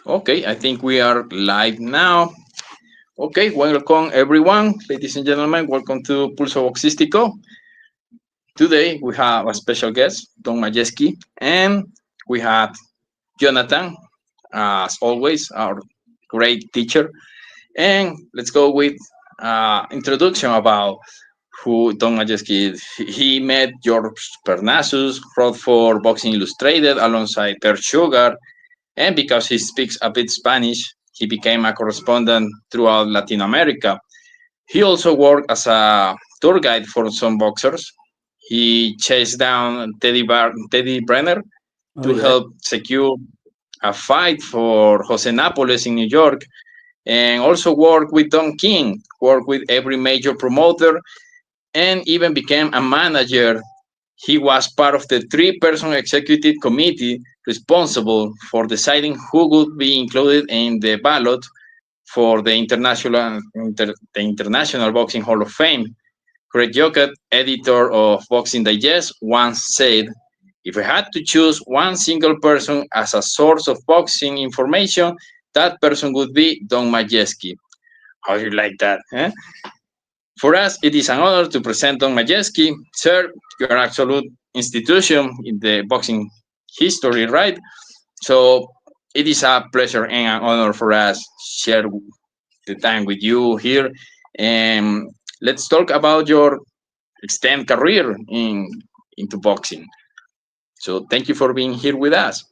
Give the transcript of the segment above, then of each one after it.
Okay, I think we are live now. Okay, welcome everyone, ladies and gentlemen. Welcome to Pulso Boxístico. Today we have a special guest, Don Majeski, and we have Jonathan, as always, our great teacher. And let's go with introduction about who Don Majeski is. He met George Parnassus, wrote for Boxing Illustrated alongside Bert Sugar, and because he speaks a bit Spanish, he became a correspondent throughout Latin America. He also worked as a tour guide for some boxers. He chased down Teddy Brenner Oh to yeah. help secure a fight for Jose Napoles in New York, and also worked with Don King, worked with every major promoter, and even became a manager. He was part of the three-person executive committee responsible for deciding who would be included in the ballot for the International Boxing Hall of Fame. Greg Jockett, editor of Boxing Digest, once said, "If I had to choose one single person as a source of boxing information, that person would be Don Majeski." How do you like that? Eh? For us, it is an honor to present Don Majeski. Sir, you are an absolute institution in the boxing history, right? So it is a pleasure and an honor for us share the time with you here. And let's talk about your extended career into boxing. So thank you for being here with us.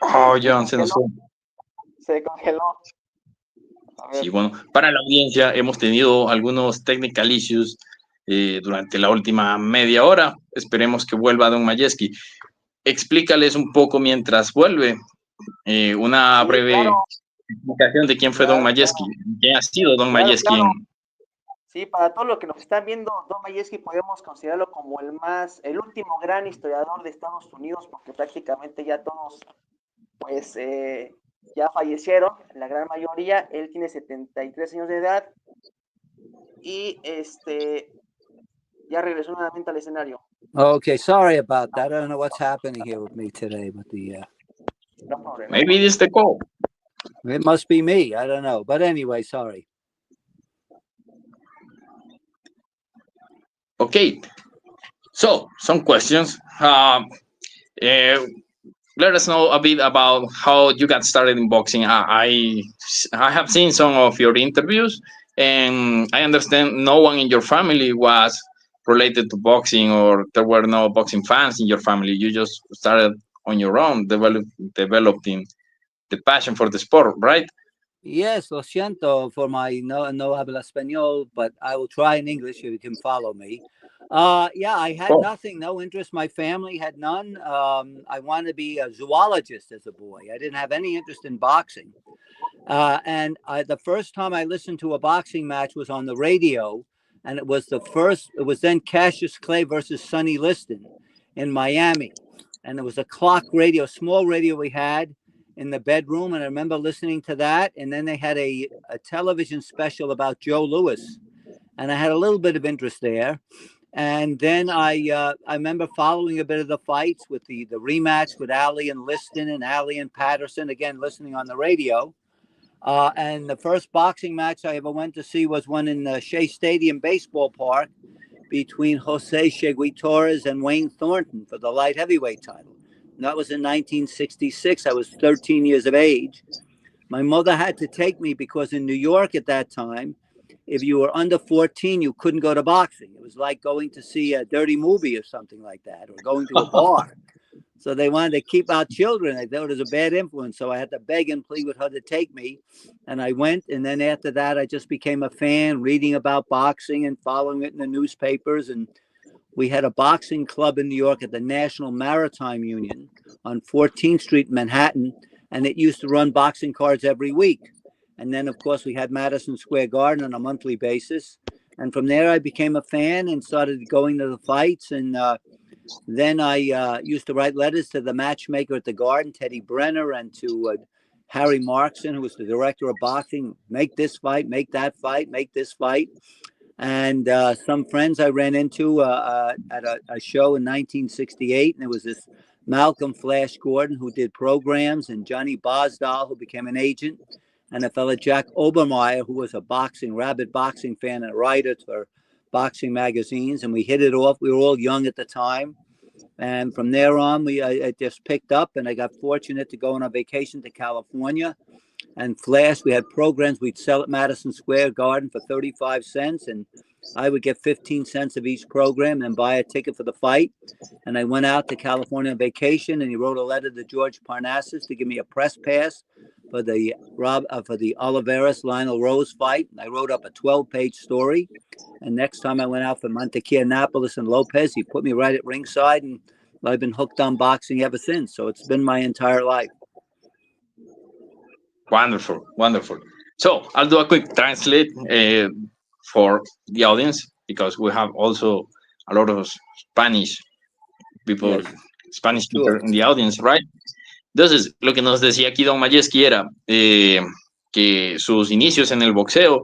Oh, Se John, se nos congeló, fue. se congeló. A Sí, ver, bueno, para la audiencia hemos tenido algunos technical issues durante la última media hora. Esperemos que vuelva Don Majeski. Explícales un poco mientras vuelve una sí, breve claro, explicación de quién fue Don claro, Majeski, quién ha sido Don claro, Majeski. claro. Sí, para todos los que nos están viendo, Don Majeski podemos considerarlo como el último gran historiador de Estados Unidos, porque prácticamente ya todos, pues, ya fallecieron, la gran mayoría. Él tiene 73 años de edad y ya regresó nuevamente al escenario. Okay, sorry about that. I don't know what's happening here with me today, but No problem, no Maybe problem. it is the call. it must be me. I don't know, but anyway, sorry. Okay, so some questions. Let us know a bit about how you got started in boxing. I have seen some of your interviews, and I understand no one in your family was related to boxing, or there were no boxing fans in your family. You just started on your own, developing the passion for the sport, right? Yes, lo siento for my no habla español, but I will try in English if you can follow me. Yeah, I had Oh, nothing, no interest. My family had none. I wanted to be a zoologist as a boy. I didn't have any interest in boxing. The first time I listened to a boxing match was on the radio, and it was then Cassius Clay versus Sonny Liston in Miami. And it was a clock radio, small radio we had in the bedroom. And I remember listening to that. And then they had a television special about Joe Louis. And I had a little bit of interest there. And then I remember following a bit of the fights with the rematch with Ali and Liston and Ali and Patterson, again, listening on the radio. And the first boxing match I ever went to see was one in the Shea Stadium Baseball Park between Jose Chegui Torres and Wayne Thornton for the light heavyweight title. And that was in 1966. I was 13 years of age. My mother had to take me because in New York at that time, if you were under 14, you couldn't go to boxing. It was like going to see a dirty movie or something like that, or going to a bar. So they wanted to keep out children. They thought it was a bad influence. So I had to beg and plead with her to take me. And I went. And then after that, I just became a fan, reading about boxing and following it in the newspapers. And we had a boxing club in New York at the National Maritime Union on 14th Street in Manhattan. And it used to run boxing cards every week. And then, of course, we had Madison Square Garden on a monthly basis. And from there, I became a fan and started going to the fights. And then I used to write letters to the matchmaker at the Garden, Teddy Brenner, and to Harry Markson, who was the director of boxing. Make this fight, make that fight, make this fight. And some friends I ran into at a show in 1968, and there was this Malcolm Flash Gordon who did programs, and Johnny Bosdahl who became an agent, and a fellow Jack Obermeyer who was a rabid boxing fan and a writer for boxing magazines, and we hit it off. We were all young at the time, and from there on, I just picked up, and I got fortunate to go on a vacation to California. And Flash, we had programs we'd sell at Madison Square Garden for 35 cents, and I would get 15 cents of each program and buy a ticket for the fight. And I went out to California on vacation, and he wrote a letter to George Parnassus to give me a press pass for the Oliveras Lionel Rose fight. And I wrote up a 12-page story. And next time I went out for Montequia, Annapolis, and Lopez, he put me right at ringside, and I've been hooked on boxing ever since. So it's been my entire life. Wonderful, wonderful. So I'll do a quick translate for the audience, because we have also a lot of Spanish people, Yes. Spanish speaker in the audience, right? Entonces, lo que nos decía aquí Don Majeski era que sus inicios en el boxeo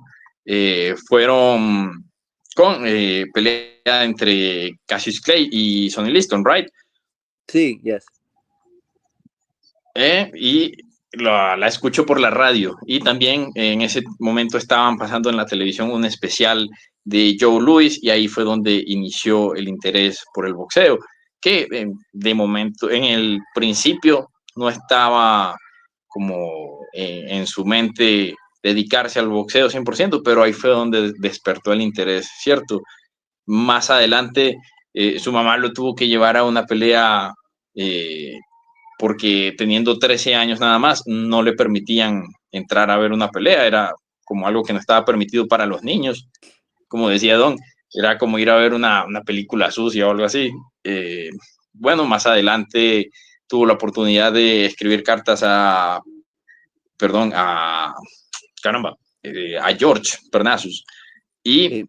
fueron con pelea entre Cassius Clay y Sonny Liston, right? Sí, yes. Y la escucho por la radio, y también en ese momento estaban pasando en la televisión un especial de Joe Louis, y ahí fue donde inició el interés por el boxeo, que de momento, en el principio, no estaba como en su mente dedicarse al boxeo 100%, pero ahí fue donde despertó el interés, ¿cierto? Más adelante, su mamá lo tuvo que llevar a una pelea porque teniendo 13 años nada más, no le permitían entrar a ver una pelea, era como algo que no estaba permitido para los niños, como decía Don, era como ir a ver una película sucia o algo así. Bueno, más adelante tuvo la oportunidad de escribir cartas a George Parnassus, y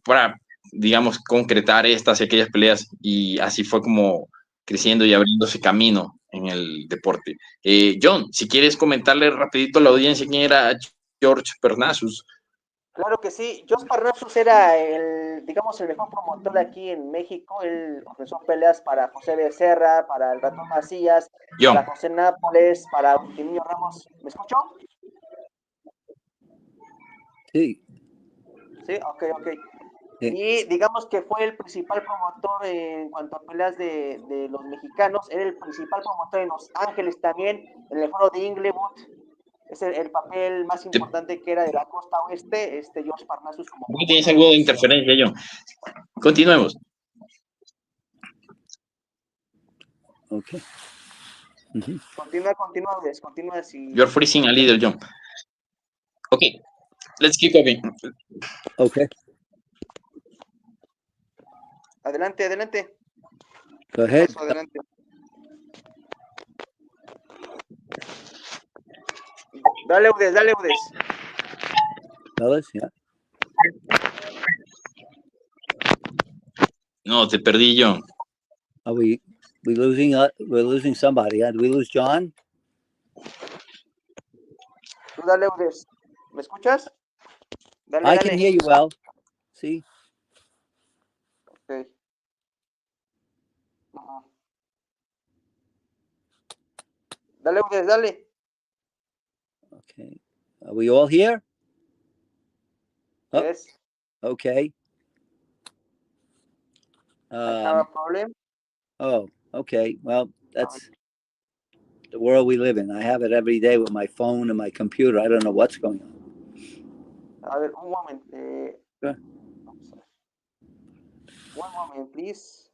para, digamos, concretar estas y aquellas peleas, y así fue como creciendo y abriéndose camino en el deporte. John, si quieres comentarle rapidito a la audiencia quién era George Parnassus. Claro que sí, George Parnassus era el mejor promotor aquí en México. Él ofreció peleas para José Becerra, para el Ratón Macías, John. para José Nápoles, para Último Ramos. ¿Me escuchó? Sí. Sí, ok. Y digamos que fue el principal promotor en cuanto a peleas de los mexicanos. Era el principal promotor en Los Ángeles también, en el foro de Inglewood. Es el papel más importante que era de la costa oeste, George Parnassus. ¿Tienes algo de interferencia, John? Continuemos. Ok. Continúa si... You're freezing a little, John. Okay, let's keep going. Okay. Adelante. Go ahead. Adelante. Dale, Udes. Fellas, yeah. No, te perdí, John. Are we losing? We're losing somebody. Did we lose John? Tú dale, Udes. ¿Me escuchas? I can hear you well. See? Okay. Dale, Udes, dale. Okay. Are we all here? Yes. Okay. I have a problem. Oh, okay. Well, that's the world we live in. I have it every day with my phone and my computer. I don't know what's going on. A ver, un moment. Sure. One moment, please.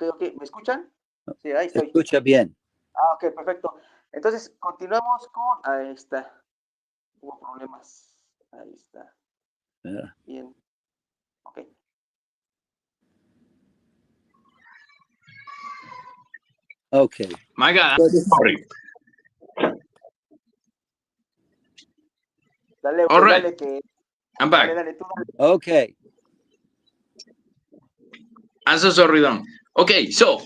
ok. ¿Me escuchan? Sí, ahí Se estoy. escucha bien. Ah, ok, perfecto. Entonces, continuamos con... Ahí está. Hubo problemas. Ahí está. Yeah. Bien. Ok. Okay. My God, I'm sorry. Dale, All right, dale, que... I'm back. Dale, tú dale. Okay. I'm so sorry, Don. Okay, so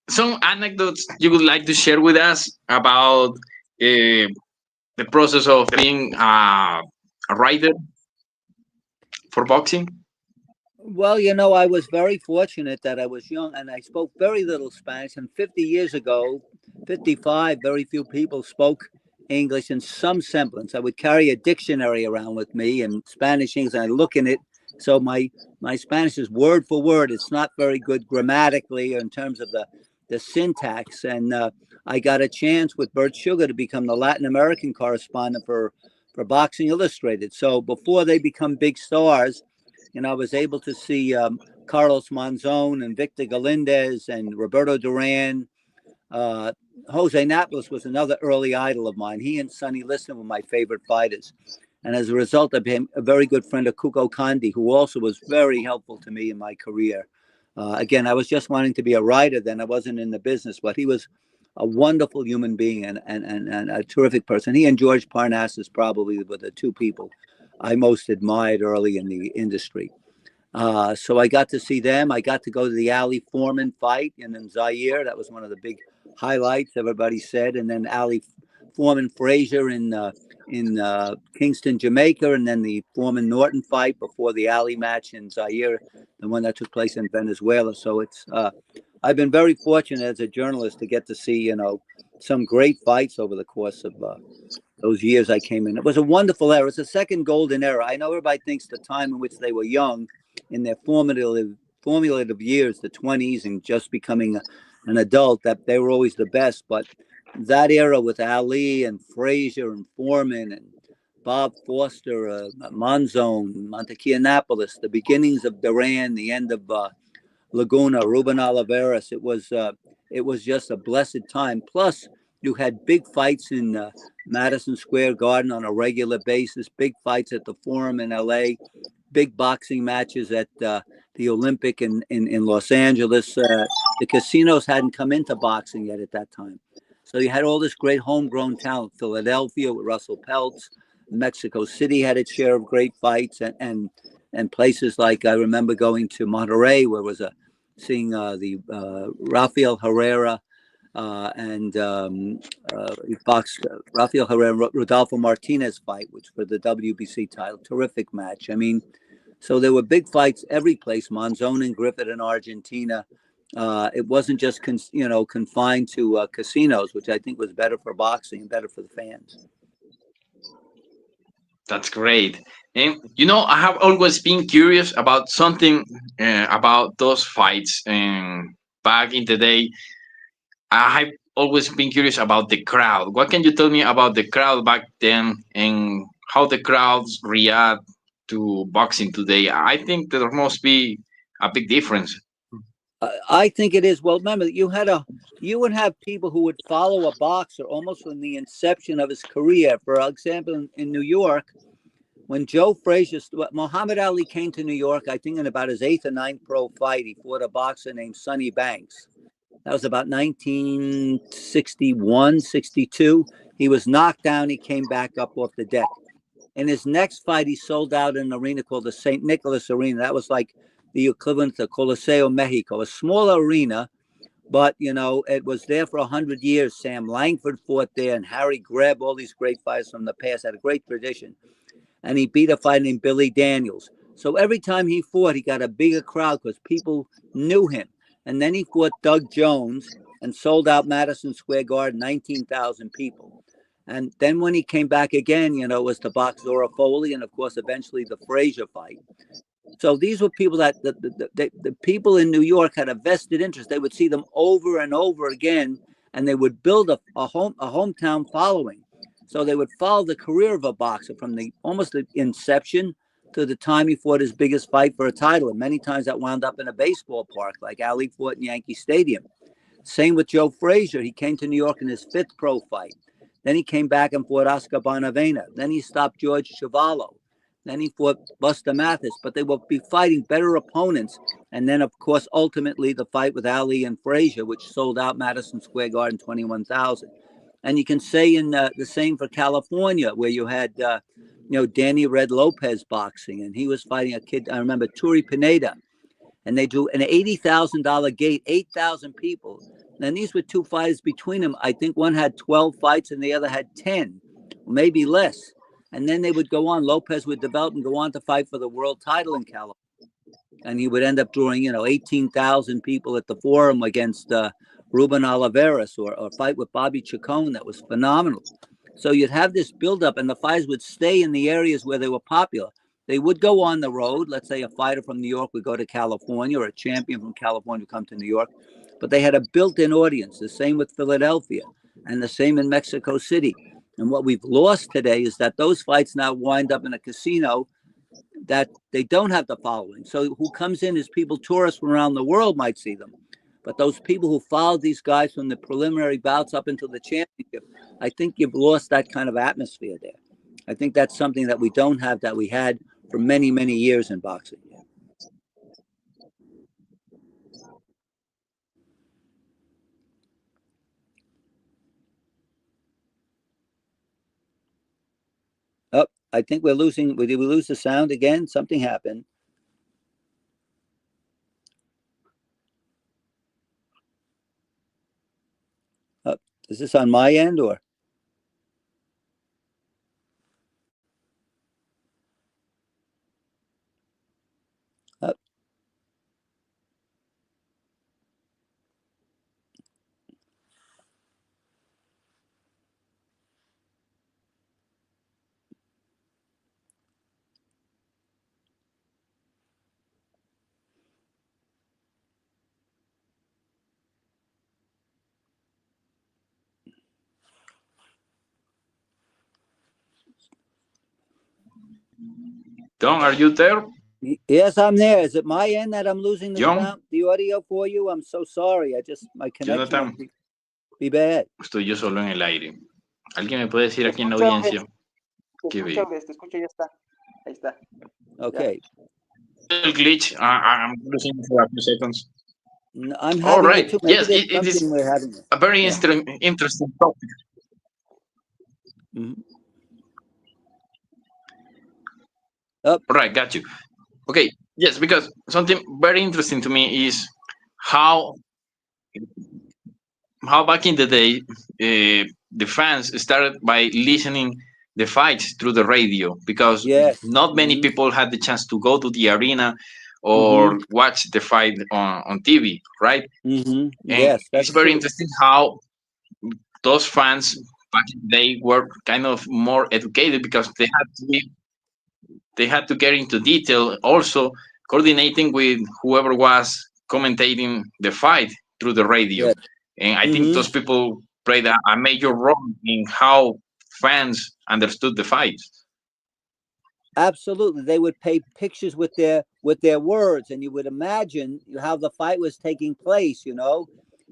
some anecdotes you would like to share with us about the process of being a writer for boxing? Well, you know, I was very fortunate that I was young and I spoke very little Spanish. And 50 years ago, 55, very few people spoke English in some semblance. I would carry a dictionary around with me and Spanish English, and I look in it. So my Spanish is word for word. It's not very good grammatically or in terms of the syntax. And I got a chance with Bert Sugar to become the Latin American correspondent for Boxing Illustrated. So before they become big stars, you know, I was able to see Carlos Monzon and Victor Galindez and Roberto Duran. Jose Napoles was another early idol of mine. He and Sonny Liston were my favorite fighters. And as a result, I became a very good friend of Kuko Kandi, who also was very helpful to me in my career. Again, I was just wanting to be a writer then. I wasn't in the business, but he was a wonderful human being and a terrific person. He and George Parnassus probably were the two people I most admired early in the industry. So I got to see them. I got to go to the Ali Foreman fight in Zaire. That was one of the big highlights, everybody said. And then Ali Foreman Frazier in Kingston, Jamaica, and then the Foreman Norton fight before the Ali match in Zaire, the one that took place in Venezuela. So it's I've been very fortunate as a journalist to get to see, you know, some great fights over the course of those years I came in. It was a wonderful era. It's a second golden era. I know everybody thinks the time in which they were young, in their formative years, the 20s, and just becoming an adult, that they were always the best. But that era with Ali and Frazier and Foreman and Bob Foster, Monzon, Montechianapolis, the beginnings of Duran, the end of Laguna, Ruben Oliveras, it was just a blessed time. Plus, you had big fights in Madison Square Garden on a regular basis, big fights at the Forum in LA, big boxing matches at the Olympic in Los Angeles. The casinos hadn't come into boxing yet at that time. So you had all this great homegrown talent. Philadelphia with Russell Peltz, Mexico City had its share of great fights, and places like, I remember going to Monterrey, where was seeing the Rafael Herrera and boxed Rafael Herrera, Rodolfo Martinez fight, which for the WBC title, terrific match. I mean, so there were big fights every place. Monzon and Griffith in Argentina. It wasn't just confined to casinos, which I think was better for boxing and better for the fans. That's great. And you know, I have always been curious about something about those fights. And back in the day, I have always been curious about the crowd. What can you tell me about the crowd back then and how the crowds react to boxing today? I think there must be a big difference. I think it is. Well, remember, you would have people who would follow a boxer almost from the inception of his career. For example, in New York, when Joe Frazier, Muhammad Ali came to New York, I think in about his 8th or 9th pro fight, he fought a boxer named Sonny Banks. That was about 1961, 62. He was knocked down. He came back up off the deck. In his next fight, he sold out in an arena called the St. Nicholas Arena. That was like the equivalent to Coliseo Mexico, a small arena, but, you know, it was there for 100 years. Sam Langford fought there, and Harry Greb, all these great fighters from the past, had a great tradition. And he beat a fighter named Billy Daniels. So every time he fought, he got a bigger crowd because people knew him. And then he fought Doug Jones and sold out Madison Square Garden, 19,000 people. And then when he came back again, you know, it was to box Zora Foley and, of course, eventually the Frazier fight. So these were people that the people in New York had a vested interest. They would see them over and over again, and they would build a hometown following. So they would follow the career of a boxer from almost the inception to the time he fought his biggest fight for a title. And many times that wound up in a baseball park, like Ali fought in Yankee Stadium. Same with Joe Frazier. He came to New York in his 5th pro fight. Then he came back and fought Oscar Bonavena. Then he stopped George Chuvalo. Then he fought Buster Mathis. But they will be fighting better opponents. And then, of course, ultimately the fight with Ali and Frazier, which sold out Madison Square Garden 21,000. And you can say in the same for California, where you had, Danny Red Lopez boxing. And he was fighting a kid, I remember, Turi Pineda. And they do an $80,000 gate, 8,000 people. And these were 2 fighters between them. I think one had 12 fights and the other had 10, maybe less. And then they would go on. Lopez would develop and go on to fight for the world title in California. And he would end up drawing, 18,000 people at the Forum against Ruben Oliveras, or a fight with Bobby Chacon that was phenomenal. So you'd have this buildup, and the fighters would stay in the areas where they were popular. They would go on the road. Let's say a fighter from New York would go to California, or a champion from California would come to New York. But they had a built-in audience. The same with Philadelphia, and the same in Mexico City. And what we've lost today is that those fights now wind up in a casino that they don't have the following. So who comes in is people, tourists from around the world might see them. But those people who followed these guys from the preliminary bouts up into the championship, I think you've lost that kind of atmosphere there. I think that's something that we don't have that we had for many, many years in boxing. Oh, I think we're losing. Did we lose the sound again? Something happened. Oh, is this on my end or? Oh. Don, are you there? Yes, I'm there. Is it my end that I'm losing the John? sound, the audio for you? I'm so sorry. My connection Jonathan, must be bad. estoy yo solo en el aire. ¿Alguien me puede decir aquí en la escucho, audiencia? Te escucho, ya está. Ahí está. Okay. El glitch. I'm losing for a few seconds. No, I'm having All right. it too. Maybe Yes, it is we're having it. a very interesting topic. Mm-hmm. All right, got you. Okay, yes, because something very interesting to me is how back in the day the fans started by listening the fights through the radio, because not many people had the chance to go to the arena or watch the fight on TV, right? And it's very interesting how those fans back in the day were kind of more educated, because they had to get into detail, also coordinating with whoever was commentating the fight through the radio. And I think those people played a major role in how fans understood the fights. Absolutely. They would paint pictures with their words, and you would imagine how the fight was taking place,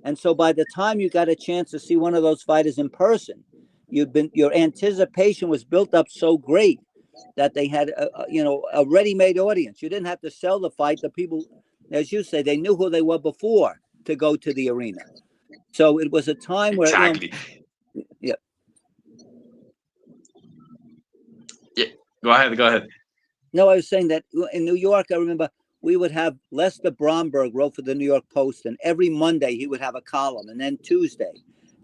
And so by the time you got a chance to see one of those fighters in person, your anticipation was built up so great that they had a ready-made audience. You didn't have to sell the fight. The people, as you say, they knew who they were before to go to the arena. So it was a time where exactly. Go ahead. No, I was saying that in New York, I remember we would have Lester Bromberg wrote for the New York Post, and every Monday he would have a column, and then Tuesday.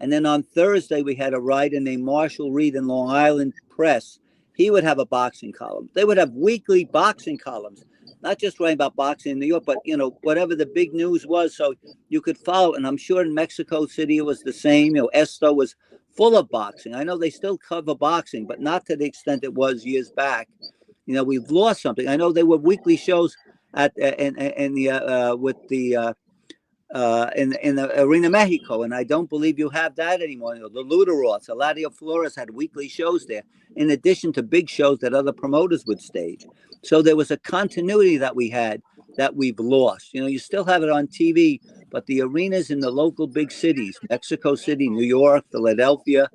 And then on Thursday, we had a writer named Marshall Reed in Long Island Press. He would have a boxing column. They would have weekly boxing columns, not just writing about boxing in New York, but, whatever the big news was, so you could follow. And I'm sure in Mexico City, it was the same. Esto was full of boxing. I know they still cover boxing, but not to the extent it was years back. We've lost something. I know there were weekly shows at with the in the Arena Mexico, and I don't believe you have that anymore. You know, the Luderoths, Eladio Flores had weekly shows there, in addition to big shows that other promoters would stage. So there was a continuity that we had that we've lost. You know, you still have it on TV, but the arenas in the local big cities, Mexico City, New York, Philadelphia,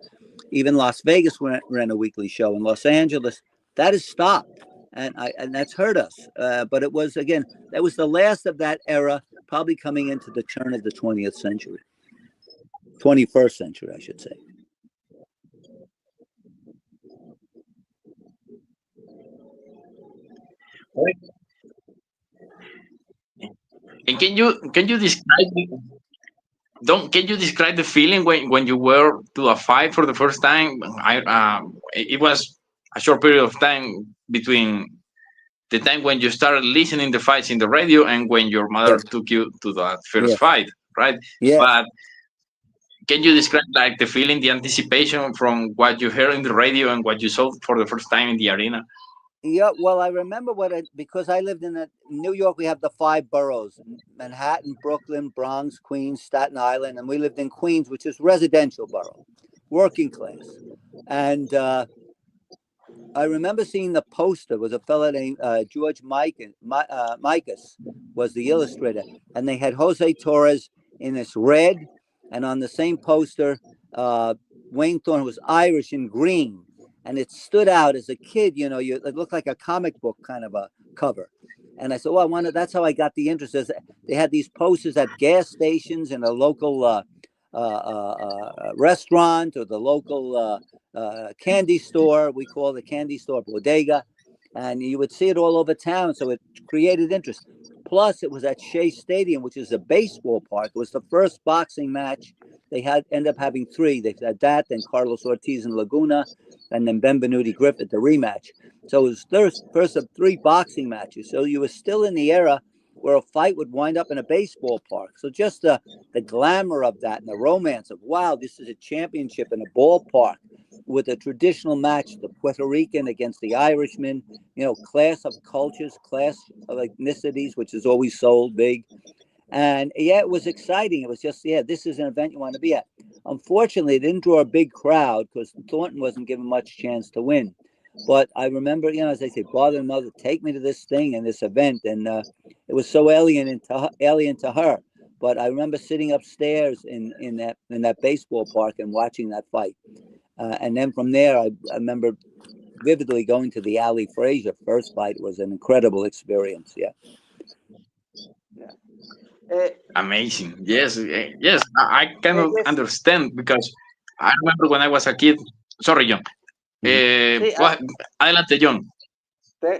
even Las Vegas ran a weekly show. In Los Angeles, that has stopped, and that's hurt us. But it was, again, that was the last of that era, probably coming into the turn of the 20th century, 21st century, I should say. And can you describe can you describe the feeling when you were to a fight for the first time? It was a short period of time between the time when you started listening the fights in the radio and when your mother took you to that first fight, right? Yeah. But can you describe like the feeling, the anticipation from what you heard in the radio and what you saw for the first time in the arena? Yeah, well, I remember because I lived in New York, we have the 5 boroughs: Manhattan, Brooklyn, Bronx, Queens, Staten Island, and we lived in Queens, which is residential borough, working class. And I remember seeing the poster. It was a fellow named George Micas was the illustrator, and they had Jose Torres in this red, and on the same poster, Wayne Thorne was Irish in green. And it stood out as a kid, you know, it looked like a comic book kind of a cover. And I said, well, that's how I got the interest. They had these posters at gas stations and a local restaurant or the local candy store. We call the candy store bodega. And you would see it all over town. So it created interest. Plus, it was at Shea Stadium, which is a baseball park. It was the first boxing match. They ended up having 3. They had that, then Carlos Ortiz and Laguna, and then Benvenuti Griffith, the rematch. So it was the first of 3 boxing matches. So you were still in the era where a fight would wind up in a baseball park. So just the glamour of that and the romance of, wow, this is a championship in a ballpark with a traditional match, the Puerto Rican against the Irishman, you know, clash of cultures, clash of ethnicities, which is always sold big. And yeah, it was exciting. It was just, this is an event you want to be at. Unfortunately, it didn't draw a big crowd because Thornton wasn't given much chance to win. But I remember, you know, as they say, father and mother, take me to this thing and this event. And it was so alien to her. But I remember sitting upstairs in that baseball park and watching that fight. And then from there, I remember vividly going to the Ali Frazier first fight. It was an incredible experience. Yeah. Amazing. Yes, yes, I cannot understand because I remember when I was a kid. Sorry, John. Adelante, John.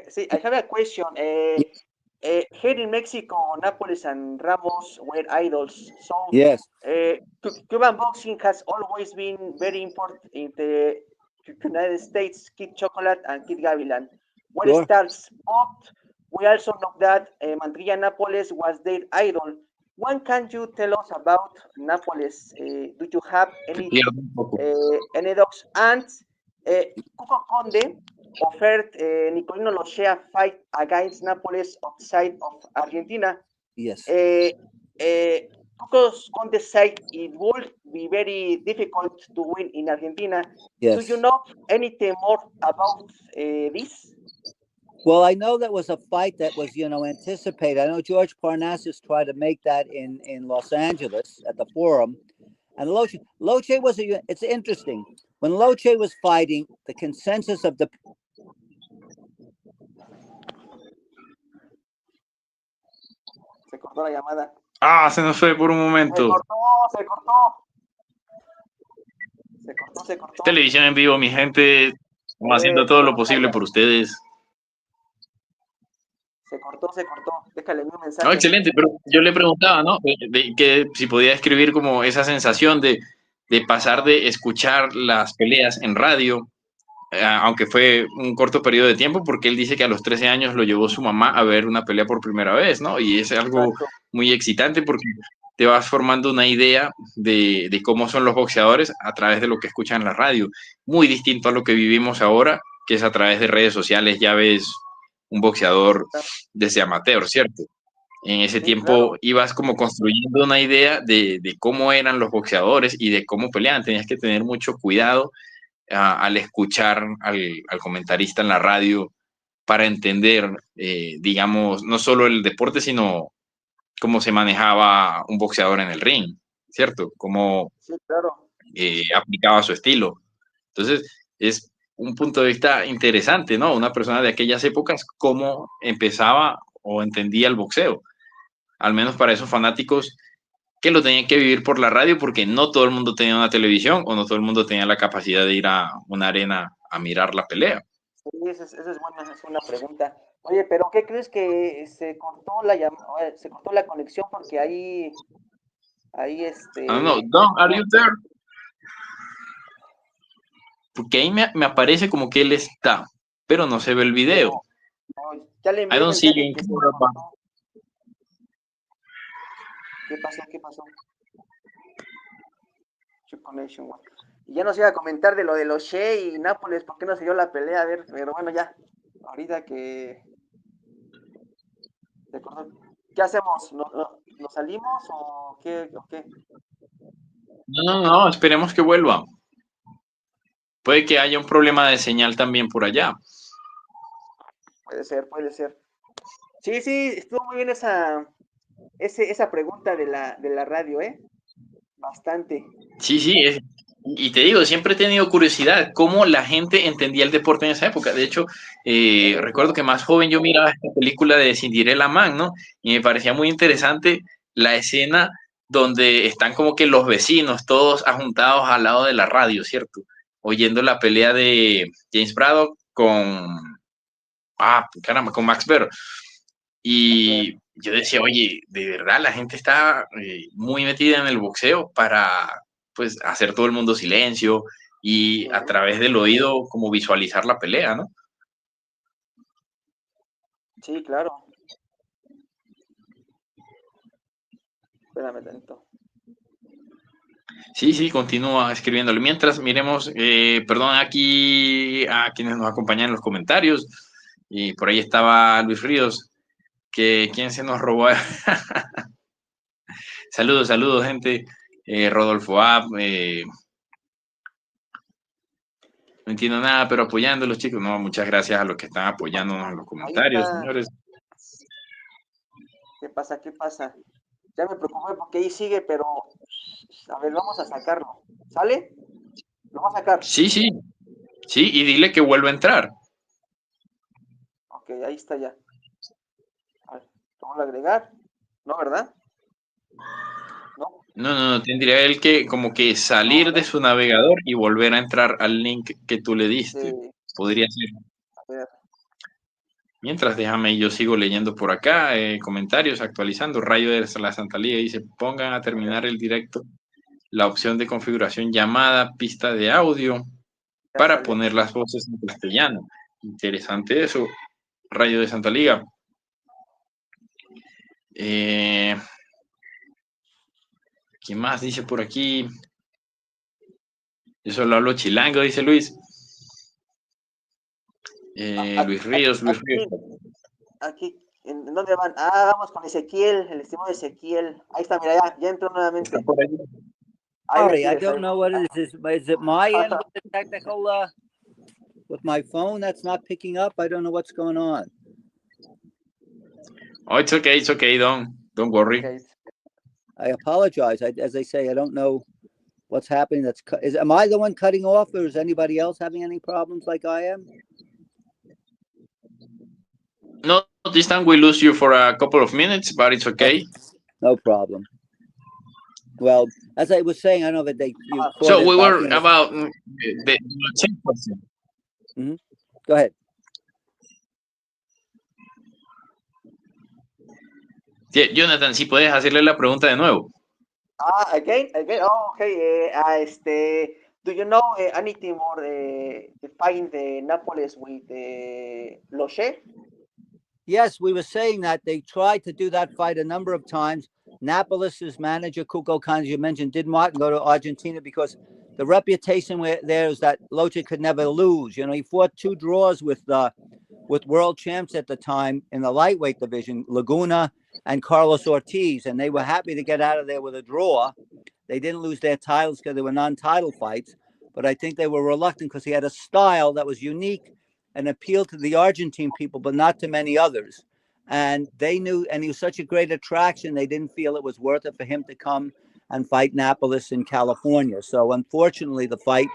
See, I have a question. Here in Mexico, Nápoles and Ramos were idols. So yes, Cuban boxing has always been very important in the United States. Kid Chocolate and Kid Gavilan were stars, but we also know that Mandrilla Nápoles was their idol. What can you tell us about Nápoles? Do you have any docs? And Cuco Conde offered Nicolino Lochea fight against Nápoles outside of Argentina. Yes. Cuco Conde said it would be very difficult to win in Argentina. Yes. Do you know anything more about this? Well, I know that was a fight that was, you know, anticipated. I know George Parnassus tried to make that in Los Angeles at the Forum. And Loche was, it's interesting. When Loche was fighting, the consensus of the... Se cortó la llamada. Ah, se nos fue por un momento. Se cortó. Televisión en vivo, mi gente. Estamos haciendo todo lo posible por ustedes. Se cortó. Déjale un mensaje. No, excelente, pero yo le preguntaba, ¿no? Que si podía escribir como esa sensación de pasar de escuchar las peleas en radio, aunque fue un corto periodo de tiempo, porque él dice que a los 13 años lo llevó su mamá a ver una pelea por primera vez, ¿no? Y es algo muy excitante porque te vas formando una idea de cómo son los boxeadores a través de lo que escuchan en la radio. Muy distinto a lo que vivimos ahora, que es a través de redes sociales, ya ves un boxeador desde amateur, ¿cierto? En ese Sí, tiempo claro. ibas como construyendo una idea de cómo eran los boxeadores y de cómo peleaban. Tenías que tener mucho cuidado al escuchar al comentarista en la radio para entender, digamos, no solo el deporte, sino cómo se manejaba un boxeador en el ring, ¿cierto? Cómo Sí, claro. aplicaba su estilo. Entonces, es un punto de vista interesante, ¿no? Una persona de aquellas épocas, cómo empezaba o entendía el boxeo. Al menos para esos fanáticos que lo tenían que vivir por la radio, porque no todo el mundo tenía una televisión o no todo el mundo tenía la capacidad de ir a una arena a mirar la pelea. Sí, esa es buena pregunta. Oye, pero ¿qué crees que se cortó la conexión porque ahí I don't know, Don, are you there? Porque ahí me aparece como que él está, pero no se ve el video. no, ya le I envié don't see you mensaje in que se camera, but... cortó. ¿Qué pasó? ¿Qué pasó? Chip connection, güey. Y ya nos iba a comentar de lo de los Shea y Nápoles, ¿por qué no se dio la pelea? A ver, pero bueno, ya. Ahorita que ¿qué hacemos? ¿Nos salimos o qué? No, esperemos que vuelva. Puede que haya un problema de señal también por allá. Puede ser. Sí, estuvo muy bien esa pregunta de la radio, ¿eh? Bastante. Sí, y te digo, siempre he tenido curiosidad cómo la gente entendía el deporte en esa época. De hecho, recuerdo que más joven yo miraba esta película de Cinderella Man, ¿no? Y me parecía muy interesante la escena donde están como que los vecinos, todos ajuntados al lado de la radio, ¿cierto? Oyendo la pelea de James Braddock con Max Baer. Y yo decía, oye, de verdad la gente está muy metida en el boxeo para pues hacer todo el mundo silencio y a través del oído como visualizar la pelea, ¿no? Sí, claro. Espérame tanto. Sí, continúa escribiéndole. Mientras miremos, perdón aquí a quienes nos acompañan en los comentarios. Y por ahí estaba Luis Ríos, que quién se nos robó. Saludos, gente. Rodolfo App, no entiendo nada, pero apoyando a los chicos. No, muchas gracias a los que están apoyándonos en los comentarios, señores. ¿Qué pasa? Ya me preocupé porque ahí sigue, pero a ver, vamos a sacarlo. ¿Sale? ¿Lo vamos a sacar? Sí, y dile que vuelva a entrar. Ok, ahí está ya. A ver, vamos a agregar. ¿No, verdad? No, tendría él que como que salir de su navegador y volver a entrar al link que tú le diste. Sí. Podría ser. A ver. Mientras, déjame, yo sigo leyendo por acá, comentarios, actualizando. Rayo de la Santa Liga dice, pongan a terminar el directo la opción de configuración llamada pista de audio para poner las voces en castellano. Interesante eso, Rayo de Santa Liga. ¿Quién más dice por aquí? Yo solo hablo chilango, dice Luis. Luis Ríos. Aquí, ¿en dónde van? Ah, vamos con Ezequiel, el estimado Ezequiel. Ahí está, mira, ya entró nuevamente. Está por ahí. Sorry, I don't know what it is. Is it my end with the technical, with my phone that's not picking up? I don't know what's going on. Oh, it's okay, don't worry. Okay. I apologize. As I say, I don't know what's happening. Am I the one cutting off, or is anybody else having any problems like I am? No, this time we lose you for a couple of minutes, but it's okay. No problem. Well, as I was saying, I know that so we were about the question. Mm-hmm. Go ahead. Jonathan, si puedes hacerle la pregunta de nuevo. Again. Oh, okay. Do you know anything more the fight in Nápoles with Loche? Yes, we were saying that they tried to do that fight a number of times. Nápoles' manager, Cuco Khan, as you mentioned, didn't want to go to Argentina because the reputation there is that Loche could never lose. You know, he fought 2 draws with world champs at the time in the lightweight division, Laguna and Carlos Ortiz, and they were happy to get out of there with a draw. They didn't lose their titles because they were non-title fights, but I think they were reluctant because he had a style that was unique and appealed to the Argentine people, but not to many others. And they knew, and he was such a great attraction, they didn't feel it was worth it for him to come and fight Napoles in California. So unfortunately, the fight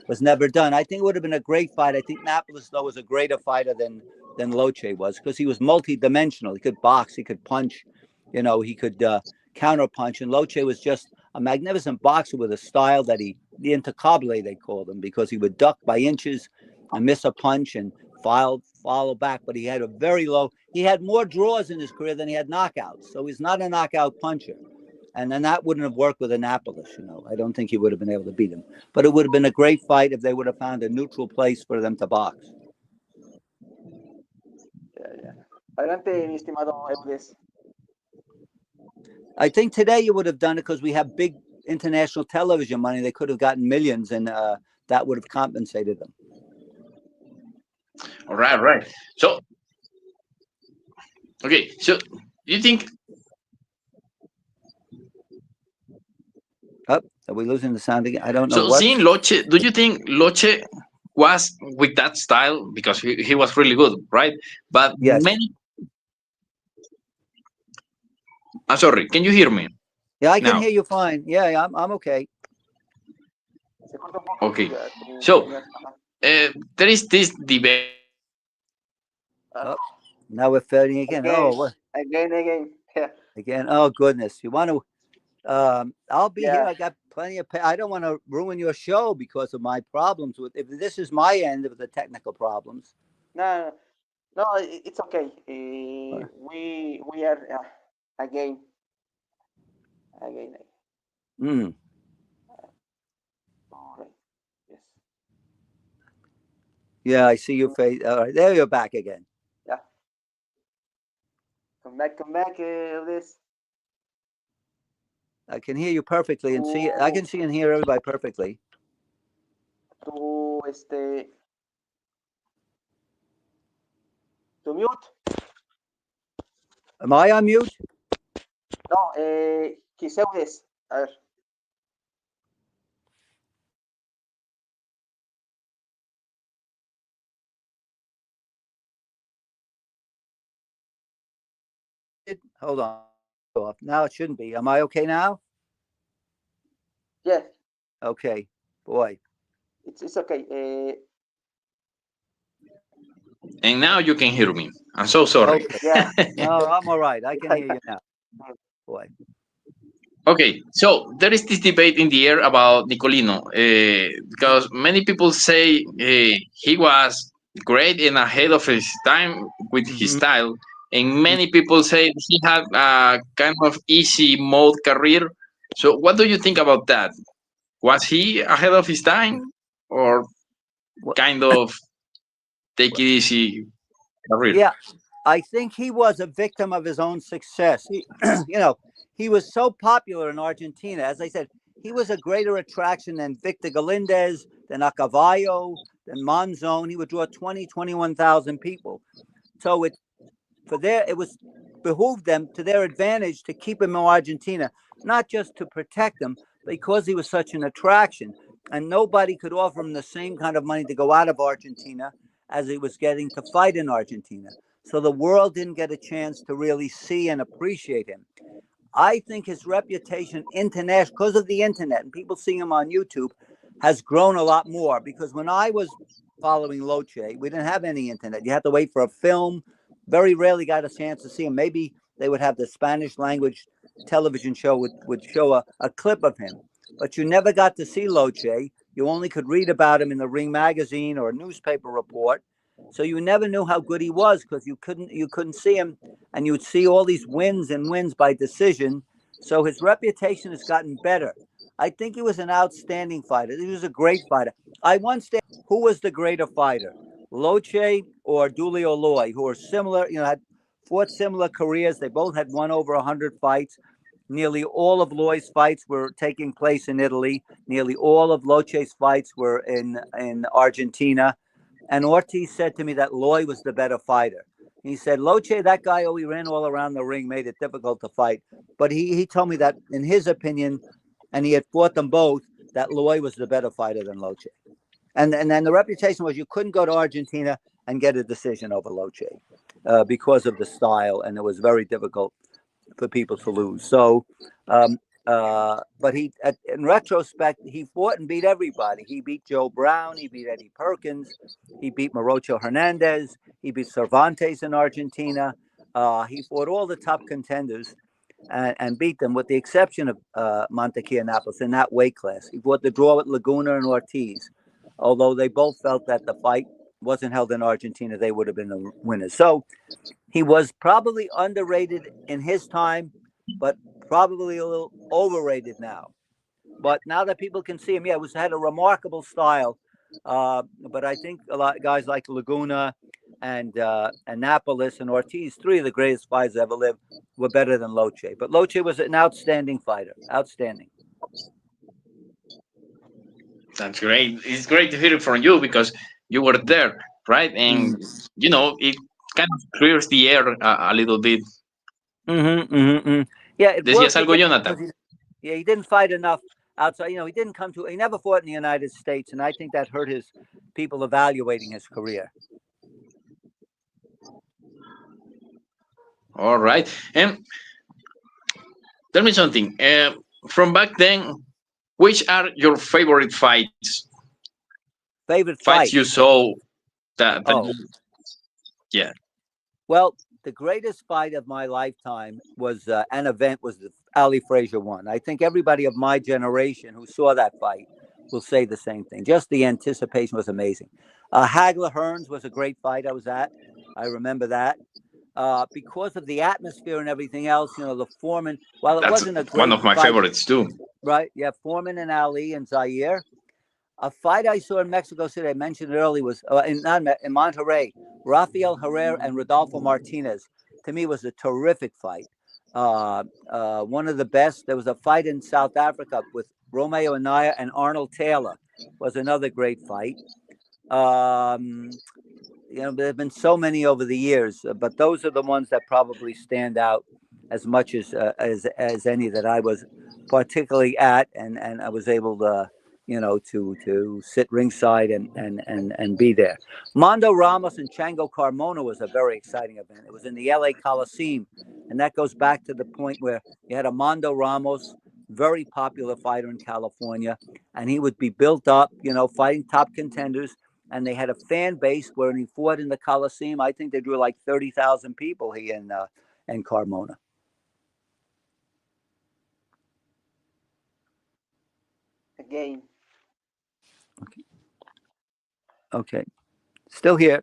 was never done. I think it would have been a great fight. I think Napoles, though, was a greater fighter than Loche was, because he was multi-dimensional. He could box, he could punch, you know, he could counter punch. And Loche was just a magnificent boxer with a style that the intocable, they called him, because he would duck by inches and miss a punch and follow back. But he had a very low, he had more draws in his career than he had knockouts. So he's not a knockout puncher. And then that wouldn't have worked with Annapolis, you know. I don't think he would have been able to beat him. But it would have been a great fight if they would have found a neutral place for them to box. Yeah. Adelante, mi estimado Eudes. I think today you would have done it because we have big international television money. They could have gotten millions, and that would have compensated them. All right. So, okay. So, you think? Oh, are we losing the sound again? I don't know. So, seeing Loche, do you think Loche was with that style, because he was really good, right? But yes. I'm sorry. Can you hear me? Yeah, I can hear you fine. Yeah, I'm okay. Okay. So there is this debate. Oh, now we're fading again. Oh, what? Again. Yeah. Again. Oh goodness. You want to? I'll be here. I got plenty of. I don't want to ruin your show because of my problems with. If this is my end of the technical problems. No, it's okay. We are again. Mm. All right. Yes. Yeah, I see your face. All right, there you're back again. Yeah. Come back, this. I can hear you perfectly and see. I can see and hear everybody perfectly. Tu mute. Am I on mute? No, Eudes. A ver. Hold on. Now it shouldn't be. Am I okay now? Yeah. Okay. Boy. It's okay. And now you can hear me. I'm so sorry. Okay. Yeah. No, I'm all right. I can hear you now. Boy. Okay, so there is this debate in the air about Nicolino, because many people say he was great and ahead of his time with his style, and many people say he had a kind of easy mode career. So what do you think about that? Was he ahead of his time, or kind of take it easy career? Yeah, I think he was a victim of his own success. He, he was so popular in Argentina. As I said, he was a greater attraction than Victor Galindez, than Acavallo, than Monzon. He would draw 20, 21,000 people. So it was behooved them to their advantage to keep him in Argentina, not just to protect him, because he was such an attraction. And nobody could offer him the same kind of money to go out of Argentina as he was getting to fight in Argentina. So the world didn't get a chance to really see and appreciate him. I think his reputation international, because of the internet and people seeing him on YouTube, has grown a lot more. Because when I was following Loche, we didn't have any internet. You had to wait for a film. Very rarely got a chance to see him. Maybe they would have the Spanish language television show would show a clip of him. But you never got to see Loche. You only could read about him in the Ring magazine or a newspaper report. So you never knew how good he was because you couldn't see him, and you would see all these wins by decision. So his reputation has gotten better. I think he was an outstanding fighter. He was a great fighter. I once asked who was the greater fighter, Loche or Dulio Loy, who are similar, had fought similar careers. They both had won over 100 fights. Nearly all of Loy's fights were taking place in Italy. Nearly all of Loche's fights were in Argentina. And Ortiz said to me that Loy was the better fighter. He said, Loche, that guy, oh, he ran all around the ring, made it difficult to fight. But he told me that, in his opinion, and he had fought them both, that Loy was the better fighter than Loche. And then the reputation was you couldn't go to Argentina and get a decision over Loche because of the style, and it was very difficult for people to lose. So, but in retrospect, he fought and beat everybody. He beat Joe Brown, he beat Eddie Perkins, he beat Morocho Hernandez, he beat Cervantes in Argentina. He fought all the top contenders and beat them, with the exception of Montequia Naples in that weight class. He fought the draw with Laguna and Ortiz. Although they both felt that the fight wasn't held in Argentina, they would have been the winners. So he was probably underrated in his time, but probably a little overrated now. But now that people can see him, yeah, had a remarkable style. But I think a lot of guys like Laguna and Annapolis and Ortiz, three of the greatest fighters ever lived, were better than Loche. But Loche was an outstanding fighter. Outstanding. That's great. It's great to hear it from you because you were there, right? And you know, it kind of clears the air a little bit. Yeah, it Decías worked algo, Jonathan? he didn't fight enough outside. He he never fought in the United States, and I think that hurt his people evaluating his career. All right. And tell me something. From back then, which are your favorite fights? Favorite fights you saw yeah. Well, the greatest fight of my lifetime was an event was the Ali Frazier one. I think everybody of my generation who saw that fight will say the same thing. Just the anticipation was amazing. Hagler Hearns was a great fight I was at. I remember that. Because of the atmosphere and everything else, the Foreman, while it wasn't a great one of my fight, favorites too. Right? Yeah, Foreman and Ali and Zaire. A fight I saw in Mexico City, I mentioned it earlier, was in Monterrey. Rafael Herrera and Rodolfo Martinez, to me, was a terrific fight. One of the best. There was a fight in South Africa with Romeo Anaya and Arnold Taylor. Was another great fight. There have been so many over the years, but those are the ones that probably stand out as much as any that I was particularly at, and I was able to to sit ringside and be there. Mondo Ramos and Chango Carmona was a very exciting event. It was in the LA Coliseum, and that goes back to the point where you had a Mondo Ramos, very popular fighter in California, and he would be built up, fighting top contenders. And they had a fan base where he fought in the Coliseum. I think they drew like 30,000 people, he and Carmona. Again. Okay. Still here.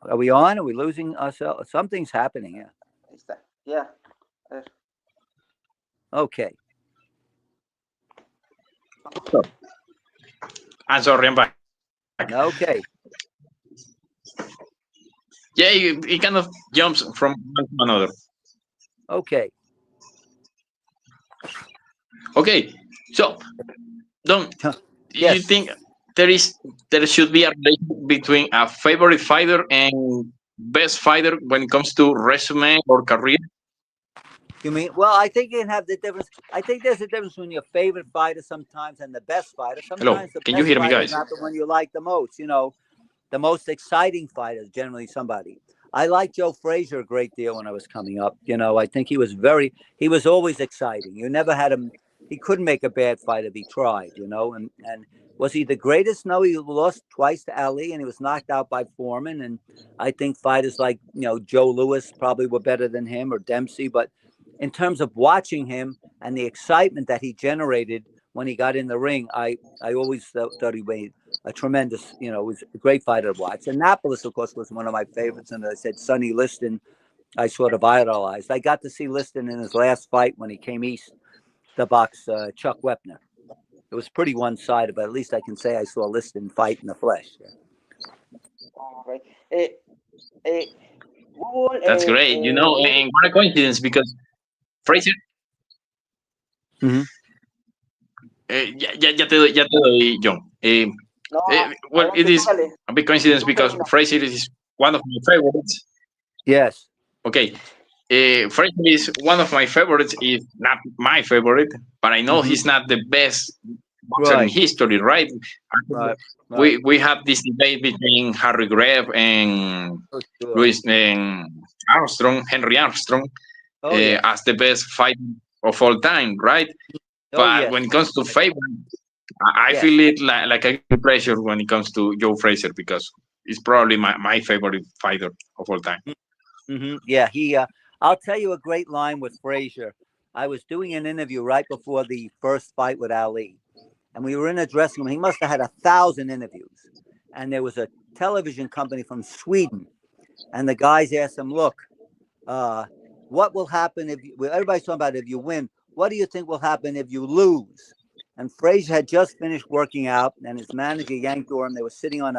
Are we on? Are we losing ourselves? Something's happening here. Yeah. Okay. I'm sorry, I'm back. Okay. Yeah, it kind of jumps from one to another. Okay. Okay. So, Don, yes. you think there should be a relation between a favorite fighter and best fighter when it comes to resume or career? You mean? Well, I think you can have the difference. I think there's a difference between your favorite fighter sometimes and the best fighter. Sometimes the can best you hear me, fighter guys? is not the one you like the most. The most exciting fighter is generally somebody. I liked Joe Frazier a great deal when I was coming up. I think he was always exciting. You never had him. He couldn't make a bad fight if he tried, and was he the greatest? No, he lost twice to Ali, and he was knocked out by Foreman. And I think fighters like, Joe Louis probably were better than him, or Dempsey. But in terms of watching him and the excitement that he generated when he got in the ring, I always thought he made a tremendous, was a great fighter to watch. Annapolis, of course, was one of my favorites. And as I said, Sonny Liston, I sort of idolized. I got to see Liston in his last fight when he came east to box Chuck Wepner. It was pretty one-sided, but at least I can say I saw Liston fight in the flesh. All right. Google. That's great. You know, and what a coincidence because Fraser. Mhm. Ya te doy, John. No, Well, it adelante, tú is dale. a big coincidence Tú because termina. Fraser is one of my favorites. Yes. Okay, Fraser is one of my favorites, if not my favorite, but I know Mhm. he's not the best boxer in Right. history, right? Right. We have this debate between Harry Greb and For sure. Louis and Henry Armstrong, Oh yeah. as the best fighter of all time, right? Oh But yes. when it comes to favorite, I Yes. feel it like a good pleasure when it comes to Joe Frazier because he's probably my favorite fighter of all time. Yeah, he. I'll tell you a great line with Frazier. I was doing an interview right before the first fight with Ali, and we were in a dressing room. He must have had 1,000 interviews, and there was a television company from Sweden, and the guys asked him, "Look, what will happen if you, well, everybody's talking about if you win? What do you think will happen if you lose?" And Frazier had just finished working out, and his manager yanked him. They were sitting on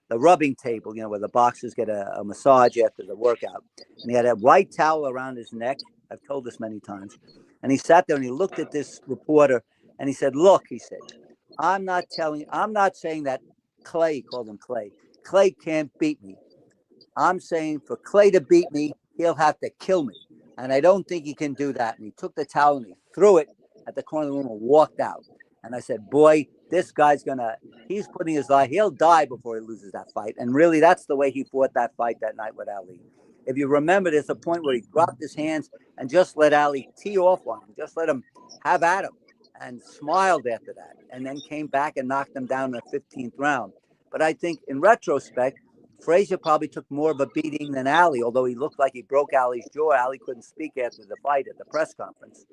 the rubbing table, where the boxers get a massage after the workout. And he had a white towel around his neck. I've told this many times. And he sat there and he looked at this reporter and he said, "Look," he said, I'm not saying that Clay," he called him Clay can't beat me. I'm saying for Clay to beat me, he'll have to kill me. And I don't think he can do that. And he took the towel and he threw it at the corner of the room and walked out. And I said, boy, this guy's he's putting his life, he'll die before he loses that fight. And really, that's the way he fought that fight that night with Ali. If you remember, there's a point where he dropped his hands and just let Ali tee off on him, just let him have at him, and smiled after that, and then came back and knocked him down in the 15th round. But I think in retrospect, Frazier probably took more of a beating than Ali, although he looked like he broke Ali's jaw. Ali couldn't speak after the fight at the press conference.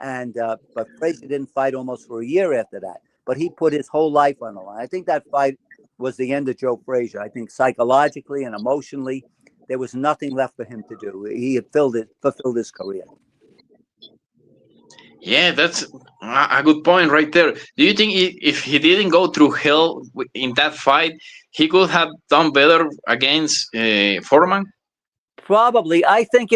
And but Frazier didn't fight almost for a year after that. But he put his whole life on the line. I think that fight was the end of Joe Frazier. I think psychologically and emotionally, there was nothing left for him to do. He had fulfilled his career. Yeah, that's a good point right there. Do you think if he didn't go through hell in that fight, he could have done better against Foreman? Probably. I think,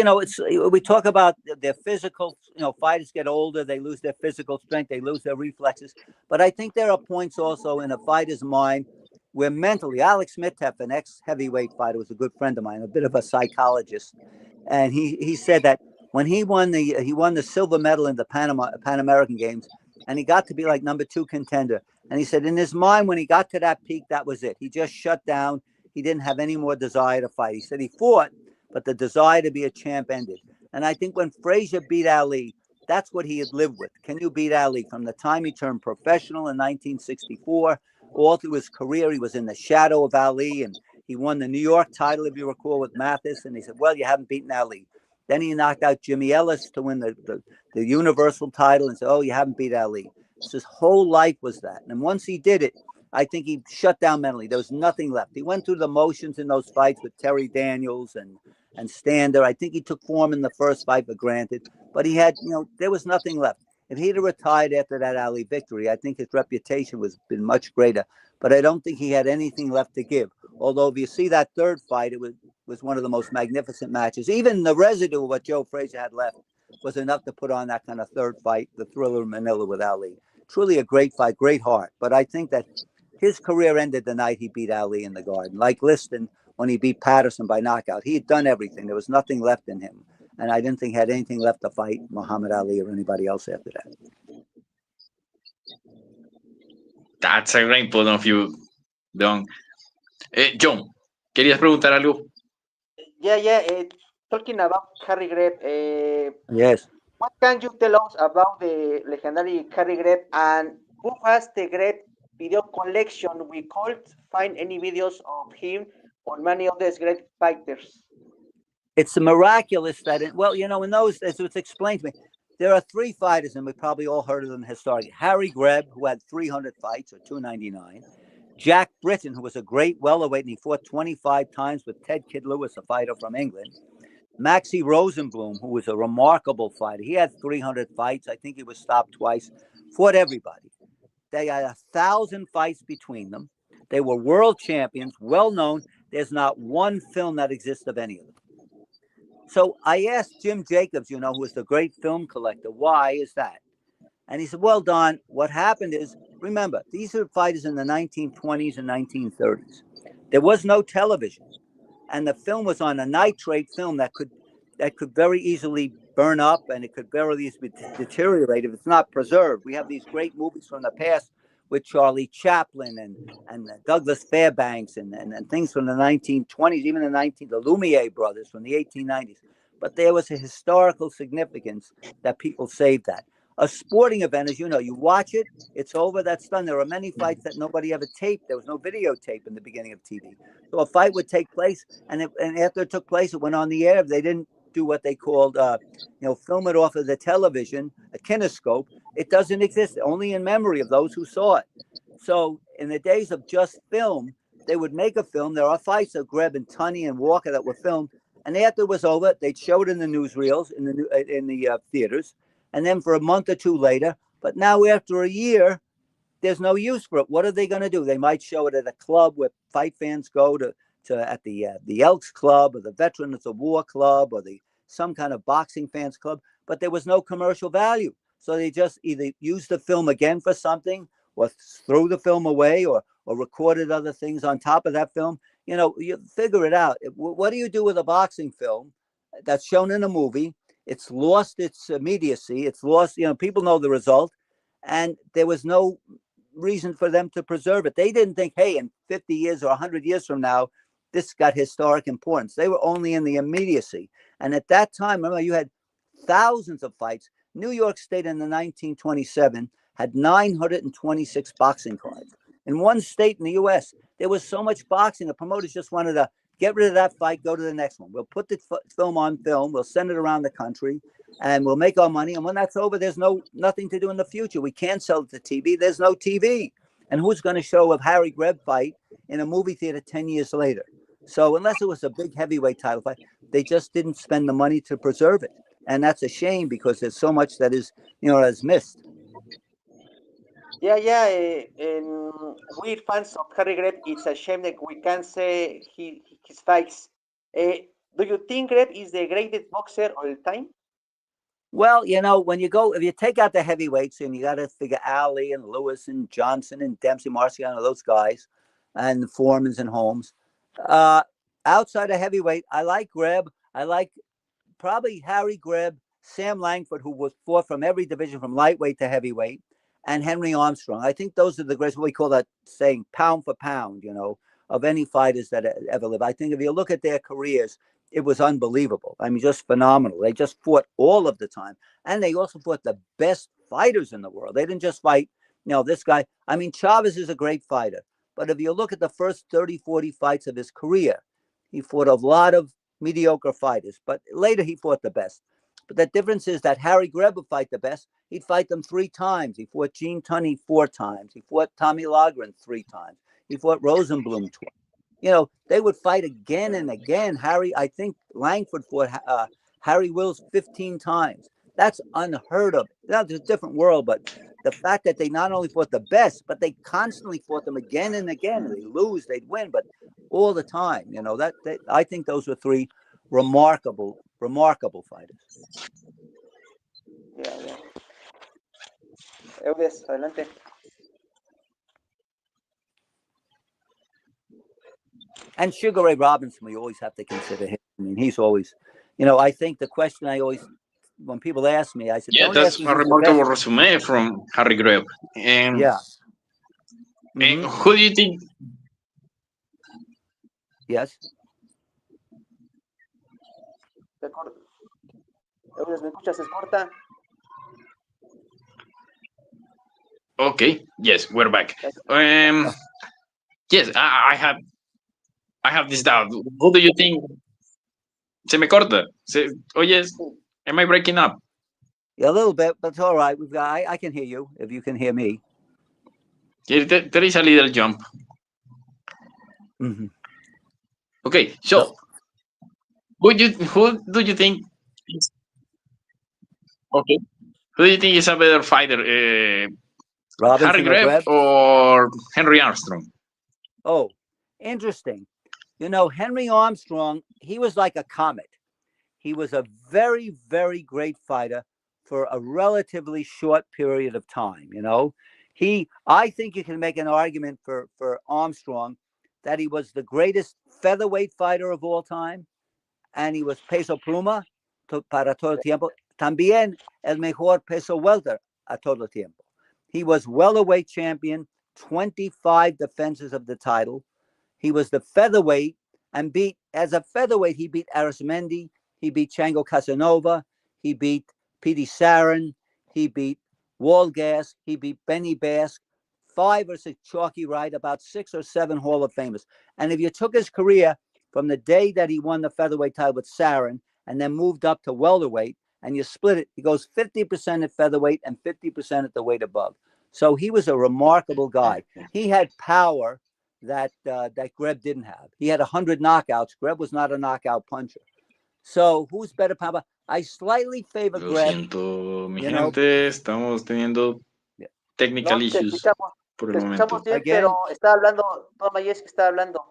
we talk about their physical, fighters get older, they lose their physical strength, they lose their reflexes. But I think there are points also in a fighter's mind where mentally, Alex Mitteff, an ex-heavyweight fighter, was a good friend of mine, a bit of a psychologist. And he said that when he won the silver medal in the Pan American Games, and he got to be like number 2 contender. And he said in his mind, when he got to that peak, that was it. He just shut down. He didn't have any more desire to fight. He said he fought, but the desire to be a champ ended. And I think when Frazier beat Ali, that's what he had lived with. Can you beat Ali? From the time he turned professional in 1964, all through his career, he was in the shadow of Ali, and he won the New York title, if you recall, with Mathis. And he said, well, you haven't beaten Ali. Then he knocked out Jimmy Ellis to win the Universal title and said, oh, you haven't beat Ali. So his whole life was that. And once he did it, I think he shut down mentally. There was nothing left. He went through the motions in those fights with Terry Daniels and Stander. I think he took form in the first fight for granted, but he had, there was nothing left. If he'd have retired after that Ali victory, I think his reputation was been much greater. But I don't think he had anything left to give. Although if you see that third fight, it was one of the most magnificent matches. Even the residue of what Joe Frazier had left was enough to put on that kind of third fight, the thriller in Manila with Ali. Truly a great fight, great heart. But I think that his career ended the night he beat Ali in the Garden. Like Liston, when he beat Patterson by knockout, he had done everything. There was nothing left in him. And I didn't think he had anything left to fight Muhammad Ali or anybody else after that. That's a great point of view, Don. John, ¿querías preguntar algo? Yeah. Talking about Harry Greb, yes. What can you tell us about the legendary Harry Greb, and who has the Greb video collection? We can't find any videos of him or many of these great fighters. It's miraculous that in those, as it's explained to me, there are 3 fighters, and we probably all heard of them historically. Harry Greb, who had 300 fights or 299. Jack Britton, who was a great welterweight, and he fought 25 times with Ted Kid Lewis, a fighter from England. Maxie Rosenblum, who was a remarkable fighter. He had 300 fights. I think he was stopped twice. Fought everybody. They had 1,000 fights between them. They were world champions, well known. There's not one film that exists of any of them. So I asked Jim Jacobs, you know, who was the great film collector, why is that? And he said, well, Don, what happened is, remember, these are fighters in the 1920s and 1930s. There was no television, and the film was on a nitrate film that could very easily burn up, and it could very easily deteriorate if it's not preserved. We have these great movies from the past with Charlie Chaplin and Douglas Fairbanks and things from the 1920s, even the Lumiere brothers from the 1890s. But there was a historical significance that people saved that. A sporting event, as you know, you watch it, it's over, that's done. There are many fights that nobody ever taped. There was no videotape in the beginning of TV. So a fight would take place, and after it took place, it went on the air. They didn't do what they called, film it off of the television, a kinescope. It doesn't exist, only in memory of those who saw it. So in the days of just film, they would make a film. There are fights of Greb and Tunney and Walker that were filmed, and after it was over, they'd show it in the newsreels in the theaters, and then for a month or two later. But now after a year, there's no use for it. What are they going to do? They might show it at a club where fight fans go to at the Elks Club or the Veterans of War Club or some kind of boxing fans club, but there was no commercial value. So they just either used the film again for something or threw the film away or recorded other things on top of that film. You know, you figure it out. What do you do with a boxing film that's shown in a movie? It's lost its immediacy. It's lost, people know the result, and there was no reason for them to preserve it. They didn't think, hey, in 50 years or 100 years from now, this got historic importance. They were only in the immediacy. And at that time, remember, you had thousands of fights. New York State in the 1927 had 926 boxing cards. In one state in the U.S., there was so much boxing, the promoters just wanted to get rid of that fight, go to the next one. We'll put the film on film, we'll send it around the country, and we'll make our money. And when that's over, there's nothing to do in the future. We can't sell it to TV. There's no TV. And who's going to show a Harry Greb fight in a movie theater 10 years later? So unless it was a big heavyweight title fight, they just didn't spend the money to preserve it. And that's a shame because there's so much that is, is missed. Yeah. We're fans of Harry Greb. It's a shame that we can't say his fights. Do you think Greb is the greatest boxer of all time? Well, when if you take out the heavyweights and you got to figure Ali and Lewis and Johnson and Dempsey, Marciano, those guys, and the Foremans and Holmes. Outside of heavyweight, I like Greb. I like probably Harry Greb, Sam Langford, who fought from every division from lightweight to heavyweight, and Henry Armstrong. I think those are the greatest, what we call that saying, pound for pound, of any fighters that ever lived. I think if you look at their careers, it was unbelievable. I mean, just phenomenal. They just fought all of the time. And they also fought the best fighters in the world. They didn't just fight, this guy. I mean, Chavez is a great fighter. But if you look at the first 30, 40 fights of his career, he fought a lot of mediocre fighters. But later he fought the best. But the difference is that Harry Greb would fight the best. He'd fight them 3 times. He fought Gene Tunney 4 times. He fought Tommy Loughran 3 times. He fought Rosenblum twice. They would fight again and again. I think Langford fought Harry Wills 15 times. That's unheard of. Now, it's a different world, but the fact that they not only fought the best, but they constantly fought them again and again. They lose, they'd win, but all the time. I think those were 3 remarkable fighters. Yeah. Eudes, adelante. And Sugar Ray Robinson, we always have to consider him. I mean, he's always, I think the question when people ask me, I said, yeah, that's a remarkable resume from Harry Greb. And yeah. And who do you think? Yes. ¿Me escuchas? ¿Se corta? Okay. Yes, we're back. Yes, I have this doubt. Who do you think? Se me corta. Oyes, am I breaking up? Yeah, a little bit, but it's all right. I can hear you if you can hear me. Yeah, there is a little jump. Mm-hmm. Okay, so who do you think? Okay, who do you think is a better fighter, Harry Greb or Henry Armstrong? Oh, interesting. Henry Armstrong, he was like a comet. he was a very, very great fighter for a relatively short period of time. You know, I think you can make an argument for Armstrong that he was the greatest featherweight fighter of all time, and he was peso pluma para todo el tiempo. También el mejor peso welter a todo el tiempo. He was welterweight champion, 25 defenses of the title. He was the featherweight and as a featherweight, he beat Arismendi, he beat Chango Casanova, he beat Petey Sarin, he beat Walgas, he beat Benny Bask, 5 or 6 Chalky Wright, about 6 or 7 Hall of Famers. And if you took his career from the day that he won the featherweight title with Sarin and then moved up to welterweight, and you split it, he goes 50% at featherweight and 50% at the weight above. So he was a remarkable guy. He had power that Greb didn't have. He had 100 knockouts. Greb was not a knockout puncher. So who's better power? I slightly favor Lo Greb. siento, mi gente, estamos teniendo technical issues por el momento. Bien, pero está hablando, Don Majeski está hablando.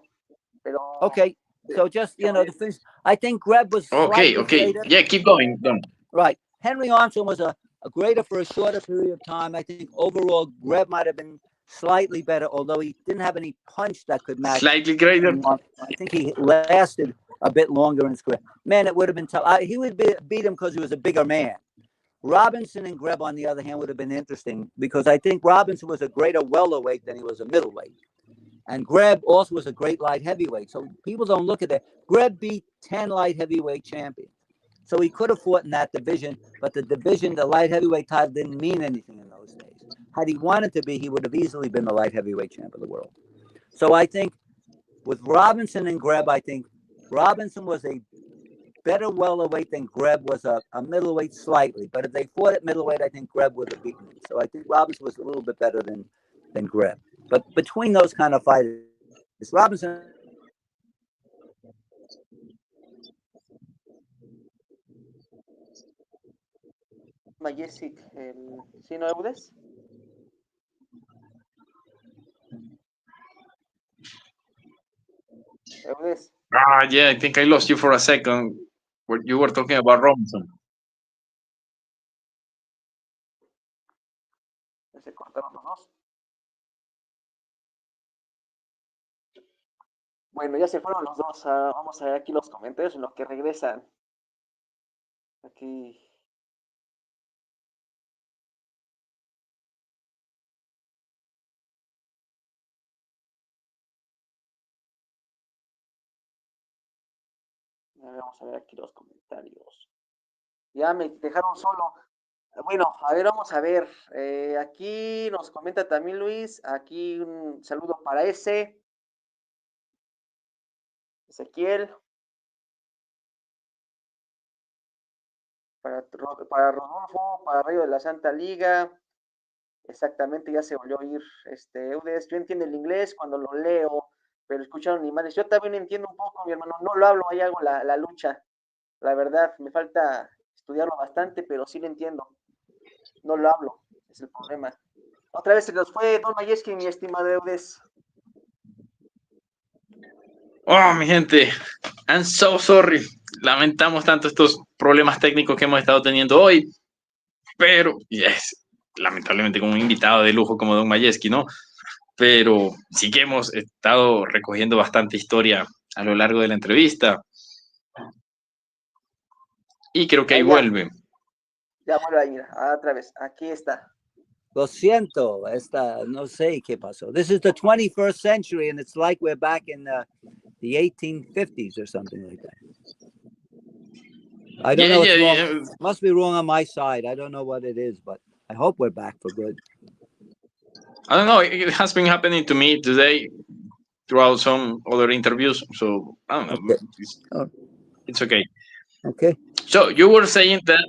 Pero, okay, so just, the things, I think Greb was okay. greater. Yeah, keep going, Don. Right. Henry Armstrong was a greater for a shorter period of time. I think overall Greb might have been slightly better, although he didn't have any punch that could match. Slightly greater. I think he lasted a bit longer in his career. Man, it would have been tough. He would beat him because he was a bigger man. Robinson and Greb, on the other hand, would have been interesting because I think Robinson was a greater welterweight than he was a middleweight. And Greb also was a great light heavyweight. So people don't look at that. Greb beat 10 light heavyweight champions. So he could have fought in that division, but the light heavyweight title didn't mean anything in those days. Had he wanted to be, he would have easily been the light heavyweight champ of the world. So I think with Robinson and Greb, I think Robinson was a better welterweight than Greb was a middleweight slightly. But if they fought at middleweight, I think Greb would have beaten him. So I think Robinson was a little bit better than Greb. But between those kind of fighters, Robinson... Majeski, ¿sí no Eudes? Eudes. Yeah, I think I lost you for a second when you were talking about Robinson. Se cortaron los dos. Bueno, ya se fueron los dos. Vamos a ver aquí los comentarios en los que regresan. Aquí. Vamos a ver aquí los comentarios. Ya me dejaron solo. Bueno, a ver, vamos a ver. Aquí nos comenta también Luis. Aquí un saludo para Ezequiel. Para Rodolfo, para Rayo de la Santa Liga. Exactamente, ya se volvió a oír Eudes. Yo entiendo el inglés cuando lo leo, pero escucharon animales. Yo también entiendo un poco, mi hermano. No lo hablo, ahí hago la lucha. La verdad, me falta estudiarlo bastante, pero sí lo entiendo. No lo hablo, es el problema. Otra vez se nos fue Don Majeski, mi estimado Eudes. Oh, mi gente, I'm so sorry. Lamentamos tanto estos problemas técnicos que hemos estado teniendo hoy, pero lamentablemente con un invitado de lujo como Don Majeski, ¿no? Pero sí que hemos estado recogiendo bastante historia a lo largo de la entrevista. Y creo que ahí vuelve. Ya vuelve ahí, otra vez. Aquí está. Lo siento, no sé qué pasó. This is the 21st century, and it's like we're back in the 1850s or something like that. I don't know what's wrong. It must be wrong on my side. I don't know what it is, but I hope we're back for good. I don't know. It has been happening to me today throughout some other interviews. So, I don't know. Okay. It's okay. Okay. So, you were saying that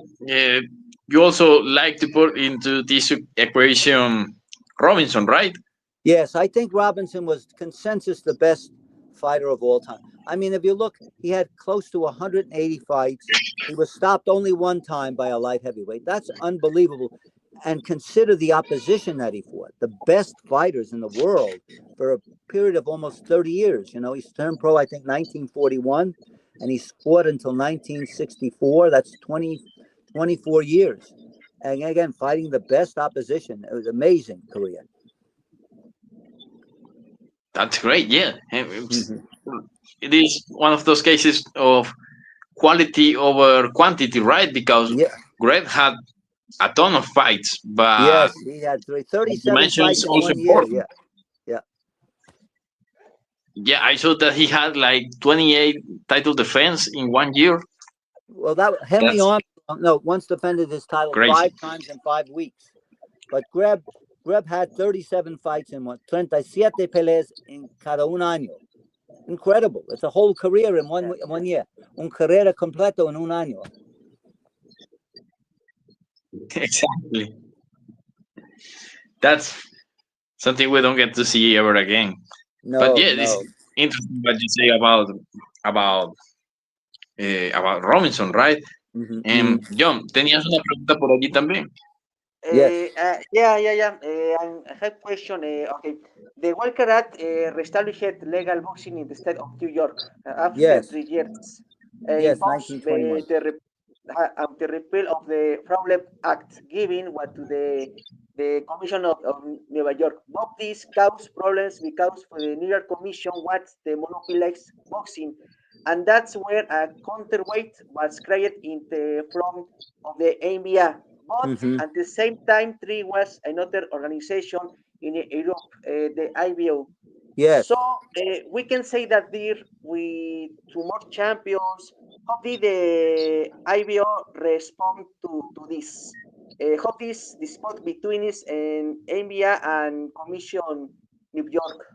you also like to put into this equation Robinson, right? Yes, I think Robinson was consensus the best fighter of all time. I mean, if you look, he had close to 180 fights. He was stopped only one time by a light heavyweight. That's unbelievable. And consider the opposition that he fought. The best fighters in the world for a period of almost 30 years. You know, he turned pro, I think, 1941. and he fought until 1964. That's 24 years. And again, fighting the best opposition. It was an amazing career. That's great. Yeah. It is one of those cases of quality over quantity, right? Because Greg had a ton of fights, but yes, he had 37 fights in 1 year. Important. Yeah, I saw that he had like 28 title defense in 1 year. Well, that Henry Armstrong, once defended his title 5 times in 5 weeks. But Greb had 37 fights in 37 peleas en cada un año. Incredible. It's a whole career in one year. Un carrera completo en un año. Exactly. That's something we don't get to see ever again. No, but yeah, it's interesting what you say about Robinson, right? John, tenías una pregunta por allí también. I have a question. Okay, the Walker Act reestablished legal boxing in the state of New York after 3 years. Imposed 1921. The repeal of the Fraudulent Act, giving what to the Commission of New York. Both these caused problems because for the New York Commission wants to monopolize boxing, and that's where a counterweight was created in the front of the AMIGO. But at the same time, there was another organization in Europe, the IBO. Yes. So we can say that there with 2 more champions. How did the IBO respond to this? How this dispute between us and AMIGO and Commission New York?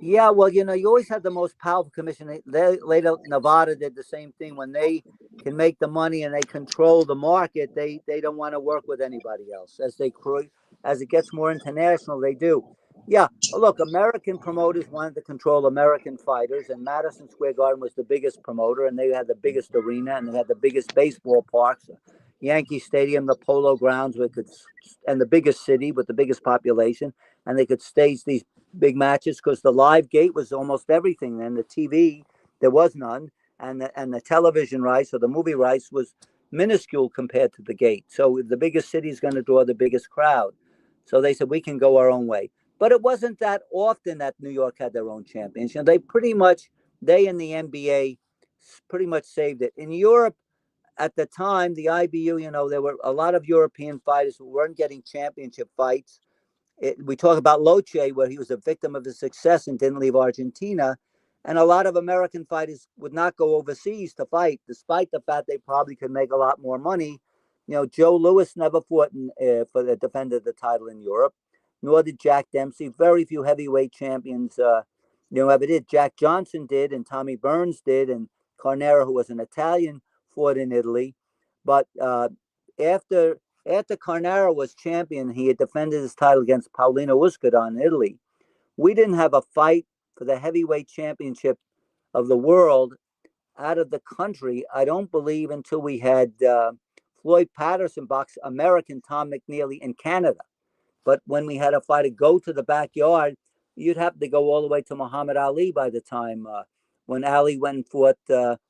Yeah, well, you always have the most powerful commission. Later, Nevada did the same thing. When they can make the money and they control the market, they don't want to work with anybody else. As it gets more international, they do. Yeah, look, American promoters wanted to control American fighters, and Madison Square Garden was the biggest promoter, and they had the biggest arena, and they had the biggest baseball parks, Yankee Stadium, the Polo Grounds, and the biggest city with the biggest population, and they could stage these big matches because the live gate was almost everything. And the TV, there was none, and the television rights or the movie rights was minuscule compared to the gate. So the biggest city is going to draw the biggest crowd. So they said we can go our own way. But it wasn't that often that New York had their own championship. They and the NBA pretty much saved it. In Europe at the time, the IBU, there were a lot of European fighters who weren't getting championship fights. We talk about Loche, where he was a victim of his success and didn't leave Argentina. And a lot of American fighters would not go overseas to fight, despite the fact they probably could make a lot more money. Joe Louis never fought defended the title in Europe, nor did Jack Dempsey. Very few heavyweight champions ever did. Jack Johnson did, and Tommy Burns did, and Carnera, who was an Italian, fought in Italy. But after Carnera was champion, he had defended his title against Paulino Uscada in Italy. We didn't have a fight for the heavyweight championship of the world out of the country, I don't believe, until we had Floyd Patterson box American Tom McNeely in Canada. But when we had a fight to go to the backyard, you'd have to go all the way to Muhammad Ali by the time when Ali went and fought.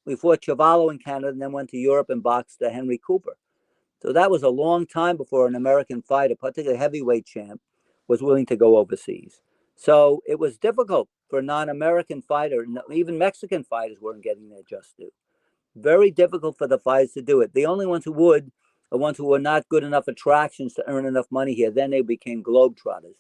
We fought Chavallo in Canada and then went to Europe and boxed Henry Cooper. So that was a long time before an American fighter, particularly a heavyweight champ, was willing to go overseas. So it was difficult for a non-American fighter. Even Mexican fighters weren't getting their just due. Very difficult for the fighters to do it. The only ones who would are ones who were not good enough attractions to earn enough money here. Then they became globetrotters.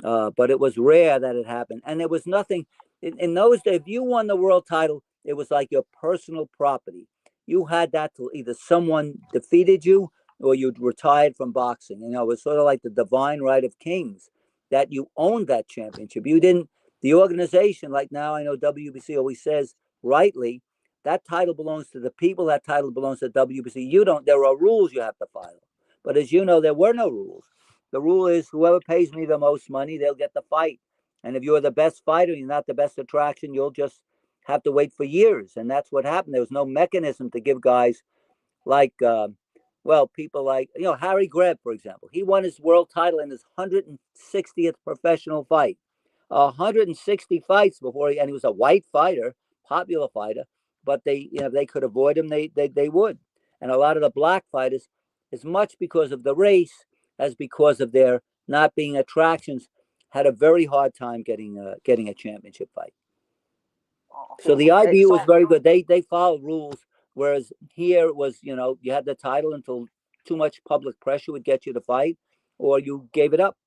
But it was rare that it happened. And there was nothing, in those days, if you won the world title, it was like your personal property. You had that till either someone defeated you or you'd retired from boxing. It was sort of like the divine right of kings, that you owned that championship. You didn't, the organization, like now I know WBC always says, rightly, that title belongs to the people, that title belongs to WBC. You don't, there are rules you have to follow. But as you know, there were no rules. The rule is whoever pays me the most money, they'll get the fight. And if you're the best fighter, you're not the best attraction, you'll just have to wait for years. And that's what happened. There was no mechanism to give guys like, people like, Harry Greb, for example. He won his world title in his 160th professional fight. 160 fights before and he was a white fighter, popular fighter, but they, you know, they could avoid him, they would. And a lot of the black fighters, as much because of the race as because of their not being attractions, had a very hard time getting a championship fight. Okay. So the IBU was very good. They followed rules, whereas here it was, you know, you had the title until too much public pressure would get you to fight, or you gave it up.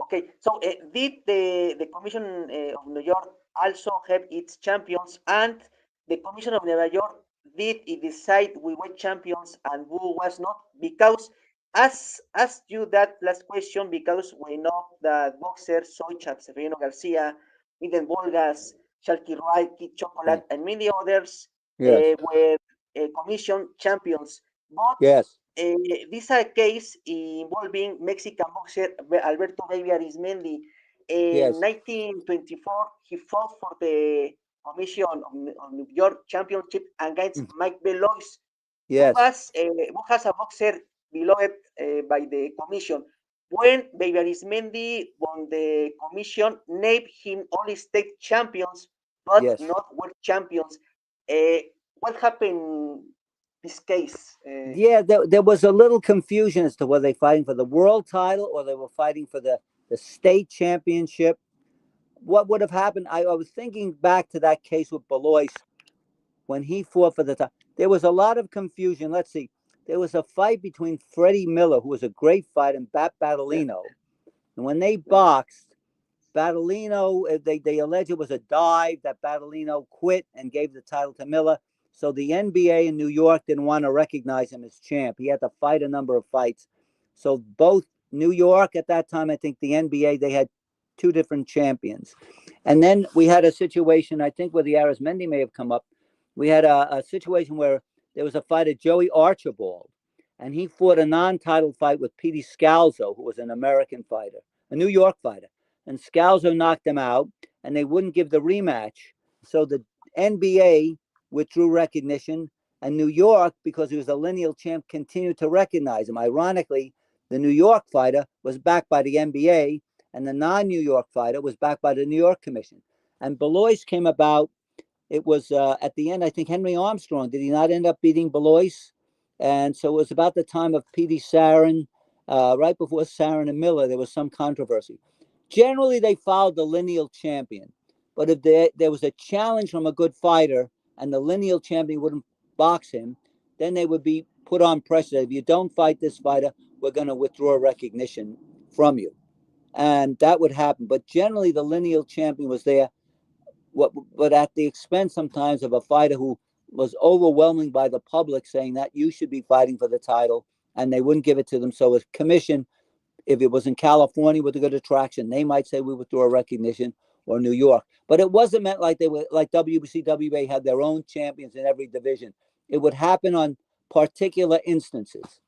Okay. So did the Commission of New York also have its champions, and the Commission of New York did it decide who were champions and who was not? Because asked you that last question because we know that boxers such as Severino Garcia, Miguel Volgas, Shalky Wright, Kid Chocolate, and many others were commission champions. But this is a case involving Mexican boxer Alberto Baby Arismendi. In 1924, he fought for the Commission of New York Championship against Mike Belois, who has a boxer beloved by the Commission. When Baby Arismendi won the Commission, named him only state champions, but not world champions. What happened? This case. There was a little confusion as to whether they were fighting for the world title or they were fighting for the state championship. What would have happened? I was thinking back to that case with Belois when he fought for the title. There was a lot of confusion. Let's see. There was a fight between Freddie Miller, who was a great fighter, and Bat Battolino. And when they boxed, Battolino, they alleged it was a dive that Battolino quit and gave the title to Miller. So the NBA in New York didn't want to recognize him as champ. He had to fight a number of fights. So both New York at that time, I think the NBA, they had two different champions. And then we had a situation, I think, where the Arismendi may have come up. We had a situation where there was a fighter, Joey Archibald, and he fought a non-title fight with Petey Scalzo, who was an American fighter, a New York fighter. And Scalzo knocked him out, and they wouldn't give the rematch. So the NBA withdrew recognition, and New York, because he was a lineal champ, continued to recognize him. Ironically, the New York fighter was backed by the NBA, and the non-New York fighter was backed by the New York Commission. And Belois came about. It was at the end, I think Henry Armstrong, did he not end up beating Belois? And so it was about the time of Petey Sarin, right before Sarin and Miller, there was some controversy. Generally, they followed the lineal champion. But if there was a challenge from a good fighter and the lineal champion wouldn't box him, then they would be put on pressure. If you don't fight this fighter, we're going to withdraw recognition from you. And that would happen. But generally, the lineal champion was there, but at the expense sometimes of a fighter who was overwhelming by the public saying that you should be fighting for the title, and they wouldn't give it to them. So as commission, if it was in California with a good attraction, they might say we withdraw recognition, or New York. But it wasn't meant like they were like WBC, WBA had their own champions in every division. It would happen on particular instances,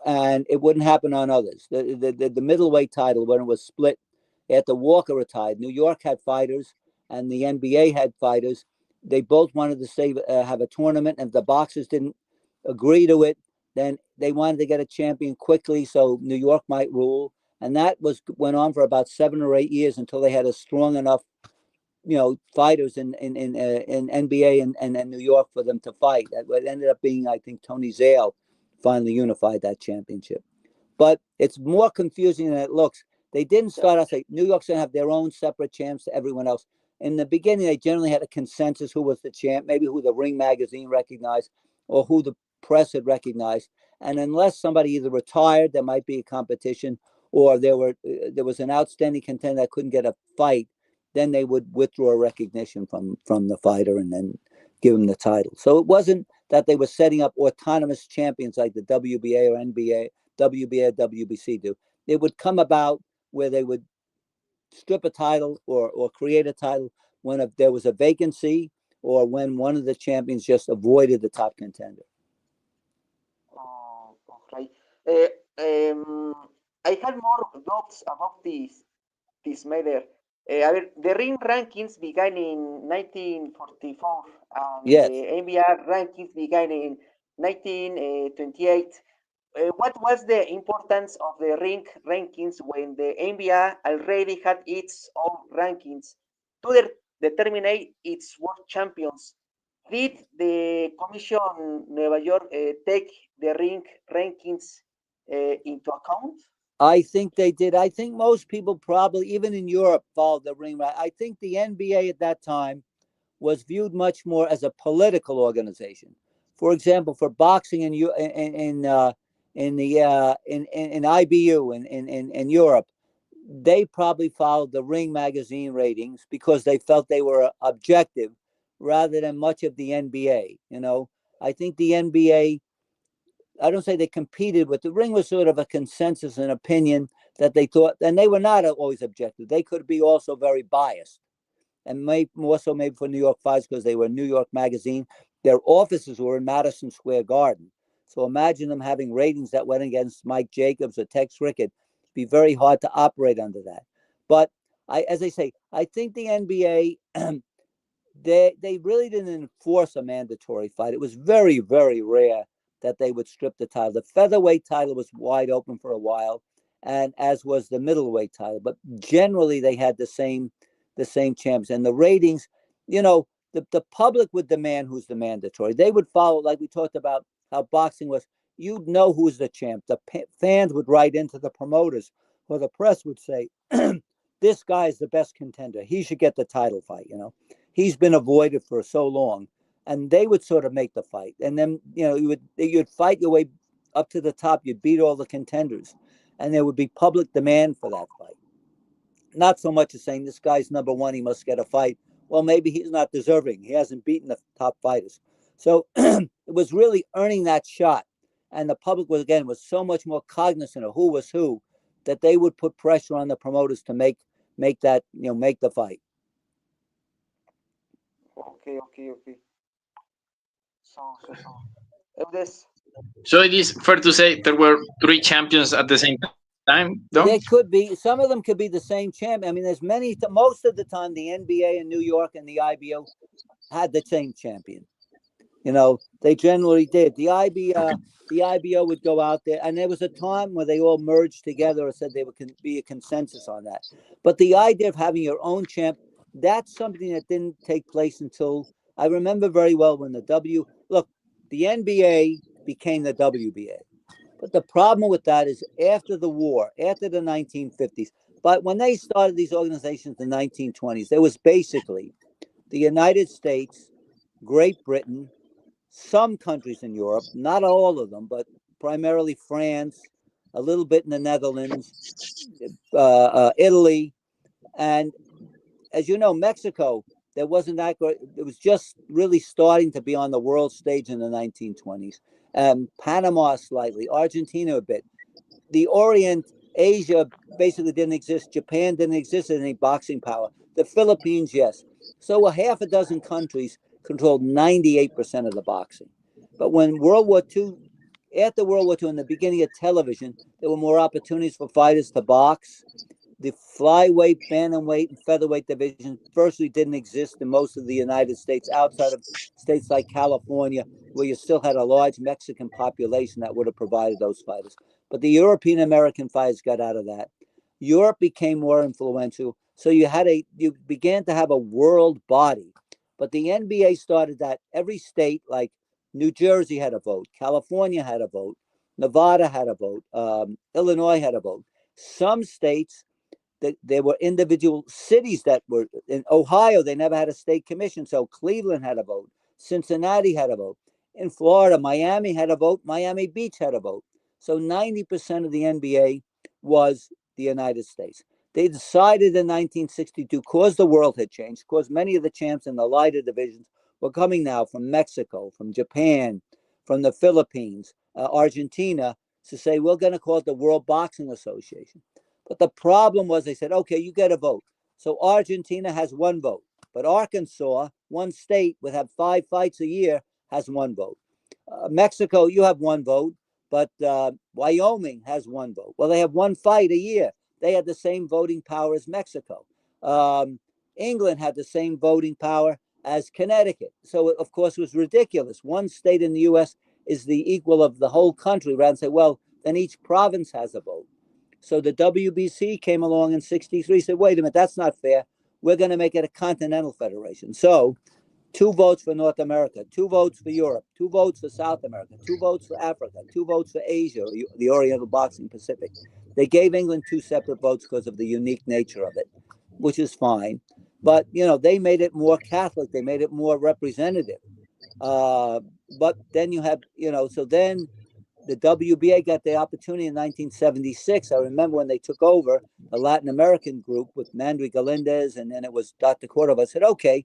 and it wouldn't happen on others. The middleweight title, when it was split after Walker retired, New York had fighters and the NBA had fighters. They both wanted to have a tournament, and if the boxers didn't agree to it, then they wanted to get a champion quickly so New York might rule. And that went on for about 7 or 8 years until they had a strong enough, fighters in NBA and New York for them to fight. That ended up being, I think, Tony Zale finally unified that championship. But it's more confusing than it looks. They didn't start out saying New York's going to have their own separate champs to everyone else. In the beginning, they generally had a consensus who was the champ, maybe who the Ring magazine recognized or who the press had recognized. And unless somebody either retired, there might be a competition, or there was an outstanding contender that couldn't get a fight, then they would withdraw recognition from the fighter and then give him the title. So it wasn't that they were setting up autonomous champions like the WBA or NBA, WBA, WBC do. It would come about where they would strip a title or create a title when there was a vacancy or when one of the champions just avoided the top contender. Okay. I had more doubts about this matter. The ring rankings began in 1944, and the NBA rankings began in 1928. What was the importance of the ring rankings when the NBA already had its own rankings? determine its world champions. Did the Commission Nueva York take the ring rankings into account? I think they did. I think most people probably, even in Europe, followed the ring. I think the NBA at that time was viewed much more as a political organization. For example, for boxing in IBU in Europe, they probably followed the Ring magazine ratings because they felt they were objective rather than much of the NBA. You know, I think the NBA, I don't say they competed with the Ring, was sort of a consensus and opinion that they thought, and they were not always objective. They could be also very biased, and more so maybe for New York fights because they were New York magazine. Their offices were in Madison Square Garden. So imagine them having ratings that went against Mike Jacobs or Tex Rickett. It'd be very hard to operate under that. But as I say, I think the NBA, they really didn't enforce a mandatory fight. It was very, very rare that they would strip the title. The featherweight title was wide open for a while, and as was the middleweight title. But generally, they had the same champs. And the ratings, you know, the public would demand who's the mandatory. They would follow, like we talked about how boxing was. You'd know who's the champ. The fans would write into the promoters, or the press would say, this guy is the best contender. He should get the title fight, you know. He's been avoided for so long. And they would sort of make the fight. And then, you know, you'd fight your way up to the top. You'd beat all the contenders. And there would be public demand for that fight. Not so much as saying, this guy's number one, he must get a fight. Well, maybe he's not deserving. He hasn't beaten the top fighters. So it was really earning that shot. And the public was so much more cognizant of who was who, that they would put pressure on the promoters to make that, you know, make the fight. Okay. So it is fair to say there were three champions at the same time, Don? There could be. Some of them could be the same champ. I mean, there's many. Most of the time, the NBA in New York and the IBO had the same champion. You know, they generally did. The IBO would go out there, and there was a time where they all merged together and said there would be a consensus on that. But the idea of having your own champ, that's something that didn't take place until, I remember very well when the NBA became the WBA. But the problem with that is after the war, after the 1950s, but when they started these organizations in the 1920s, there was basically the United States, Great Britain, some countries in Europe, not all of them, but primarily France, a little bit in the Netherlands, Italy, and as you know, Mexico, there wasn't that great. It was just really starting to be on the world stage in the 1920s. Panama slightly, Argentina a bit. The Orient, Asia basically didn't exist. Japan didn't exist as any boxing power. The Philippines, yes. So a half a dozen countries controlled 98% of the boxing. But when World War II, after World War II, in the beginning of television, there were more opportunities for fighters to box. The flyweight, bantamweight, and featherweight division firstly didn't exist in most of the United States, outside of states like California, where you still had a large Mexican population that would have provided those fighters. But the European American fighters got out of that. Europe became more influential, so you began to have a world body. But the NBA started that every state, like New Jersey had a vote, California had a vote, Nevada had a vote, Illinois had a vote. Some states, there were individual cities that were in Ohio. They never had a state commission. So Cleveland had a vote. Cincinnati had a vote. In Florida, Miami had a vote. Miami Beach had a vote. So 90% of the NBA was the United States. They decided in 1962, because the world had changed, because many of the champs in the lighter divisions were coming now from Mexico, from Japan, from the Philippines, Argentina, to say, we're going to call it the World Boxing Association. But the problem was they said, okay, you get a vote. So Argentina has one vote. But Arkansas, one state would have 5 fights a year, has one vote. Mexico, you have one vote. But Wyoming has one vote. Well, they have one fight a year. They had the same voting power as Mexico. England had the same voting power as Connecticut. So, of course, it was ridiculous. One state in the U.S. is the equal of the whole country. Rather than say, well, then each province has a vote. So the WBC came along in 63, said, wait a minute, that's not fair. we're going to make it a continental federation. So 2 votes for North America, 2 votes for Europe, 2 votes for South America, 2 votes for Africa, 2 votes for Asia, the Oriental Boxing Pacific. They gave England 2 separate votes because of the unique nature of it, which is fine. But, you know, they made it more Catholic. They made it more representative. But then you have, you know, so then the WBA got the opportunity in 1976. I remember when they took over the Latin American group with Mandy Galindez, and then it was Dr. Cordova. I said, okay,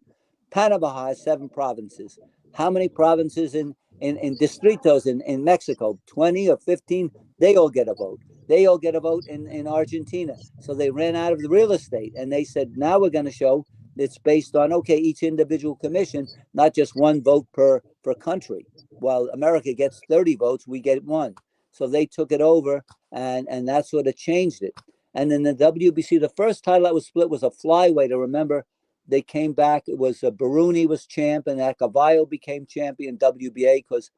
Panama has 7 provinces. How many provinces in distritos in Mexico? 20 or 15? They all get a vote. They all get a vote in Argentina. So they ran out of the real estate, and they said, now we're going to show it's based on, okay, each individual commission, not just 1 vote per country. While America gets 30 votes, we get 1. So they took it over, and that sort of changed it. And then the WBC, the first title that was split was a flyweight. I remember they came back. It was Baruni was champ, and Acavallo became champion WBA because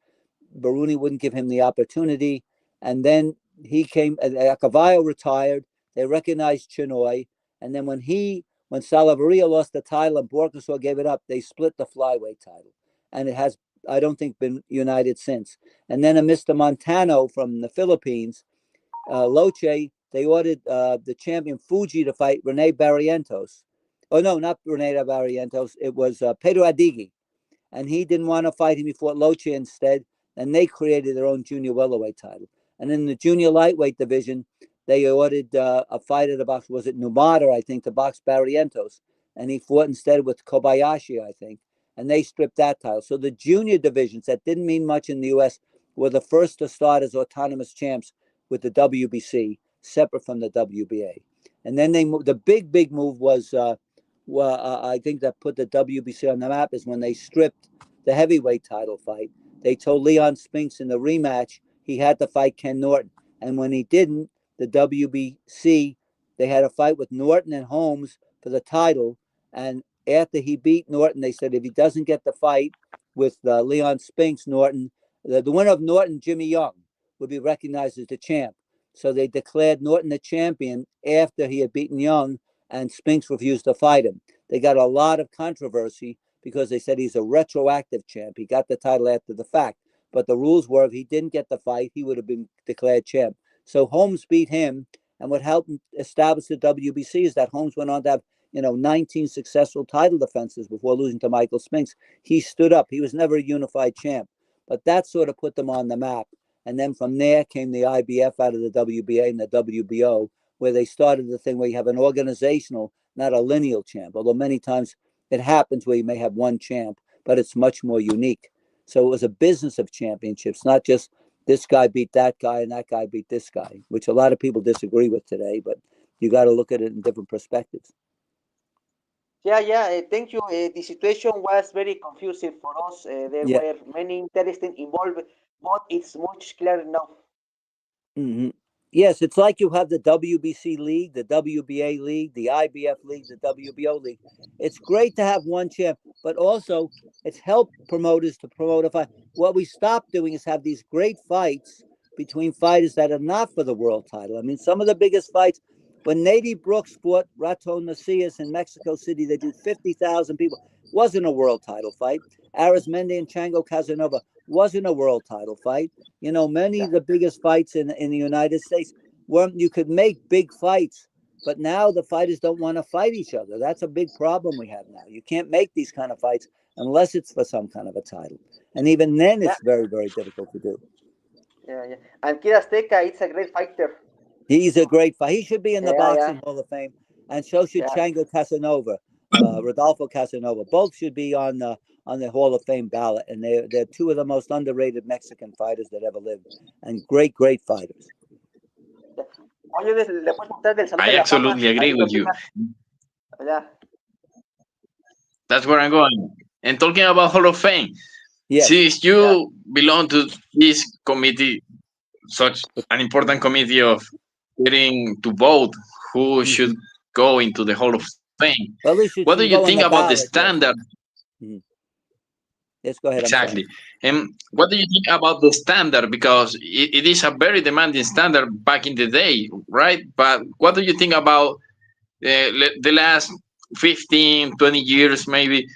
Baruni wouldn't give him the opportunity. And then he came, Acavallo retired. They recognized Chinoy. And then when Salaverria lost the title and Borcasaur gave it up, they split the flyweight title. And it has, I don't think, been united since. And then a Mr. Montano from the Philippines, Loche, they ordered the champion Fuji to fight Rene Barrientos. Oh, no, not Rene Barrientos. It was Pedro Adigi. And he didn't want to fight him. He fought Loche instead. And they created their own junior welterweight title. And in the junior lightweight division, they ordered a fight at the box, was it Numata, I think, to box Barrientos. And he fought instead with Kobayashi, I think. And they stripped that title. So the junior divisions that didn't mean much in the U.S. were the first to start as autonomous champs with the WBC, separate from the WBA. And then they moved. The big move was, I think that put the WBC on the map is when they stripped the heavyweight title fight. They told Leon Spinks in the rematch he had to fight Ken Norton. And when he didn't, the WBC, they had a fight with Norton and Holmes for the title. And after he beat Norton, they said if he doesn't get the fight with Leon Spinks, Norton, the winner of Norton, Jimmy Young, would be recognized as the champ. So they declared Norton the champion after he had beaten Young, and Spinks refused to fight him. They got a lot of controversy because they said he's a retroactive champ. He got the title after the fact. But the rules were if he didn't get the fight, he would have been declared champ. So Holmes beat him, and what helped establish the WBC is that Holmes went on to have 19 successful title defenses before losing to Michael Spinks. He stood up. He was never a unified champ. But that sort of put them on the map. And then from there came the IBF out of the WBA and the WBO, where they started the thing where you have an organizational, not a lineal champ, although many times it happens where you may have one champ, but it's much more unique. So it was a business of championships, not just this guy beat that guy and that guy beat this guy, which a lot of people disagree with today, but you got to look at it in different perspectives. Yeah, thank you. The situation was very confusing for us. There were many interests involved, but it's much clearer now. Mm-hmm. Yes, it's like you have the WBC league, the WBA league, the IBF league, the WBO league. It's great to have one champ, but also it's helped promoters to promote a fight. What we stopped doing is have these great fights between fighters that are not for the world title. I mean, some of the biggest fights, when Nady Brooks fought Raton Macias in Mexico City, they drew 50,000 people. Wasn't a world title fight. Arizmendi and Chango Casanova wasn't a world title fight. Many of the biggest fights in the United States weren't. You could make big fights, but now the fighters don't want to fight each other. That's a big problem we have now. You can't make these kind of fights unless it's for some kind of a title. And even then, it's very, very difficult to do. Yeah. And Kid Azteca, it's a great fighter. He's a great fighter. He should be in the Boxing Hall of Fame. And so should Chango Casanova, Rodolfo Casanova. Both should be on the Hall of Fame ballot. And they're two of the most underrated Mexican fighters that ever lived. And great, great fighters. I absolutely agree with you. That's where I'm going. And talking about Hall of Fame, since you belong to this committee, such an important committee of getting to vote who should go into the Hall of Fame, what do you think about the standard? Yes, go ahead. Exactly. And what do you think about the standard? Because it is a very demanding standard back in the day, right? But what do you think about the last 15, 20 years maybe,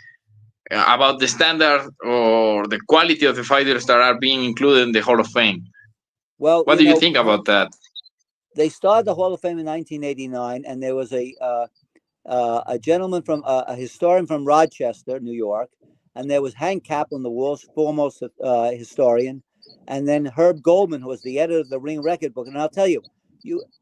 about the standard or the quality of the fighters that are being included in the Hall of Fame. Well, what do you think about that? They started the Hall of Fame in 1989, and there was a gentleman from a historian from Rochester, New York, and there was Hank Kaplan, the world's foremost historian, and then Herb Goldman, who was the editor of the Ring Record Book. And I'll tell you,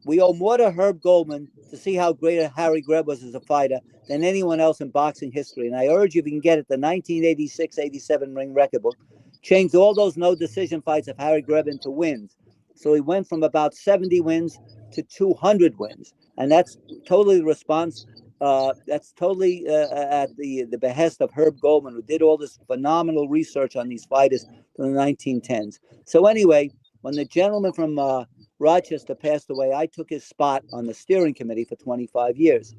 we owe more to Herb Goldman to see how great Harry Greb was as a fighter than anyone else in boxing history. And I urge you, if you can get it, the 1986-87 Ring Record Book changed all those no decision fights of Harry Greb into wins. So he went from about 70 wins to 200 wins, and that's totally the response. That's totally at the behest of Herb Goldman, who did all this phenomenal research on these fighters from the 1910s. So anyway, when the gentleman from Rochester passed away, I took his spot on the steering committee for 25 years.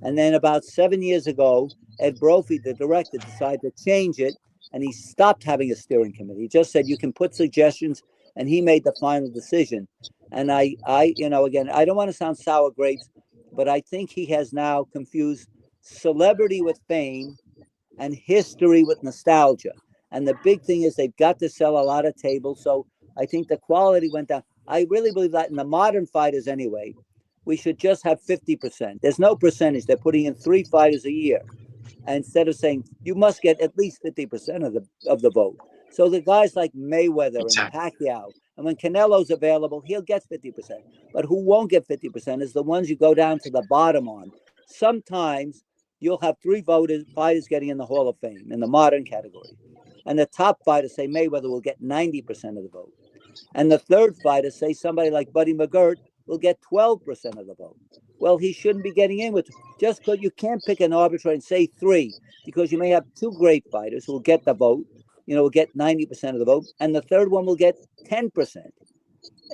And then about 7 years ago, Ed Brophy, the director, decided to change it, and he stopped having a steering committee. He just said you can put suggestions, and he made the final decision. And I again, I don't want to sound sour grapes, but I think he has now confused celebrity with fame and history with nostalgia. And the big thing is they've got to sell a lot of tables. So I think the quality went down. I really believe that in the modern fighters anyway, we should just have 50%. There's no percentage. They're putting in 3 fighters a year. And instead of saying you must get at least 50% of the vote. So the guys like Mayweather and Pacquiao, and when Canelo's available, he'll get 50%. But who won't get 50% is the ones you go down to the bottom on. Sometimes you'll have 3 fighters getting in the Hall of Fame in the modern category. And the top fighters, say Mayweather, will get 90% of the vote. And the third fighter, say somebody like Buddy McGirt, will get 12% of the vote. Well, he shouldn't be getting in with just because you can't pick an arbitrator and say 3, because you may have 2 great fighters who will get the vote, will get 90% of the vote, and the third one will get 10%.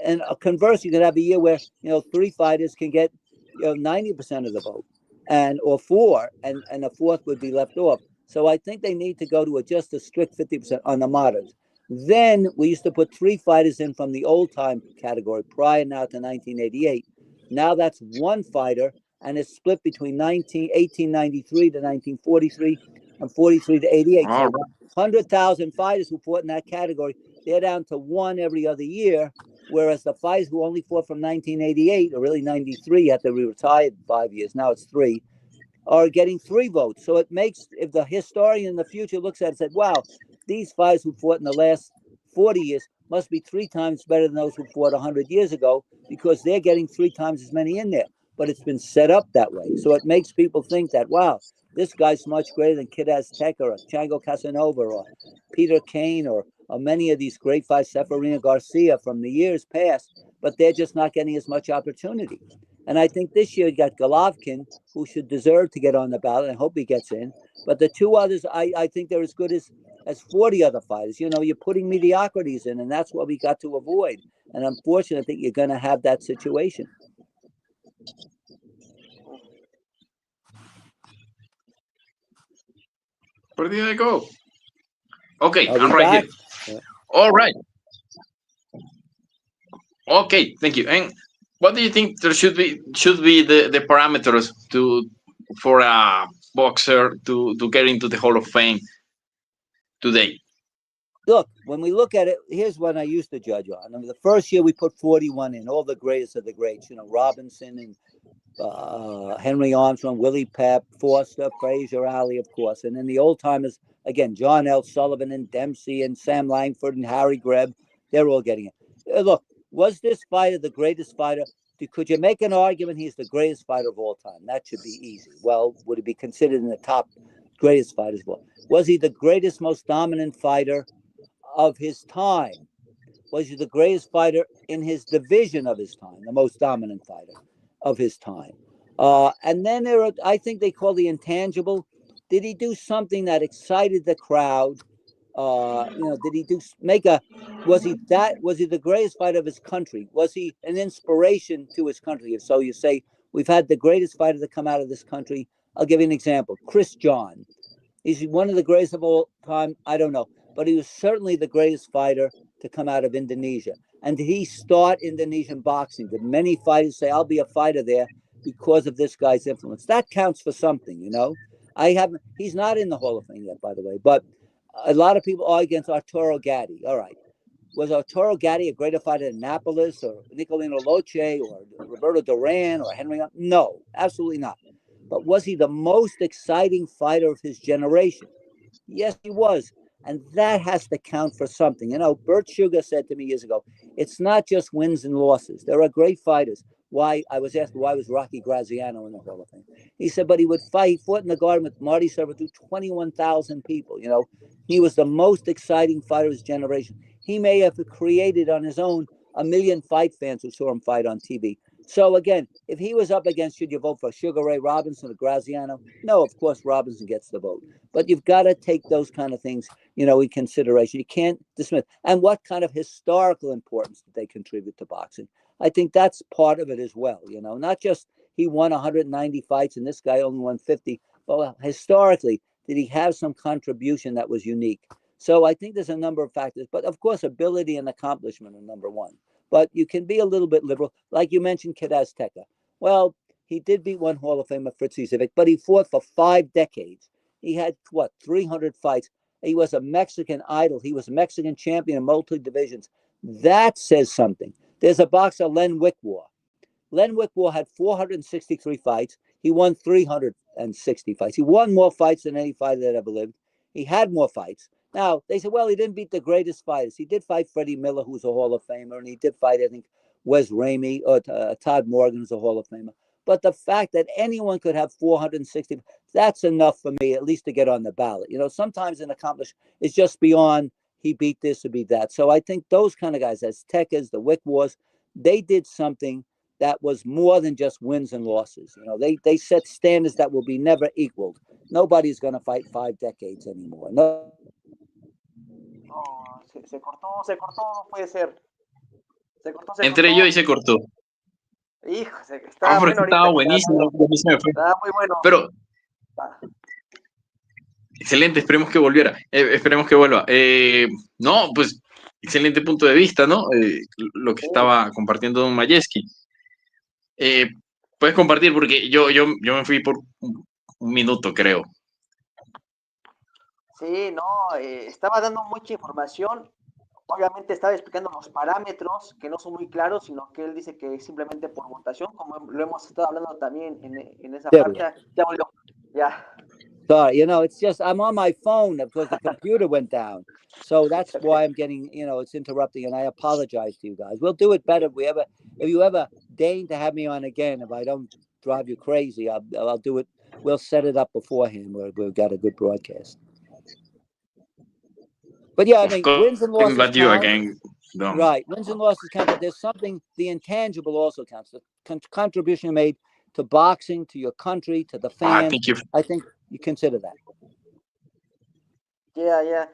And conversely, you could have a year where 3 fighters can get 90% of the vote, or 4, and the fourth would be left off. So I think they need to go to just a strict 50% on the moderns. Then we used to put 3 fighters in from the old time category prior now to 1988. Now that's 1 fighter, and it's split between 1893 to 1943 and 43 to 88. So 100,000 fighters who fought in that category, they're down to 1 every other year, whereas the fighters who only fought from 1988, or really 93, after we retired 5 years, now it's 3, are getting 3 votes. So it makes, if the historian in the future looks at it and said, wow, these fighters who fought in the last 40 years must be 3 times better than those who fought 100 years ago, because they're getting 3 times as many in there. But it's been set up that way. So it makes people think that, wow, this guy's much greater than Kid Azteca or Chango Casanova or Peter Kane or many of these great fighters, Seferino Garcia from the years past, but they're just not getting as much opportunity. And I think this year you got Golovkin, who should deserve to get on the ballot. I hope he gets in. But the 2 others, I think they're as good as 40 other fighters. You're putting mediocrities in, and that's what we got to avoid. And unfortunately, I think you're going to have that situation. Where did I go? Okay, I'm right here. All right. Okay, thank you. And what do you think there should be the parameters for a boxer to get into the Hall of Fame today? Look, when we look at it, here's what I used to judge on. I mean, the first year we put 41 in, all the greatest of the greats, Robinson and Henry Armstrong, Willie Pep, Foster, Frazier, Ali, of course. And then the old timers, again, John L. Sullivan and Dempsey and Sam Langford and Harry Greb, they're all getting it. Look, was this fighter the greatest fighter? Could you make an argument he's the greatest fighter of all time? That should be easy. Well, would he be considered in the top greatest fighters of all time? Was he the greatest, most dominant fighter of his time? Was he the greatest fighter in his division of his time, the most dominant fighter of his time? And then I think they call the intangible. Did he do something that excited the crowd? Did he was he the greatest fighter of his country? Was he an inspiration to his country? If so, you say, we've had the greatest fighter to come out of this country. I'll give you an example. Chris John. Is he one of the greatest of all time? I don't know. But he was certainly the greatest fighter to come out of Indonesia. And did he start Indonesian boxing? Did many fighters say, I'll be a fighter there? because of this guy's influence. That counts for something, you know. He's not in the Hall of Fame yet, by the way, but a lot of people are against Arturo Gatti. All right. Was Arturo Gatti a greater fighter than Annapolis or Nicolino Loche or Roberto Duran or Henry? No, absolutely not. But was he the most exciting fighter of his generation? Yes, he was. And that has to count for something. You know, Bert Sugar said to me years ago, it's not just wins and losses. There are great fighters. I was asked, why was Rocky Graziano in the Hall of Fame? He said, but he fought in the garden with Marty Servatu, 21,000 people. You know, he was the most exciting fighter of his generation. He may have created on his own 1 million fight fans who saw him fight on TV. So again, if he was up against, should you vote for Sugar Ray Robinson or Graziano? No, of course, Robinson gets the vote. But you've got to take those kind of things, you know, in consideration. You can't dismiss. And what kind of historical importance did they contribute to boxing? I think that's part of it as well, you know, not just he won 190 fights and this guy only won 50. Well, historically, did he have some contribution that was unique? So I think there's a number of factors, but of course, ability and accomplishment are number one. But you can be a little bit liberal. Like you mentioned, Kid Azteca. Well, he did beat one Hall of Famer, Fritzy Zivic, but he fought for 5 decades. He had, 300 fights. He was a Mexican idol. He was a Mexican champion in multi divisions. That says something. There's a boxer, Len Wickwar. Len Wickwar had 463 fights. He won 360 fights. He won more fights than any fighter that ever lived. He had more fights. Now, they said, well, he didn't beat the greatest fighters. He did fight Freddie Miller, who's a Hall of Famer, and he did fight, I think, Wes Ramey or Todd Morgan, who's a Hall of Famer. But the fact that anyone could have 460, that's enough for me, at least to get on the ballot. You know, sometimes an accomplishment is just beyond he beat this or beat that. So I think those kind of guys, Aztecas, the Wickwars, they did something that was more than just wins and losses. You know, they set standards that will be never equaled. Nobody's going to fight 5 decades anymore. No. Oh, se cortó, no puede ser. Se cortó. Entré yo y se cortó. Hijo, estaba porque bueno estaba ahorita. buenísimo. Estaba muy bueno. Pero, excelente, esperemos que volviera. Esperemos que vuelva. No, pues, excelente punto de vista, ¿no? Lo que estaba compartiendo Don Majeski. Puedes compartir porque yo me fui por un minuto, creo. Sí, no, estaba dando mucha información. Obviamente estaba explicando los parámetros que no son muy claros, sino que él dice que simplemente por votación, como lo hemos estado hablando también en esa parte. Ya volvió, ya. Sorry, you know, it's just I'm on my phone because the computer went down. So that's why I'm getting, you know, it's interrupting, and I apologize to you guys. We'll do it better if you ever deign to have me on again. If I don't drive you crazy, I'll do it. We'll set it up beforehand where we've got a good broadcast. But yeah, I mean, wins and losses count. Again, right, wins and losses count, but there's something, the intangible also counts. The contribution you made to boxing, to your country, to the fans. I think you consider that. Yeah.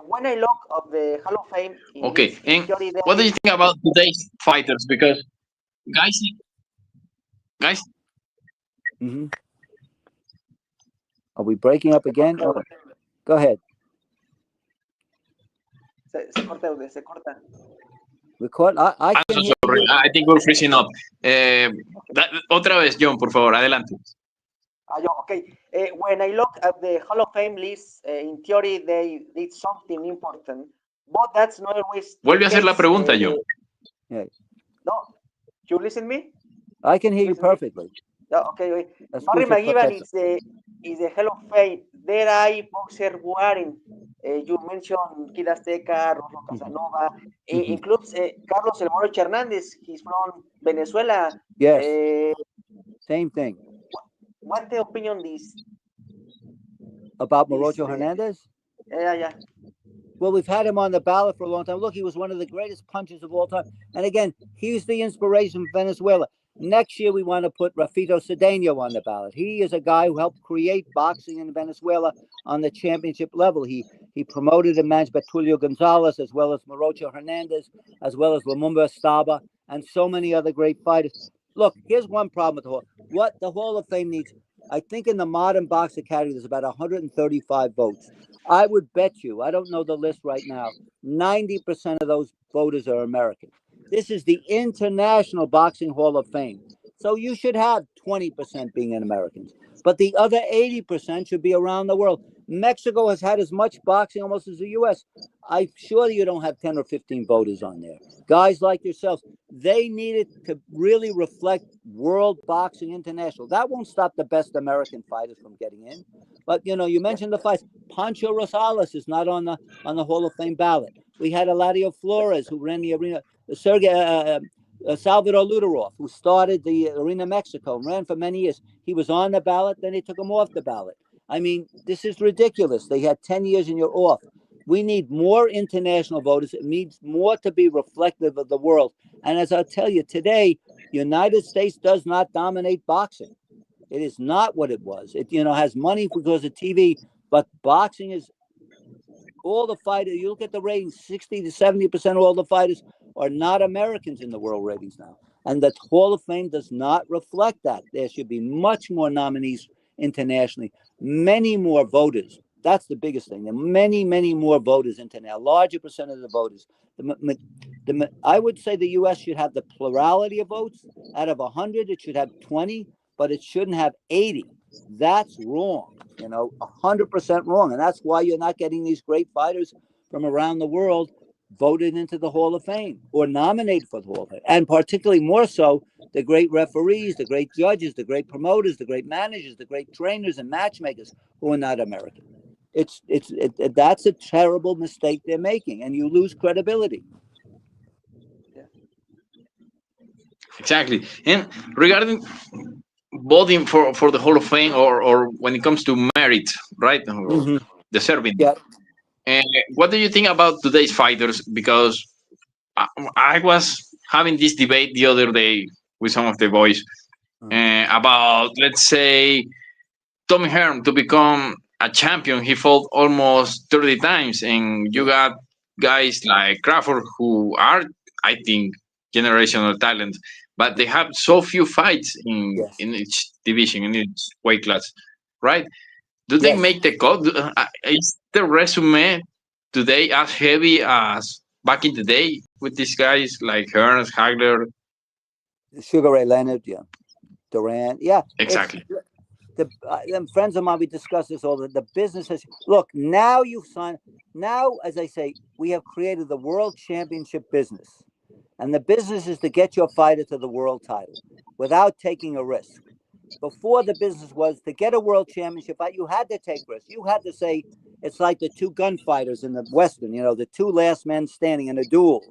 When I look of the Hall of Fame. Okay, and what do you think about today's fighters? Because guys. Mm-hmm. Are we breaking up again? Oh, go ahead. Se corta. Record. I can hear sorry. I think we're freezing up. Otra vez, John, por favor, adelante. Okay. When I look at the Hall of Fame list, in theory, they did something important, but that's not always. Vuelve a hacer la pregunta, John. Yeah. No, you listen me? I can hear you perfectly. Okay. Barry McGibbon is the Hall of Fame. There are boxers who are in. You mentioned Kid Azteca, Rojo Casanova. Includes Carlos El Morocho Hernández. He's from Venezuela. Yes. Same thing. What's the opinion this? About Morocho Hernandez? Yeah. Well, we've had him on the ballot for a long time. Look, he was one of the greatest punchers of all time. And again, he's the inspiration for Venezuela. Next year, we want to put Rafito Cedeno on the ballot. He is a guy who helped create boxing in Venezuela on the championship level. He promoted and managed Betulio Gonzalez, as well as Morocho Hernandez, as well as Lumumba Estaba, and so many other great fighters. Look, here's one problem with the Hall. What the Hall of Fame needs, I think in the modern boxing category, there's about 135 votes. I would bet you, I don't know the list right now, 90% of those voters are American. This is the International Boxing Hall of Fame. So you should have 20% being in Americans, but the other 80% should be around the world. Mexico has had as much boxing almost as the U.S. I'm sure you don't have 10 or 15 voters on there. Guys like yourselves, they needed to really reflect World Boxing International. That won't stop the best American fighters from getting in. But, you know, you mentioned the fights. Pancho Rosales is not on the Hall of Fame ballot. We had Eladio Flores, who ran the arena. Salvador Ludarov, who started the Arena Mexico and ran for many years. He was on the ballot, then they took him off the ballot. I mean, this is ridiculous. They had 10 years and you're off. We need more international voters. It needs more to be reflective of the world. And as I'll tell you today, United States does not dominate boxing. It is not what it was. It, you know, has money because of TV, but boxing is all the fighters. You look at the ratings, 60 to 70% of all the fighters are not Americans in the world ratings now. And the Hall of Fame does not reflect that. There should be much more nominees internationally, many more voters. That's the biggest thing. There are many, many more voters internationally, a larger percent of the voters. I would say the U.S. should have the plurality of votes. Out of 100, it should have 20, but it shouldn't have 80. That's wrong, you know, 100% wrong. And that's why you're not getting these great fighters from around the world voted into the Hall of Fame or nominated for the Hall of Fame. And particularly more so, the great referees, the great judges, the great promoters, the great managers, the great trainers and matchmakers who are not American. That's a terrible mistake they're making, and you lose credibility. Exactly. And regarding voting for the Hall of Fame, or when it comes to merit, right? Mm-hmm. Deserving. Yeah. And what do you think about today's fighters? Because I was having this debate the other day with some of the boys about, let's say, Tommy Hearn to become a champion. He fought almost 30 times, and you got guys like Crawford who are, I think, generational talent, but they have so few fights in each division, in each weight class, right? Do they make the cut? Is the resume today as heavy as back in the day with these guys like Hearns, Hagler, Sugar Ray Leonard, Durant, exactly. The friends of mine, we discuss this all. The business has look now. You've signed now, as I say, we have created the world championship business, and the business is to get your fighter to the world title without taking a risk. Before, the business was to get a world championship fight. You had to take risks. You had to say it's like the two gunfighters in the Western. You know, the two last men standing in a duel.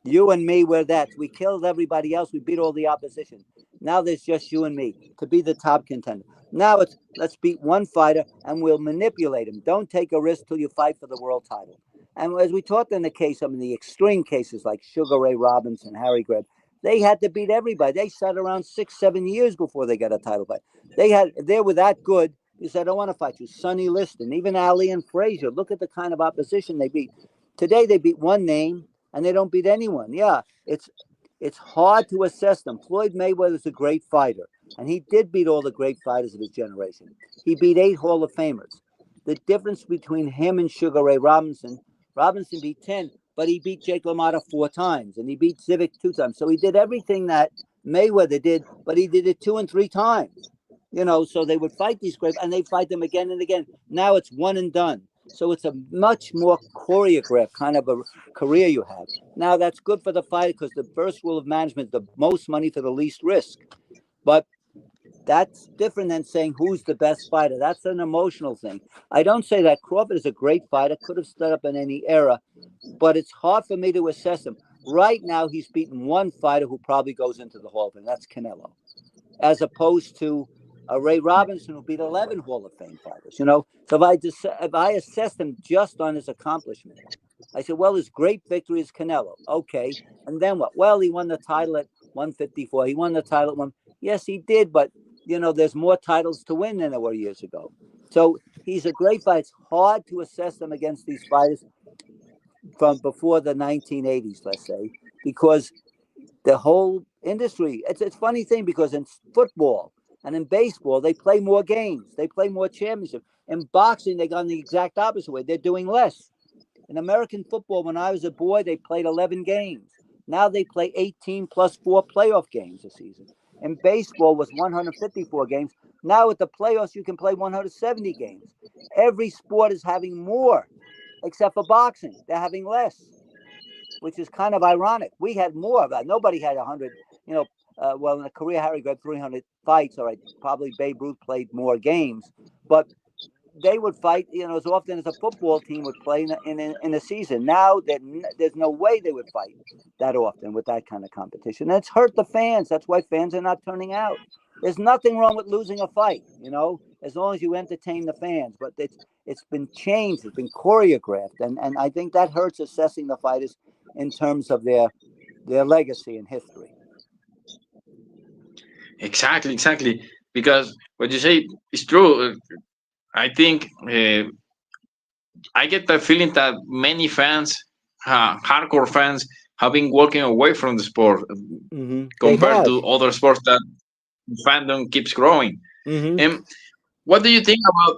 You and me were that. We killed everybody else. We beat all the opposition. Now there's just you and me to be the top contender. Now it's let's beat one fighter and we'll manipulate him. Don't take a risk till you fight for the world title. And as we talked in the case of the extreme cases like Sugar Ray Robinson, Harry Greb, they had to beat everybody. They sat around 6-7 years before they got a title fight. They were that good. He said, I don't want to fight you. Sonny Liston, even Ali and Frazier. Look at the kind of opposition they beat. Today they beat one name and they don't beat anyone. Yeah, it's hard to assess them. Floyd Mayweather's a great fighter, and he did beat all the great fighters of his generation. He beat 8 Hall of Famers. The difference between him and Sugar Ray Robinson beat 10, but he beat Jake LaMotta 4 times, and he beat Civic 2 times. So he did everything that Mayweather did, but he did it 2 and 3 times. You know, so they would fight these great, and they fight them again and again. Now it's one and done. So it's a much more choreographed kind of a career you have. Now that's good for the fighter because the first rule of management is the most money for the least risk. But that's different than saying who's the best fighter. That's an emotional thing. I don't say that Crawford is a great fighter, could have stood up in any era, but it's hard for me to assess him. Right now, he's beaten one fighter who probably goes into the Hall of Fame. That's Canelo, as opposed to Ray Robinson, who beat 11 Hall of Fame fighters. You know, so if I assessed him just on his accomplishment, I said, well, his great victory is Canelo. Okay, and then what? Well, he won the title at 154. He won the title at 1. Yes, he did, but you know, there's more titles to win than there were years ago. So he's a great fighter. It's hard to assess them against these fighters from before the 1980s, let's say, because the whole industry, it's a funny thing because in football and in baseball, they play more games. They play more championships. In boxing, they gone the exact opposite way. They're doing less. In American football, when I was a boy, they played 11 games. Now they play 18 plus 4 playoff games a season. And baseball was 154 games. Now at the playoffs, you can play 170 games. Every sport is having more, except for boxing. They're having less, which is kind of ironic. We had more of that. Nobody had 100, well, in a career, Harry got 300 fights. All right, probably Babe Ruth played more games, but they would fight, as often as a football team would play in a season. Now there's no way they would fight that often with that kind of competition. And it's hurt the fans. That's why fans are not turning out. There's nothing wrong with losing a fight, as long as you entertain the fans. But it's been changed. It's been choreographed. And I think that hurts assessing the fighters in terms of their legacy and history. Exactly. Because what you say is true. I think I get the feeling that many fans, hardcore fans, have been walking away from the sport compared to other sports that fandom keeps growing. And what do you think about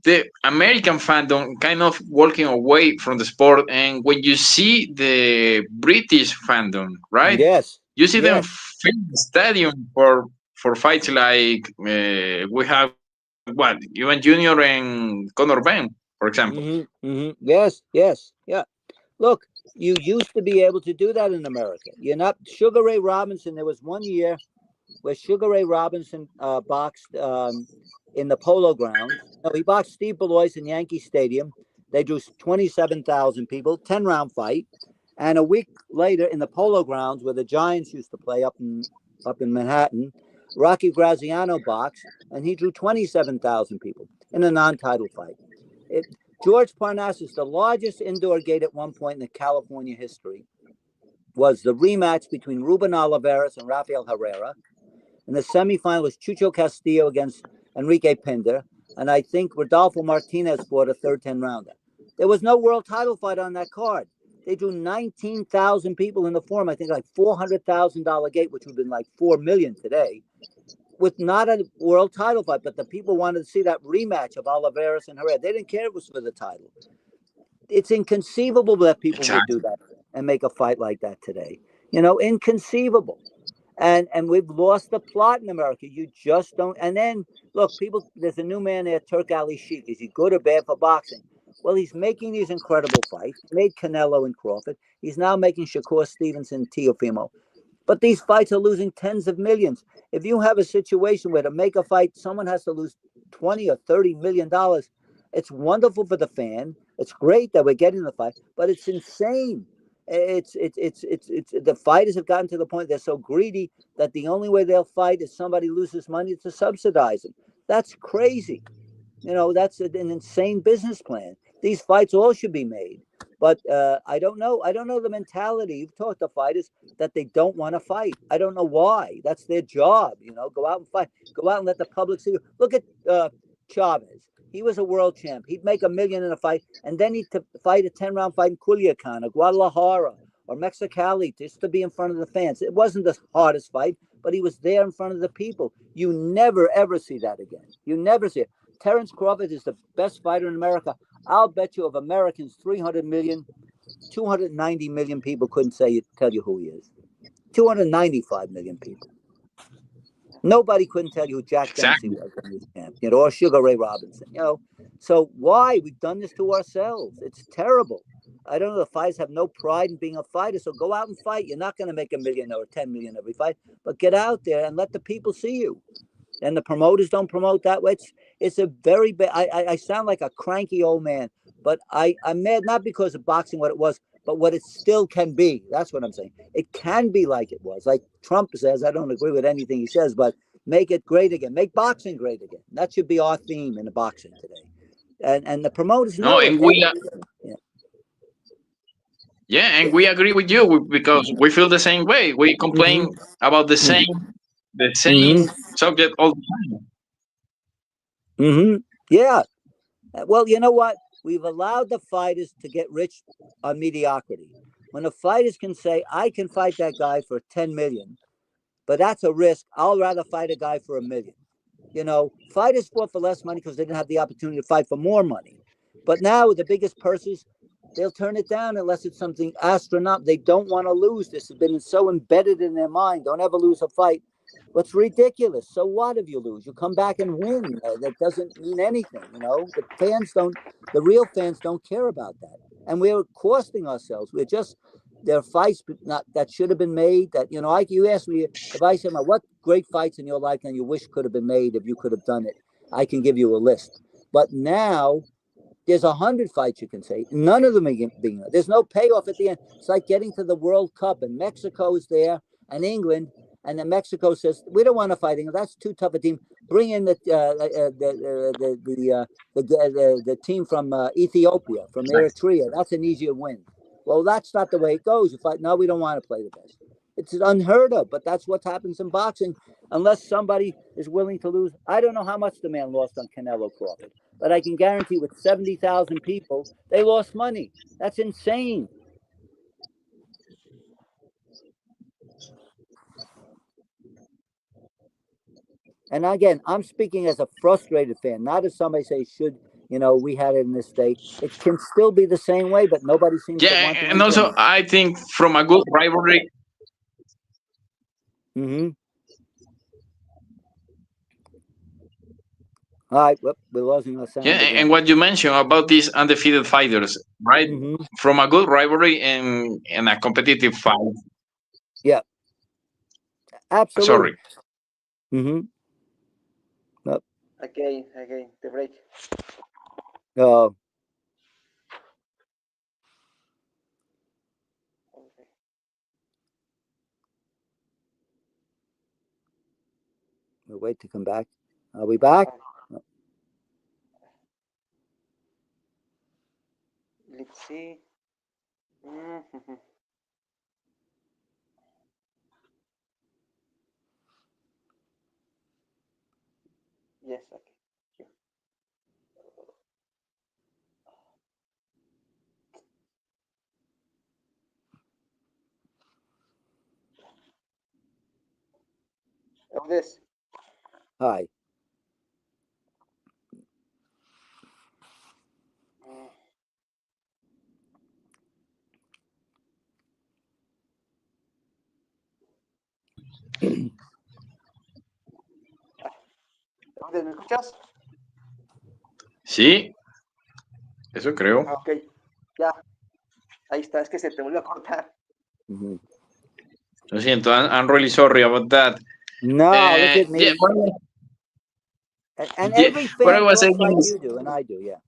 the American fandom kind of walking away from the sport? And when you see the British fandom, right? Yes. You see them filling the stadium for fights like we have Ewan Jr. and Conor Ben, for example. Yes. Yeah. Look, you used to be able to do that in America. You're not Sugar Ray Robinson. There was one year where Sugar Ray Robinson boxed in the Polo Grounds. No, he boxed Steve Belois in Yankee Stadium. They drew 27,000 people, 10-round fight. And a week later in the Polo Grounds, where the Giants used to play up in Manhattan, Rocky Graziano boxed, and he drew 27,000 people in a non-title fight. George Parnassus, the largest indoor gate at one point in the California history, was the rematch between Ruben Olivares and Rafael Herrera. And the semifinal was Chucho Castillo against Enrique Pinder. And I think Rodolfo Martinez fought a third 10-rounder. There was no world title fight on that card. They drew 19,000 people in the Forum. I think like $400,000 gate, which would have been like $4 million today, with not a world title fight. But the people wanted to see that rematch of Oliveras and Herrera. They didn't care it was for the title. It's inconceivable that people would do that and make a fight like that today. Inconceivable. And we've lost the plot in America. You just don't. And then, look, there's a new man there, Turk Ali Sheikh. Is he good or bad for boxing? Well, he's making these incredible fights. He made Canelo and Crawford. He's now making Shakur Stevenson and Teofimo. But these fights are losing tens of millions. If you have a situation where to make a fight, someone has to lose $20 or $30 million, it's wonderful for the fan. It's great that we're getting the fight, but it's insane. It's the fighters have gotten to the point they're so greedy that the only way they'll fight is somebody loses money to subsidize them. That's crazy. That's an insane business plan. These fights all should be made, but I don't know. I don't know the mentality. You've talked to fighters that they don't want to fight. I don't know why. That's their job. Go out and fight. Go out and let the public see you. Look at Chavez. He was a world champ. He'd make $1 million in a fight, and then he'd fight a 10-round fight in Culiacan or Guadalajara or Mexicali just to be in front of the fans. It wasn't the hardest fight, but he was there in front of the people. You never, ever see that again. You never see it. Terence Crawford is the best fighter in America. I'll bet you of Americans, 300 million, 290 million people couldn't tell you who he is. 295 million people. Nobody couldn't tell you who Jack Dempsey was when he was champ, or Sugar Ray Robinson, So why? We've done this to ourselves. It's terrible. I don't know. The fighters have no pride in being a fighter, so go out and fight. You're not going to make $1 million or 10 million every fight, but get out there and let the people see you. And the promoters don't promote that way. It's a very bad. I sound like a cranky old man, but I'm mad not because of boxing what it was, but what it still can be. That's what I'm saying. It can be like it was. Like Trump says, I don't agree with anything he says, but make it great again. Make boxing great again. That should be our theme in the boxing today. And the promoters know it. And we agree with you because we feel the same way. We complain about the same subject all the time. Yeah. Well, you know what? We've allowed the fighters to get rich on mediocrity. When the fighters can say, I can fight that guy for 10 million, but that's a risk. I'll rather fight a guy for $1 million. Fighters fought for less money because they didn't have the opportunity to fight for more money. But now with the biggest purses, they'll turn it down unless it's something astronomical. They don't want to lose. This has been so embedded in their mind. Don't ever lose a fight. What's ridiculous? So what if you lose? You come back and win. That doesn't mean anything, you know. The real fans don't care about that. And we're costing ourselves. There are fights that should have been made. That, you know, like you asked me, if I said, what great fights in your lifetime you wish could have been made if you could have done it, I can give you a list. But now there's 100 fights you can say. None of them are being. There's no payoff at the end. It's like getting to the World Cup, and Mexico is there, and England, and then Mexico says, we don't want to fight England. That's too tough a team. Bring in the team from Ethiopia, from Eritrea. That's an easier win. Well, that's not the way it goes. You fight, no, we don't want to play the best. It's unheard of, but that's what happens in boxing. Unless somebody is willing to lose. I don't know how much the man lost on Canelo Crawford, but I can guarantee with 70,000 people, they lost money. That's insane. And again, I'm speaking as a frustrated fan, not as somebody say should, you know, we had it in this state. It can still be the same way, but nobody seems to want to. And also, I think from a good rivalry. Mm-hmm. All right, well, we're losing our sound. Yeah, again. And what you mentioned about these undefeated fighters, right? Mm-hmm. From a good rivalry and a competitive fight. Yeah, absolutely. Sorry. Mm-hmm. Again, the break. Oh. Okay. We'll wait to come back. Are we back? Let's see. Mm-hmm. Yes, okay. Of this. Hi. ¿Me escuchas? Sí, eso creo. Ok, ya. Ahí está, es que se te volvió a cortar. Mm-hmm. Lo siento, I'm really sorry about that. No, look at me. Yeah, and every fan talks like you do, and I do, yeah.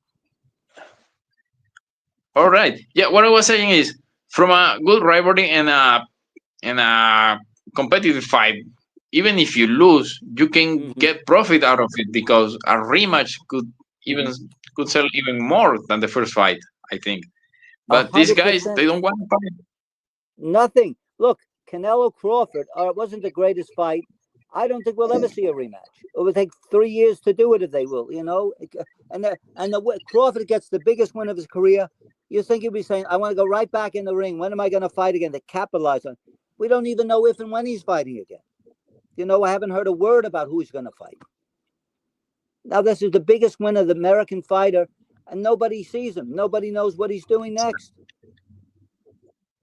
All right. Yeah, what I was saying is, from a good rivalry and a competitive fight, even if you lose, you can get profit out of it because a rematch could sell even more than the first fight, I think. But 100%. These guys, they don't want to fight. Nothing. Look, Canelo Crawford, it wasn't the greatest fight. I don't think we'll ever see a rematch. It will take 3 years to do it if they will, you know. And Crawford gets the biggest win of his career. You think he'll be saying, I want to go right back in the ring. When am I going to fight again? To capitalize on. We don't even know if and when he's fighting again. You know, I haven't heard a word about who he's going to fight. Now, this is the biggest win of the American fighter, and nobody sees him. Nobody knows what he's doing next.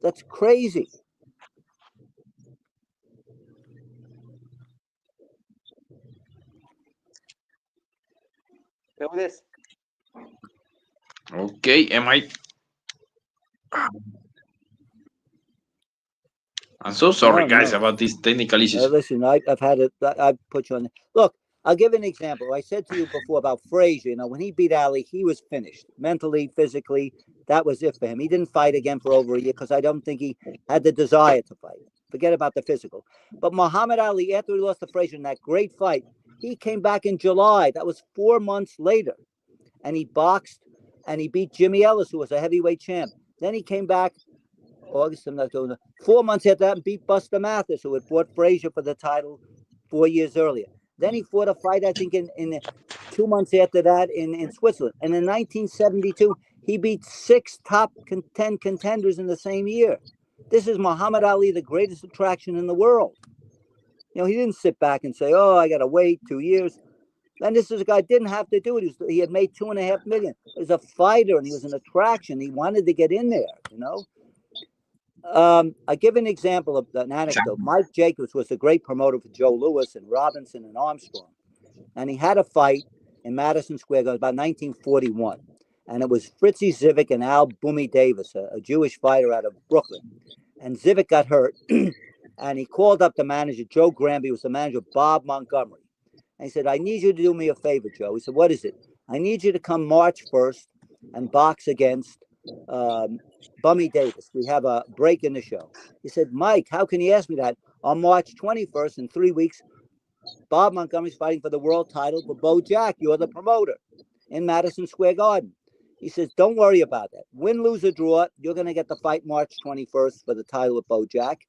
That's crazy. This. Okay, am I? I'm so sorry, guys, about these technical issues. Listen, I've had it. I've put you on. Look, I'll give an example. I said to you before about Frazier. You know, when he beat Ali, he was finished mentally, physically. That was it for him. He didn't fight again for over a year because I don't think he had the desire to fight. Forget about the physical. But Muhammad Ali, after he lost to Frazier in that great fight, he came back in July. That was 4 months later. And he boxed and he beat Jimmy Ellis, who was a heavyweight champ. Then he came back August, 4 months after that and beat Buster Mathis, who had fought Frazier for the title 4 years earlier. Then he fought a fight, I think, in 2 months after that in Switzerland. And in 1972, he beat 6 top 10 contenders in the same year. This is Muhammad Ali, the greatest attraction in the world. You know, he didn't sit back and say, oh, I got to wait 2 years. And this is a guy didn't have to do it. He had made $2.5 million. He was a fighter and he was an attraction. He wanted to get in there, you know. I give an example of an anecdote. Mike Jacobs was a great promoter for Joe Louis and Robinson and Armstrong. And he had a fight in Madison Square Garden about 1941. And it was Fritzy Zivic and Al Boomy Davis, a Jewish fighter out of Brooklyn. And Zivic got hurt. And he called up the manager, Joe Granby, was the manager, Bob Montgomery. And he said, I need you to do me a favor, Joe. He said, what is it? I need you to come March 1st and box against Bummy Davis. We have a break in the show. He said, Mike, how can you ask me that? On March 21st, in 3 weeks, Bob Montgomery's fighting for the world title for Bo Jack. You're the promoter in Madison Square Garden. He says, don't worry about that. Win, lose, or draw, you're going to get the fight March 21st for the title of Bo Jack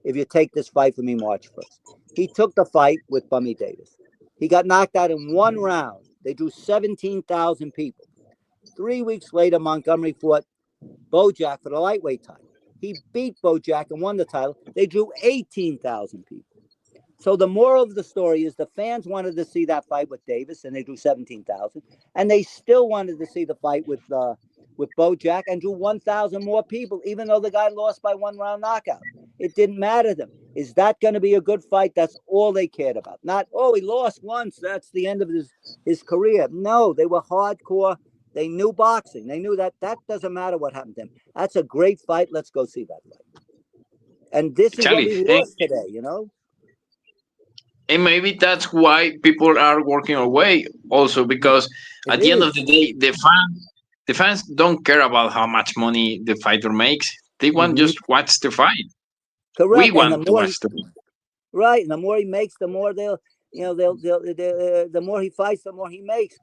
if you take this fight for me March 1st. He took the fight with Bummy Davis. He got knocked out in 1 round. They drew 17,000 people. 3 weeks later, Montgomery fought Bojack for the lightweight title. He beat Bojack and won the title. They drew 18,000 people. So the moral of the story is the fans wanted to see that fight with Davis, and they drew 17,000. And they still wanted to see the fight with Bojack and drew 1,000 more people, even though the guy lost by 1 round knockout. It didn't matter to them. Is that going to be a good fight? That's all they cared about. Not, oh, he lost once. That's the end of his career. No, they were hardcore. They knew boxing. They knew that doesn't matter what happened to him. That's a great fight. Let's go see that fight. And this is what we lost today, you know? And maybe that's why people are working away also, because at the end of the day, the fans don't care about how much money the fighter makes. They want just watch the fight. Correct. We want to watch the fight. Right. And the more he makes, the more the more he fights, the more he makes.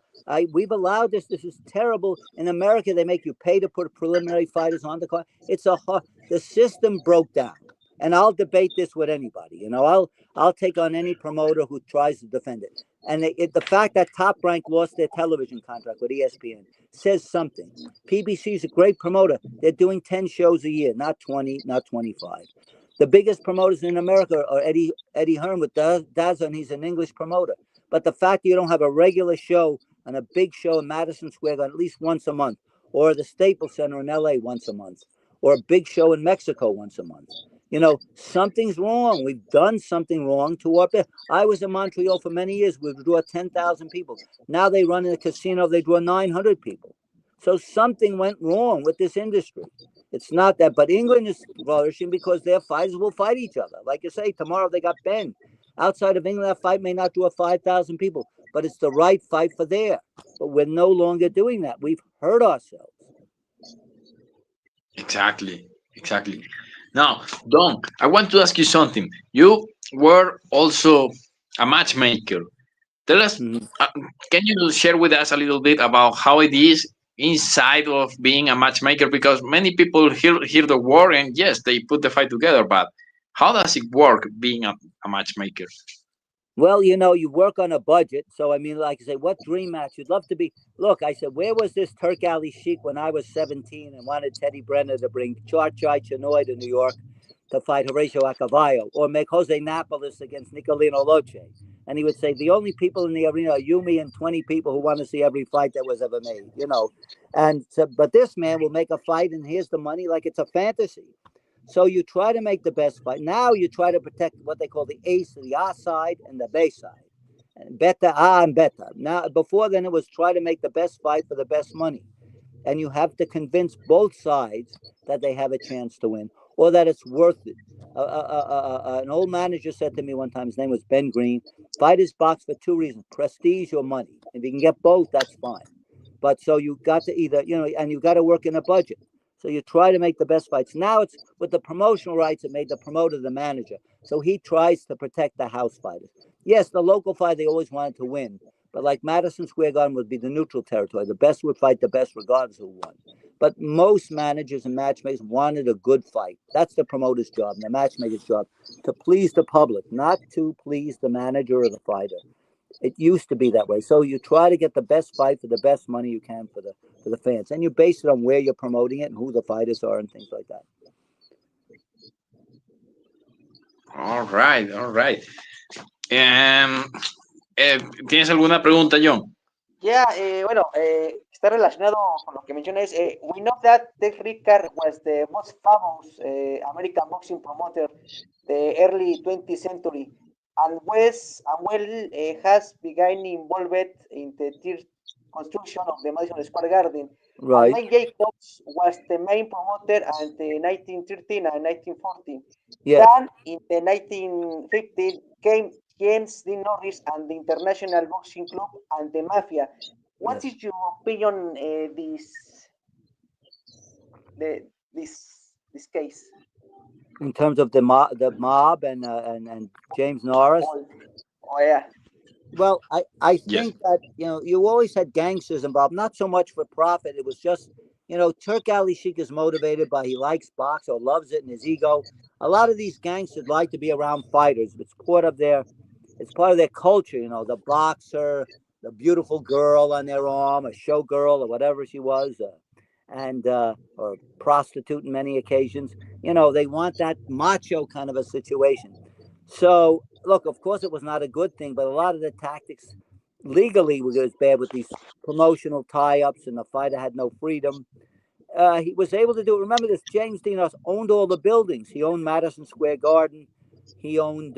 We've allowed this. This is terrible. In America, they make you pay to put preliminary fighters on the card. The system broke down. And I'll debate this with anybody. You know, I'll take on any promoter who tries to defend it. And the fact that Top Rank lost their television contract with ESPN says something. PBC is a great promoter. They're doing 10 shows a year, not 20, not 25. The biggest promoters in America are Eddie Hearn with DAZN. He's an English promoter. But the fact that you don't have a regular show and a big show in Madison Square Garden at least once a month, or the Staples Center in LA once a month, or a big show in Mexico once a month. You know, something's wrong. We've done something wrong to up there. I was in Montreal for many years. We draw 10,000 people. Now they run in a casino. They draw 900 people. So something went wrong with this industry. It's not that, but England is flourishing because their fighters will fight each other. Like you say, tomorrow they got Ben. Outside of England, that fight may not draw 5,000 people, but it's the right fight for there. But we're no longer doing that. We've hurt ourselves. Exactly. Now, Don, I want to ask you something. You were also a matchmaker. Tell us, can you share with us a little bit about how it is inside of being a matchmaker? Because many people hear the word and yes, they put the fight together, but how does it work being a matchmaker? Well, you know, you work on a budget. So, I mean, like I say, what dream match you'd love to be? Look, I said, where was this Turk Ali Sheik when I was 17 and wanted Teddy Brenner to bring Charchai Chinoy to New York to fight Horatio Acavallo, or make Jose Napoles against Nicolino Loche? And he would say, the only people in the arena are you, me, and 20 people who want to see every fight that was ever made, you know. And so, but this man will make a fight and here's the money like it's a fantasy. So you try to make the best fight. Now you try to protect what they call the ace, the A side and the B side. And beta A and beta. Now, before then, it was try to make the best fight for the best money. And you have to convince both sides that they have a chance to win or that it's worth it. An old manager said to me one time, his name was Ben Green, fighters box for 2 reasons, prestige or money. If you can get both, that's fine. But so you got to either, you know, and you got to work in a budget. So you try to make the best fights. Now it's with the promotional rights, it made the promoter the manager. So he tries to protect the house fighters. Yes, the local fight, they always wanted to win. But like Madison Square Garden would be the neutral territory. The best would fight the best regardless of who won. But most managers and matchmakers wanted a good fight. That's the promoter's job and the matchmaker's job, to please the public, not to please the manager or the fighter. It used to be that way. So you try to get the best fight for the best money you can for the fans. And you base it on where you're promoting it and who the fighters are and things like that. All right. ¿Tienes alguna pregunta, John? Yeah, bueno, está relacionado con lo que mencionas. We know that Ted Rickard was the most famous American boxing promoter the early 20th century, and has begun involved in the construction of the Madison Square Garden. Right. And Mike Jacobs was the main promoter in the 1913 and 1914. Yes. Then, in the 1950s, came James D. Norris and the International Boxing Club and the Mafia. What is your opinion this case? In terms of the mob and James Norris? Oh yeah. Well, I think that, you always had gangsters involved, not so much for profit. It was just, Turk Ali Sheik is motivated by he likes box or loves it in his ego. A lot of these gangsters like to be around fighters. It's part of their culture, the boxer, the beautiful girl on their arm, a showgirl or whatever she was, or prostitute in many occasions. They want that macho kind of a situation. So, look, of course, it was not a good thing, but a lot of the tactics legally was bad with these promotional tie-ups, and the fighter had no freedom. He was able to do it. Remember this, James Dinos owned all the buildings. He owned Madison Square Garden. He owned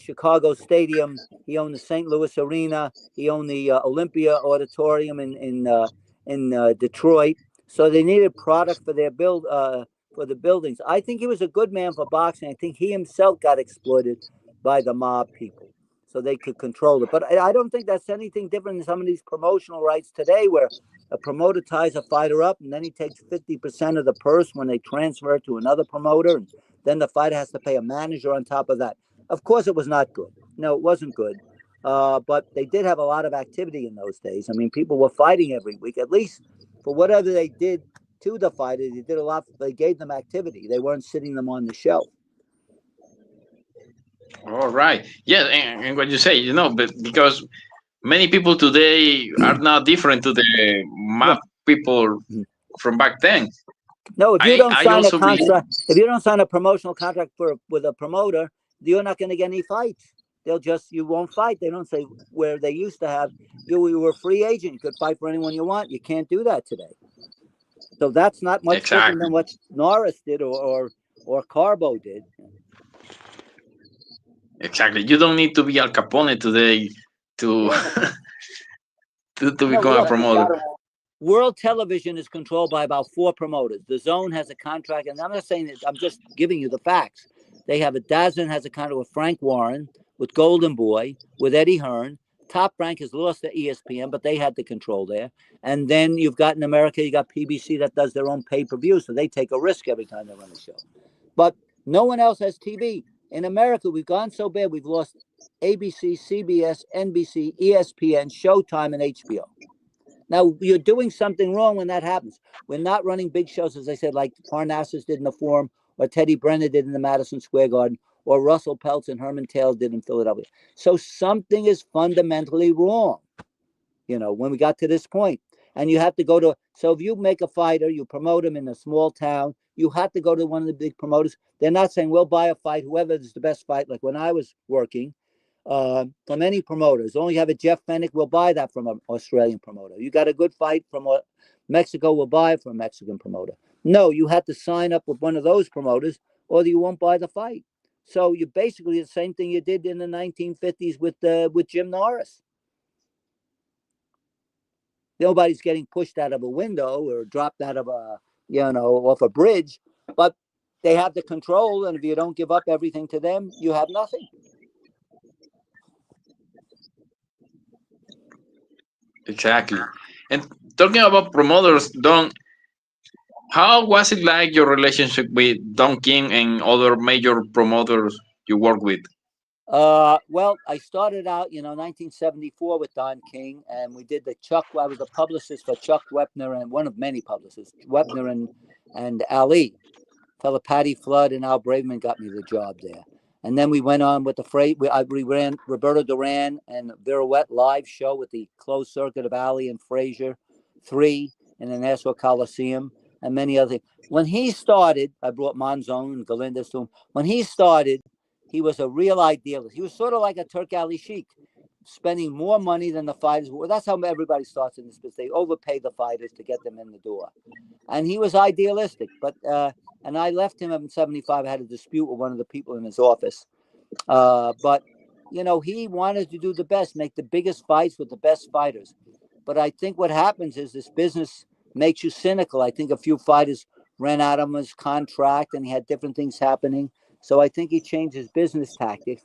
Chicago Stadium. He owned the St. Louis Arena. He owned the Olympia Auditorium in Detroit. So they needed product for their for the buildings. I think he was a good man for boxing. I think he himself got exploited by the mob people, so they could control it. But I don't think that's anything different than some of these promotional rights today, where a promoter ties a fighter up and then he takes 50% of the purse when they transfer it to another promoter, and then the fighter has to pay a manager on top of that. Of course, it was not good. No, it wasn't good. But they did have a lot of activity in those days. I mean, people were fighting every week, at least for whatever they did to the fighters. They did a lot. They gave them activity. They weren't sitting them on the shelf. All right. Yeah, and what you say, but because many people today are not different to the map people from back then. No, if you don't sign a contract, if you don't sign a promotional contract with a promoter, you're not going to get any fights. You won't fight. They don't say, where they used to have, you were a free agent. You could fight for anyone you want. You can't do that today. So that's not much different than what Norris did or Carbo did. Exactly. You don't need to be Al Capone today to become a promoter. World television is controlled by about 4 promoters. The Zone has a contract, and I'm not saying that, I'm just giving you the facts. They have DAZN has a contract with Frank Warren, with Golden Boy, with Eddie Hearn. Top Rank has lost to ESPN, but they had the control there. And then you've got in America, you got PBC that does their own pay-per-view, so they take a risk every time they run a show. But no one else has TV. In America, we've gone so bad, we've lost ABC, CBS, NBC, ESPN, Showtime, and HBO. Now, you're doing something wrong when that happens. We're not running big shows, as I said, like Parnassus did in the Forum, or Teddy Brenner did in the Madison Square Garden, or Russell Peltz and Herman Taylor did in Philadelphia. So something is fundamentally wrong, when we got to this point. And you have to go to, so if you make a fighter, you promote him in a small town, you have to go to one of the big promoters. They're not saying, we'll buy a fight, whoever is the best fight. Like when I was working, from any promoters, only have a Jeff Fennick, we'll buy that from an Australian promoter. You got a good fight from Mexico, we'll buy it from a Mexican promoter. No, you had to sign up with one of those promoters or you won't buy the fight. So you basically the same thing you did in the 1950s with Jim Norris. Nobody's getting pushed out of a window or dropped out of off a bridge, but they have the control, and if you don't give up everything to them, you have nothing. Exactly. And talking about promoters, Don, how was it like your relationship with Don King and other major promoters you work with? Well, I started out, 1974 with Don King, and we did I was a publicist for Chuck Wepner, and one of many publicists, Wepner and Ali. Fella Patty Flood and Al Braverman got me the job there. And then we went on with we ran Roberto Duran and Viruet live show with the closed circuit of Ali and Frazier 3 in the Nassau Coliseum and many other things. When he started, I brought Monzon and Galindez to him. When he started, he was a real idealist. He was sort of like a Turk Ali Sheik. spending more money than the fighters were. That's how everybody starts in this business. They overpay the fighters to get them in the door. And he was idealistic. But and I left him in 75. I had a dispute with one of the people in his office. But, you know, he wanted to do the best, make the biggest fights with the best fighters. But I think what happens is this business makes you cynical. I think a few fighters ran out of his contract and he had different things happening. So I think he changed his business tactics,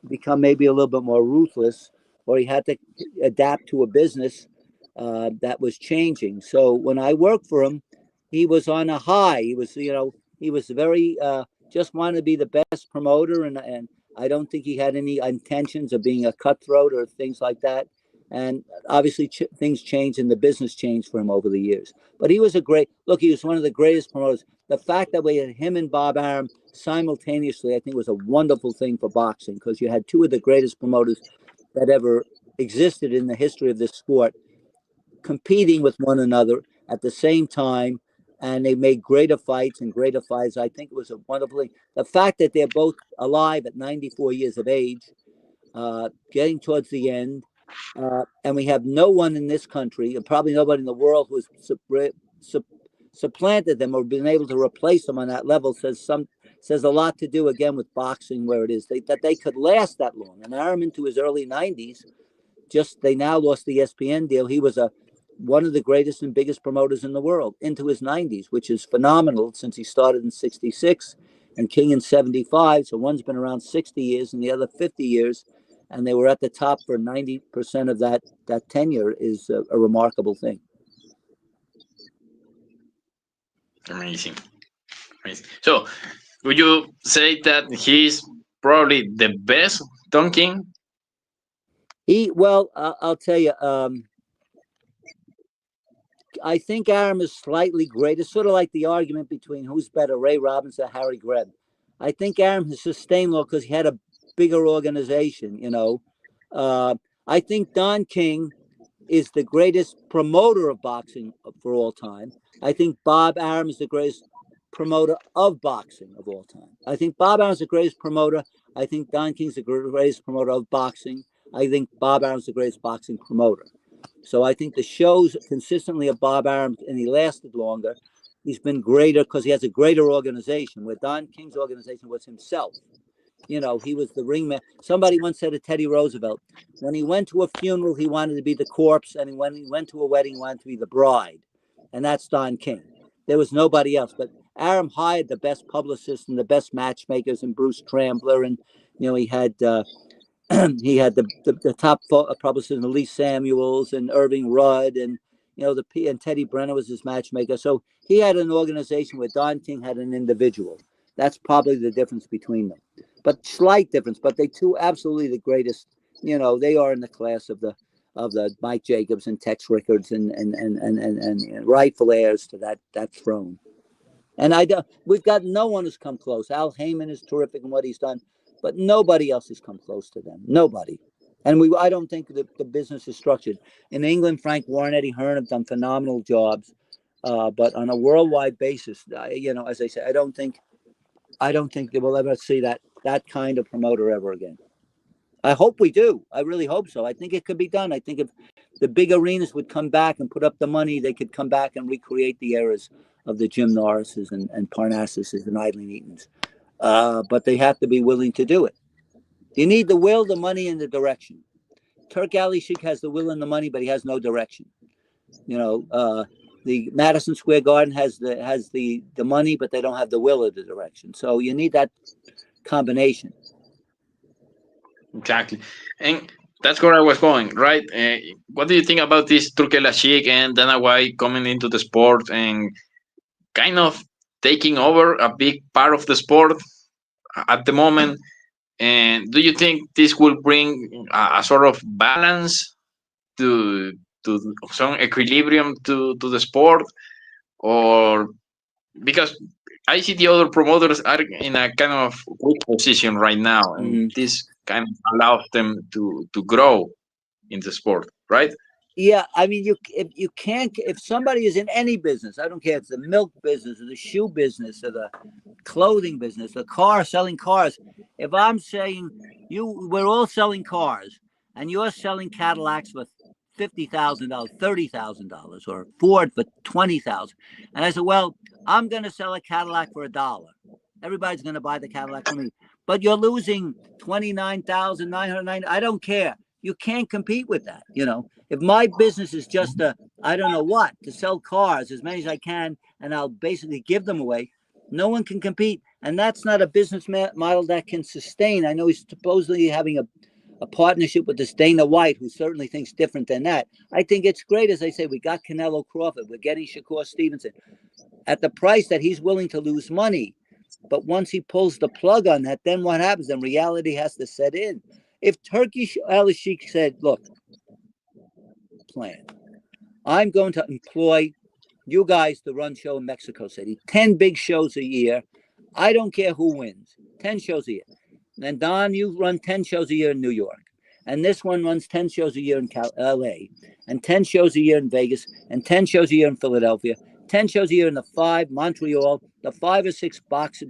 become maybe a little bit more ruthless, or he had to adapt to a business that was changing. So when I worked for him, he was on a high. He was, you know, he was very, just wanted to be the best promoter. And I don't think he had any intentions of being a cutthroat or things like that. And obviously things changed and the business changed for him over the years. But he was he was one of the greatest promoters. The fact that we had him and Bob Arum simultaneously, I think was a wonderful thing for boxing, because you had two of the greatest promoters that ever existed in the history of this sport competing with one another at the same time. And they made greater fights and greater fights. I think it was a wonderful thing. The fact that they're both alive at 94 years of age, getting towards the end, and we have no one in this country, and probably nobody in the world, who has supplanted them or been able to replace them on that level, says a lot to do again with boxing where it is. That they could last that long. And Arum into his early 90s, they now lost the ESPN deal. He was one of the greatest and biggest promoters in the world into his 90s, which is phenomenal since he started in 66 and King in 75. So one's been around 60 years and the other 50 years. And they were at the top for 90% of that tenure is a remarkable thing. Amazing. Amazing. So would you say that he's probably the best Don King? I'll tell you, I think Arum is slightly greater, sort of like the argument between who's better, Ray Robinson or Harry Greb. I think Arum has sustained more because he had a bigger organization, you know. I think Don King is the greatest promoter of boxing for all time. I think Bob Arum is the greatest promoter of boxing of all time. I think Bob Arum is the greatest promoter. I think Don King's the greatest promoter of boxing. I think Bob Arum's the greatest boxing promoter. So I think the shows consistently of Bob Arum, and he lasted longer. He's been greater because he has a greater organization, where Don King's organization was himself. You know, he was the ringman. Somebody once said to Teddy Roosevelt, when he went to a funeral, he wanted to be the corpse, and when he went to a wedding, he wanted to be the bride. And that's Don King. There was nobody else. But Arum hired the best publicists and the best matchmakers, and Bruce Trambler, and, you know, he had he had the top publicists, Lee Samuels and Irving Rudd, and, you know, and Teddy Brenner was his matchmaker. So he had an organization where Don King had an individual. That's probably the difference between them. But slight difference, but they two absolutely the greatest. You know, they are in the class of the Mike Jacobs and Tex Rickards and rightful heirs to that throne. And we've got no one who's come close. Al Heyman is terrific in what he's done, but nobody else has come close to them. Nobody. And I don't think the business is structured. In England, Frank Warren, Eddie Hearn have done phenomenal jobs, but on a worldwide basis, you know, as I say, I don't think that we'll ever see that kind of promoter ever again. I hope we do. I really hope so. I think it could be done. I think if the big arenas would come back and put up the money, they could come back and recreate the eras of the Jim Norrises and Parnassuses and Eileen Eatons. But they have to be willing to do it. You need the will, the money, and the direction. Turk Ali Sheikh has the will and the money, but he has no direction. You know, the Madison Square Garden has the money, but they don't have the will or the direction. So you need that combination. Exactly. And that's where I was going, right? What do you think about this Turk El Sheikh and Dana White coming into the sport and kind of taking over a big part of the sport at the moment? And do you think this will bring a sort of balance to some equilibrium to the sport? Or because I see the other promoters are in a kind of good position right now, and this kind of allows them to grow in the sport, right? Yeah, I mean, if somebody is in any business, I don't care if it's the milk business or the shoe business or the clothing business, selling cars. If I'm saying we're all selling cars, and you're selling Cadillacs for $50,000, $30,000, or Ford for $20,000. And I said, well, I'm going to sell a Cadillac for $1. Everybody's going to buy the Cadillac from me, but you're losing $29,990. I don't care. You can't compete with that. You know, if my business is just I don't know what, to sell cars as many as I can, and I'll basically give them away, no one can compete. And that's not a business model that can sustain. I know he's supposedly having a partnership with this Dana White, who certainly thinks different than that. I think it's great. As I say, we got Canelo Crawford. We're getting Shakur Stevenson at the price that he's willing to lose money. But once he pulls the plug on that, then what happens? Then reality has to set in. If Turkish Al Sheikh said, look, plan, I'm going to employ you guys to run show in Mexico City, 10 big shows a year. I don't care who wins, 10 shows a year. And Don, you run 10 shows a year in New York. And this one runs 10 shows a year in LA, and 10 shows a year in Vegas, and 10 shows a year in Philadelphia, 10 shows a year in the 5, Montreal, the 5 or 6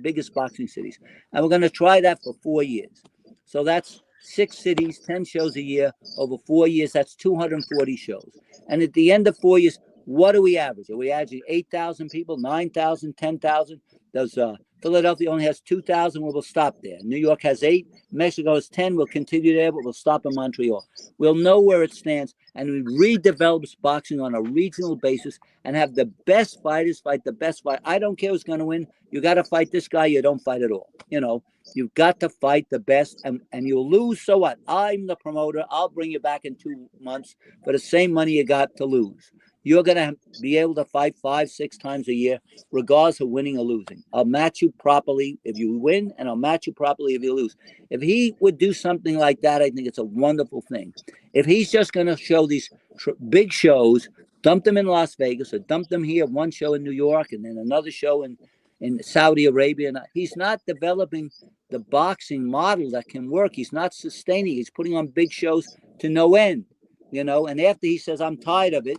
biggest boxing cities. And we're going to try that for 4 years. So that's 6 cities, 10 shows a year over 4 years. That's 240 shows. And at the end of 4 years, what do we average? Are we averaging 8,000 people, 9,000, 10,000? Does Philadelphia only has 2,000? Well, we'll stop there. New York has 8. Mexico has 10. We'll continue there, but we'll stop in Montreal. We'll know where it stands, and we redevelop boxing on a regional basis and have the best fighters fight the best fight. I don't care who's going to win. You got to fight this guy. You don't fight at all. You know, you've got to fight the best, and you'll lose. So what? I'm the promoter. I'll bring you back in 2 months for the same money you got to lose. You're going to be able to fight 5, 6 times a year, regardless of winning or losing. I'll match you properly if you win, and I'll match you properly if you lose. If he would do something like that, I think it's a wonderful thing. If he's just going to show these big shows, dump them in Las Vegas, or dump them here, one show in New York, and then another show in Saudi Arabia, and he's not developing the boxing model that can work. He's not sustaining. He's putting on big shows to no end, you know, and after he says, I'm tired of it,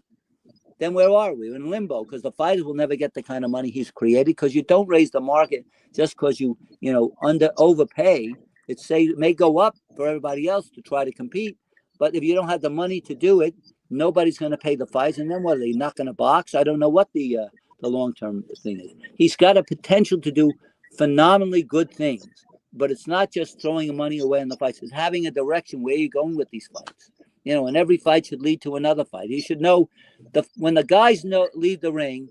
then where are we? We're in limbo, because the fighters will never get the kind of money he's created, because you don't raise the market just because you overpay. It may go up for everybody else to try to compete, but if you don't have the money to do it, nobody's going to pay the fights. And then what, are they not going to box? I don't know what the long-term thing is. He's got a potential to do phenomenally good things, but it's not just throwing money away in the fights. It's having a direction where you're going with these fights. You know, and every fight should lead to another fight. You should know when the guys leave the ring,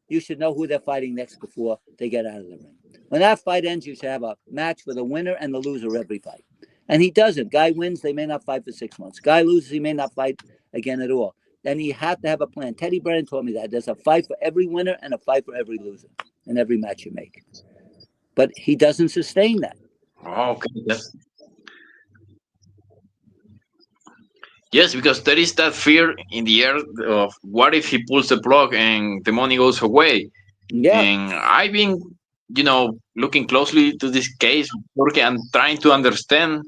you should know who they're fighting next before they get out of the ring. When that fight ends, you should have a match for the winner and the loser every fight. And he doesn't. Guy wins, they may not fight for 6 months. Guy loses, he may not fight again at all. Then you have to have a plan. Teddy Brenner told me that. There's a fight for every winner and a fight for every loser in every match you make. But he doesn't sustain that. Oh, okay. Yes, because there is that fear in the air of what if he pulls the plug and the money goes away. Yeah. And I've been, looking closely to this case, working and trying to understand,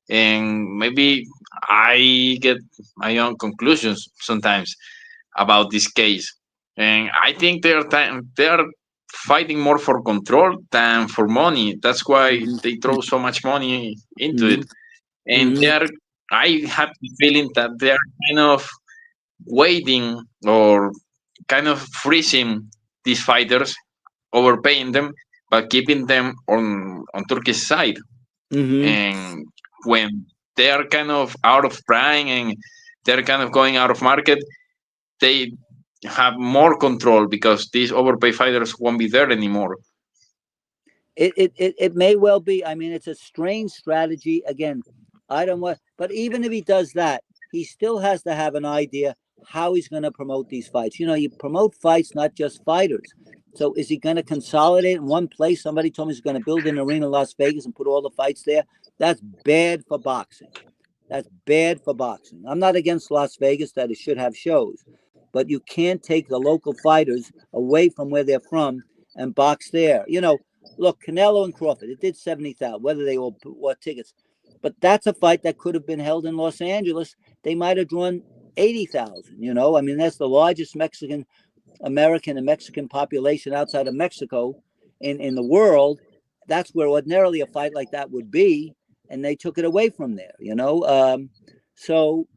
and maybe I get my own conclusions sometimes about this case. And I think they are fighting more for control than for money. That's why they throw so much money into it. And I have the feeling that they are kind of waiting or kind of freezing these fighters, overpaying them, but keeping them on Turkish side. And when they are kind of out of prime and they're kind of going out of market, they have more control because these overpaid fighters won't be there anymore. It may well be. I mean, it's a strange strategy. Again, I don't want, but even if he does that, he still has to have an idea how he's going to promote these fights. You know, you promote fights, not just fighters. So is he going to consolidate in one place? Somebody told me he's going to build an arena in Las Vegas and put all the fights there. That's bad for boxing. That's bad for boxing. I'm not against Las Vegas, that it should have shows, but you can't take the local fighters away from where they're from and box there. You know, look, Canelo and Crawford, it did 70,000, whether they all bought tickets. But that's a fight that could have been held in Los Angeles. They might have drawn 80,000, you know. I mean, that's the largest American and Mexican population outside of Mexico in the world. That's where ordinarily a fight like that would be, and they took it away from there, you know. So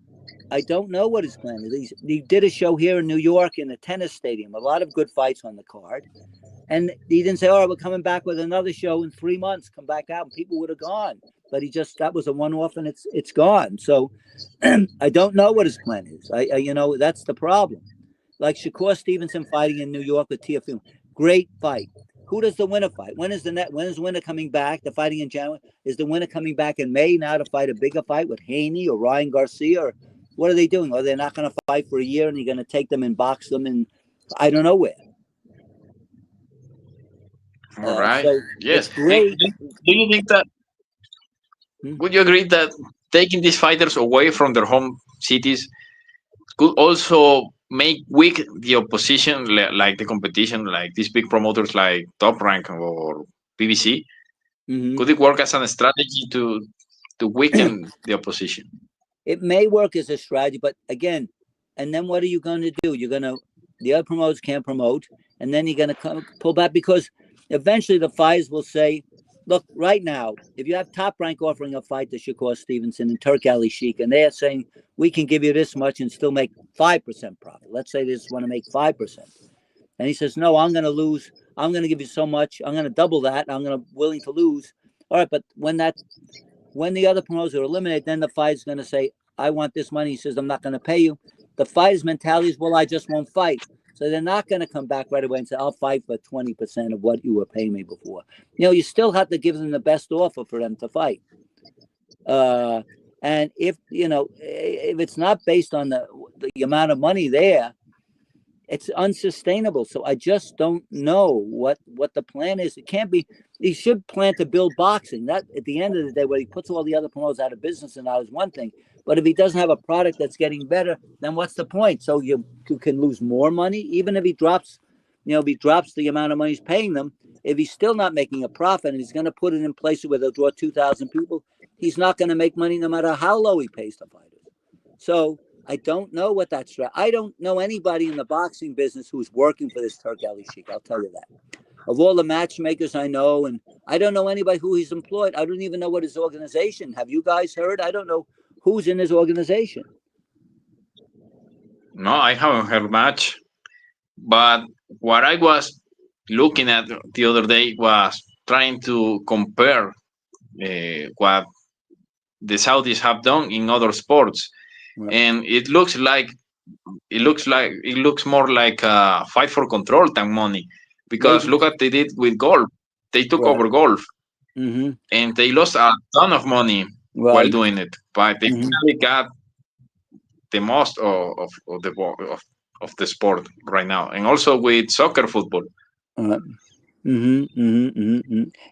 I don't know what his plan is. He did a show here in New York in a tennis stadium, a lot of good fights on the card. And he didn't say, all right, we're coming back with another show in 3 months, come back out, and people would have gone. But that was a one-off, and it's gone. So I don't know what his plan is. That's the problem. Like Shakur Stevenson fighting in New York with Tiafoe. Great fight. Who does the winner fight? When is the winner coming back? The fighting in January. Is the winner coming back in May now to fight a bigger fight with Haney or Ryan Garcia? Or what are they doing? Or they're not going to fight for a year and you're going to take them and box them in I don't know where. All right. So yes. Great. Do you think that? Would you agree that taking these fighters away from their home cities could also make weak the opposition, like the competition, like these big promoters like Top Rank or PBC? Could it work as a strategy to weaken the opposition? It may work as a strategy, but again, and then what are you going to do? The other promoters can't promote, and then you're going to pull back because eventually the fighters will say, look, right now, if you have Top Rank offering a fight to Shakur Stevenson and Turk Ali Sheik, and they are saying, we can give you this much and still make 5% profit. Let's say they just want to make 5%. And he says, no, I'm going to lose. I'm going to give you so much. I'm going to double that. I'm going to willing to lose. All right, but when the other promoters are eliminated, then the fighter's going to say, I want this money. He says, I'm not going to pay you. The fighter's mentality is, well, I just won't fight. So they're not going to come back right away and say, I'll fight for 20% of what you were paying me before. You still have to give them the best offer for them to fight. And if it's not based on the amount of money there, it's unsustainable. So I just don't know what the plan is. It can't be. He should plan to build boxing. That at the end of the day, where he puts all the other promoters out of business and that is one thing. But if he doesn't have a product that's getting better, then what's the point? So you can lose more money, even if he drops, the amount of money he's paying them. If he's still not making a profit and he's going to put it in places where they'll draw 2,000 people, he's not going to make money no matter how low he pays the fighters. So I don't know what that's. I don't know anybody in the boxing business who's working for this Turk Ali Sheik. I'll tell you that. Of all the matchmakers I know, and I don't know anybody who he's employed. I don't even know what his organization. Have you guys heard? I don't know who's in his organization. No, I haven't heard much. But what I was looking at the other day was trying to compare what the Saudis have done in other sports, right. And it looks more like a fight for control than money, because look what they did with golf. They took over golf, and they lost a ton of money while doing it, but they really got the most of the sport right now, and also with soccer, football.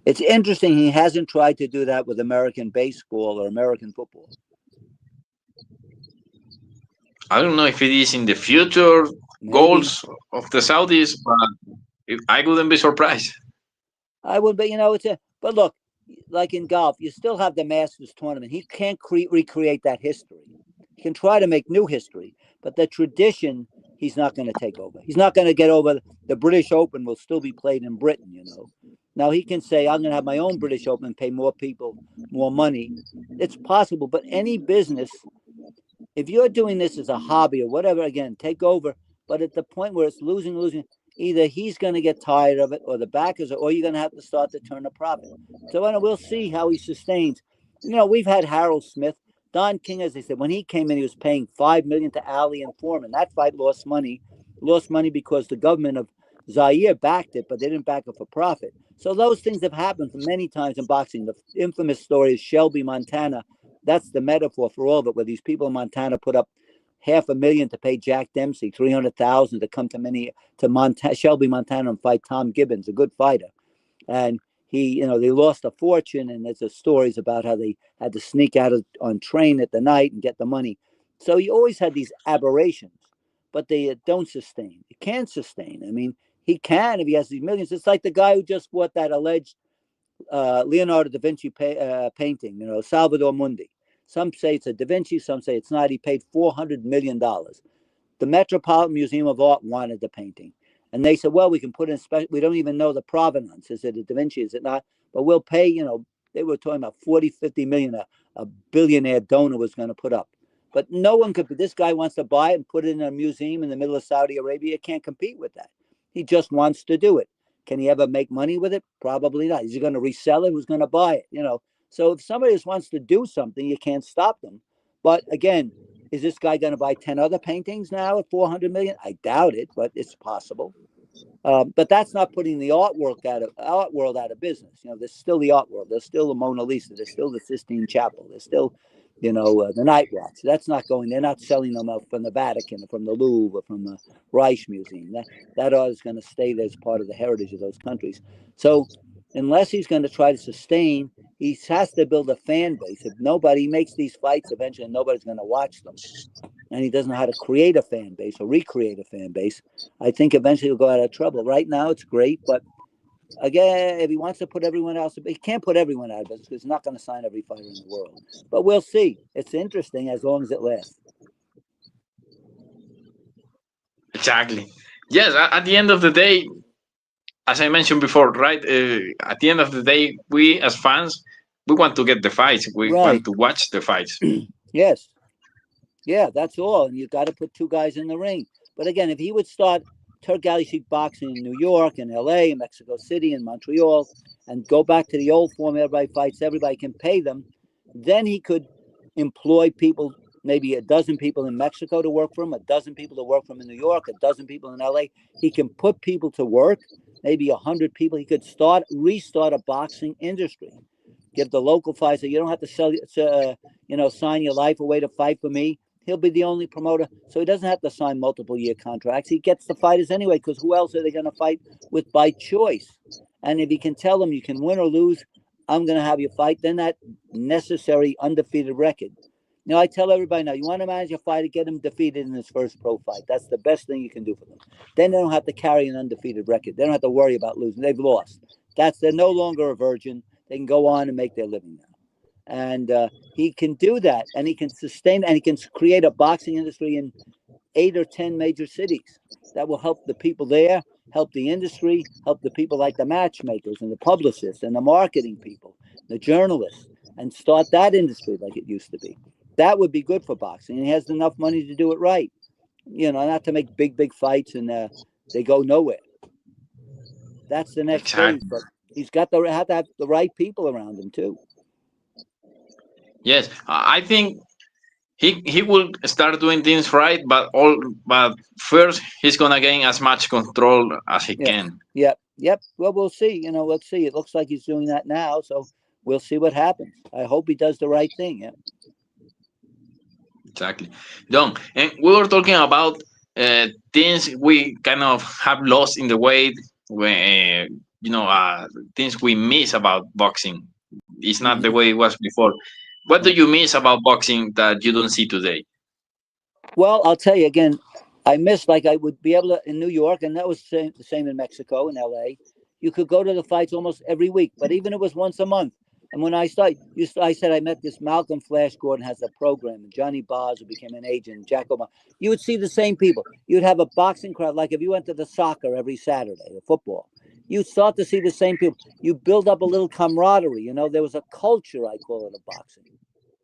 It's interesting he hasn't tried to do that with American baseball or American football. I don't know if it is in the future goals of the Saudis, but I wouldn't be surprised. I would, but but look, like in golf, you still have the Masters tournament. He can't recreate that history. He can try to make new history, but the tradition he's not going to take over. He's not going to get over. The British Open will still be played in Britain, Now he can say, I'm going to have my own British Open and pay more people more money. It's possible, but any business, if you're doing this as a hobby or whatever, again, take over. But at the point where it's losing, either he's going to get tired of it or the backers, or you're going to have to start to turn a profit. So we'll see how he sustains. We've had Harold Smith. Don King, as they said, when he came in, he was paying $5 million to Ali and Foreman. That fight lost money because the government of Zaire backed it, but they didn't back it for profit. So those things have happened many times in boxing. The infamous story is Shelby, Montana. That's the metaphor for all of it, where these people in Montana put up $500,000 to pay Jack Dempsey, $300,000 to come to Shelby, Montana, and fight Tom Gibbons, a good fighter. And he, they lost a fortune, and there's stories about how they had to sneak out on train at the night and get the money. So he always had these aberrations, but they don't sustain. He can't sustain. I mean, he can if he has these millions. It's like the guy who just bought that alleged Leonardo da Vinci painting, Salvador Mundi. Some say it's a Da Vinci, some say it's not. He paid $400 million. The Metropolitan Museum of Art wanted the painting. And they said, well, we can put in we don't even know the provenance. Is it a Da Vinci? Is it not? But we'll pay, they were talking about 40, 50 million a billionaire donor was going to put up. But no one could. This guy wants to buy it and put it in a museum in the middle of Saudi Arabia. Can't compete with that. He just wants to do it. Can he ever make money with it? Probably not. Is he going to resell it? Who's going to buy it? You know. So if somebody just wants to do something, you can't stop them. But again, is this guy going to buy 10 other paintings now at 400 million? I doubt it, but it's possible. But that's not putting the art world out of business. You know, there's still the art world. There's still the Mona Lisa. There's still the Sistine Chapel. There's still, you know, the Night Watch. That's not going. They're not selling them out from the Vatican or from the Louvre or from the Reich Museum. That art is going to stay there as part of the heritage of those countries. So unless he's going to try to sustain, he has to build a fan base. If nobody makes these fights, eventually nobody's going to watch them. And he doesn't know how to create a fan base or recreate a fan base. I think eventually he'll go out of trouble. Right now, it's great, but again, if he wants to put everyone else, he can't put everyone out of business because he's not going to sign every fighter in the world. But we'll see. It's interesting as long as it lasts. Exactly. Yes, at the end of the day, as I mentioned before, right? At the end of the day, we as fans, we want to get the fights. We want to watch the fights. Yes. Yeah, that's all. And you got to put two guys in the ring. But again, if he would start Turk Alley Sheik boxing in New York and LA and Mexico City and Montreal and go back to the old form, everybody fights, everybody can pay them, then he could employ people, maybe a dozen people in Mexico to work for him, a dozen people to work for him in New York, a dozen people in LA. He can put people to work, maybe 100 people. He could restart a boxing industry. Give the local fights, so you don't have to sign your life away to fight for me. He'll be the only promoter, so he doesn't have to sign multiple-year contracts. He gets the fighters anyway, because who else are they going to fight with by choice? And if he can tell them you can win or lose, I'm going to have you fight, then that necessary undefeated record. You know, I tell everybody now, you want to manage a fighter, get him defeated in his first pro fight. That's the best thing you can do for them. Then they don't have to carry an undefeated record. They don't have to worry about losing. They've lost. They're no longer a virgin. They can go on and make their living now. And he can do that, and he can sustain, and he can create a boxing industry in 8 or 10 major cities that will help the people there, help the industry, help the people like the matchmakers and the publicists and the marketing people, the journalists, and start that industry like it used to be. That would be good for boxing. And he has enough money to do it right, you know, not to make big fights and they go nowhere. That's the next phase, but he's got to have the right people around him too. Yes, I think he will start doing things right, but first he's gonna gain as much control as he can. Yep. Well, we'll see. You know, let's see. It looks like he's doing that now, so we'll see what happens. I hope he does the right thing. Yeah. Exactly, Don. And we were talking about things we kind of have lost in the way, when things we miss about boxing. It's not the way it was before. What do you miss about boxing that you don't see today? Well, I'll tell you again, I miss, like, I would be able to in New York, and that was the same in Mexico and LA. You could go to the fights almost every week, but even it was once a month. And when I started, I said I met this Malcolm Flash Gordon has a program, and Johnny Boz, who became an agent, Jack Obama. You would see the same people. You'd have a boxing crowd, like if you went to the soccer every Saturday, or football. You start to see the same people. You build up a little camaraderie. You know, there was a culture, I call it, of boxing.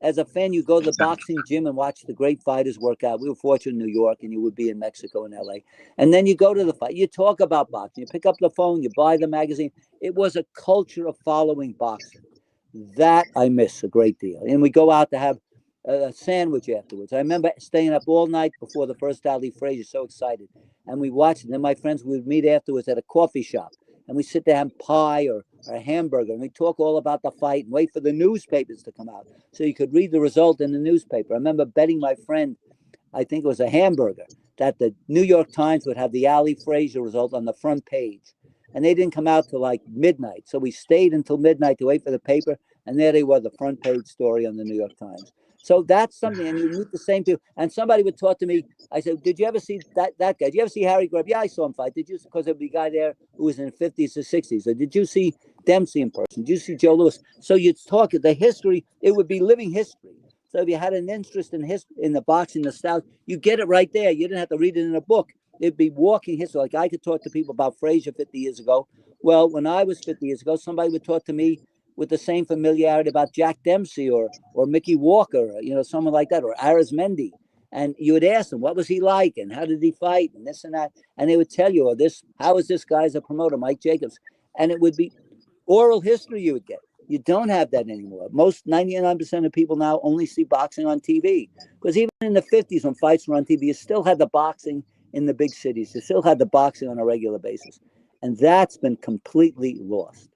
As a fan, you go to the boxing gym and watch the great fighters work out. We were fortunate in New York, and you would be in Mexico and LA. And then you go to the fight. You talk about boxing. You pick up the phone. You buy the magazine. It was a culture of following boxing. That I miss a great deal. And we go out to have a sandwich afterwards. I remember staying up all night before the first Ali Frazier, so excited. And we watched it. And then my friends would meet afterwards at a coffee shop. And we sit there and have pie or a hamburger, and we talk all about the fight and wait for the newspapers to come out so you could read the result in the newspaper. I remember betting my friend, I think it was a hamburger, that the New York Times would have the Ali Frazier result on the front page. And they didn't come out till like midnight. So we stayed until midnight to wait for the paper, and there they were, the front page story on the New York Times. So that's something, and you meet the same people. And somebody would talk to me. I said, "Did you ever see that guy? Did you ever see Harry Greb?" "Yeah, I saw him fight." "Did you?" Because there'd be a guy there who was in the 50s or 60s. Or did you see Dempsey in person? Did you see Joe Louis? So you'd talk the history. It would be living history. So if you had an interest in the boxing, the style, you get it right there. You didn't have to read it in a book. It'd be walking history. Like I could talk to people about Frazier 50 years ago. Well, when I was 50 years ago, somebody would talk to me with the same familiarity about Jack Dempsey or Mickey Walker, you know, someone like that, or Arizmendi. And you would ask them, what was he like, and how did he fight, and this and that, and they would tell you, or this, how is this guy as a promoter, Mike Jacobs, and it would be oral history you would get. You don't have that anymore. Most 99% of people now only see boxing on TV, because even in the 50s when fights were on TV, you still had the boxing in the big cities. You still had the boxing on a regular basis, and that's been completely lost.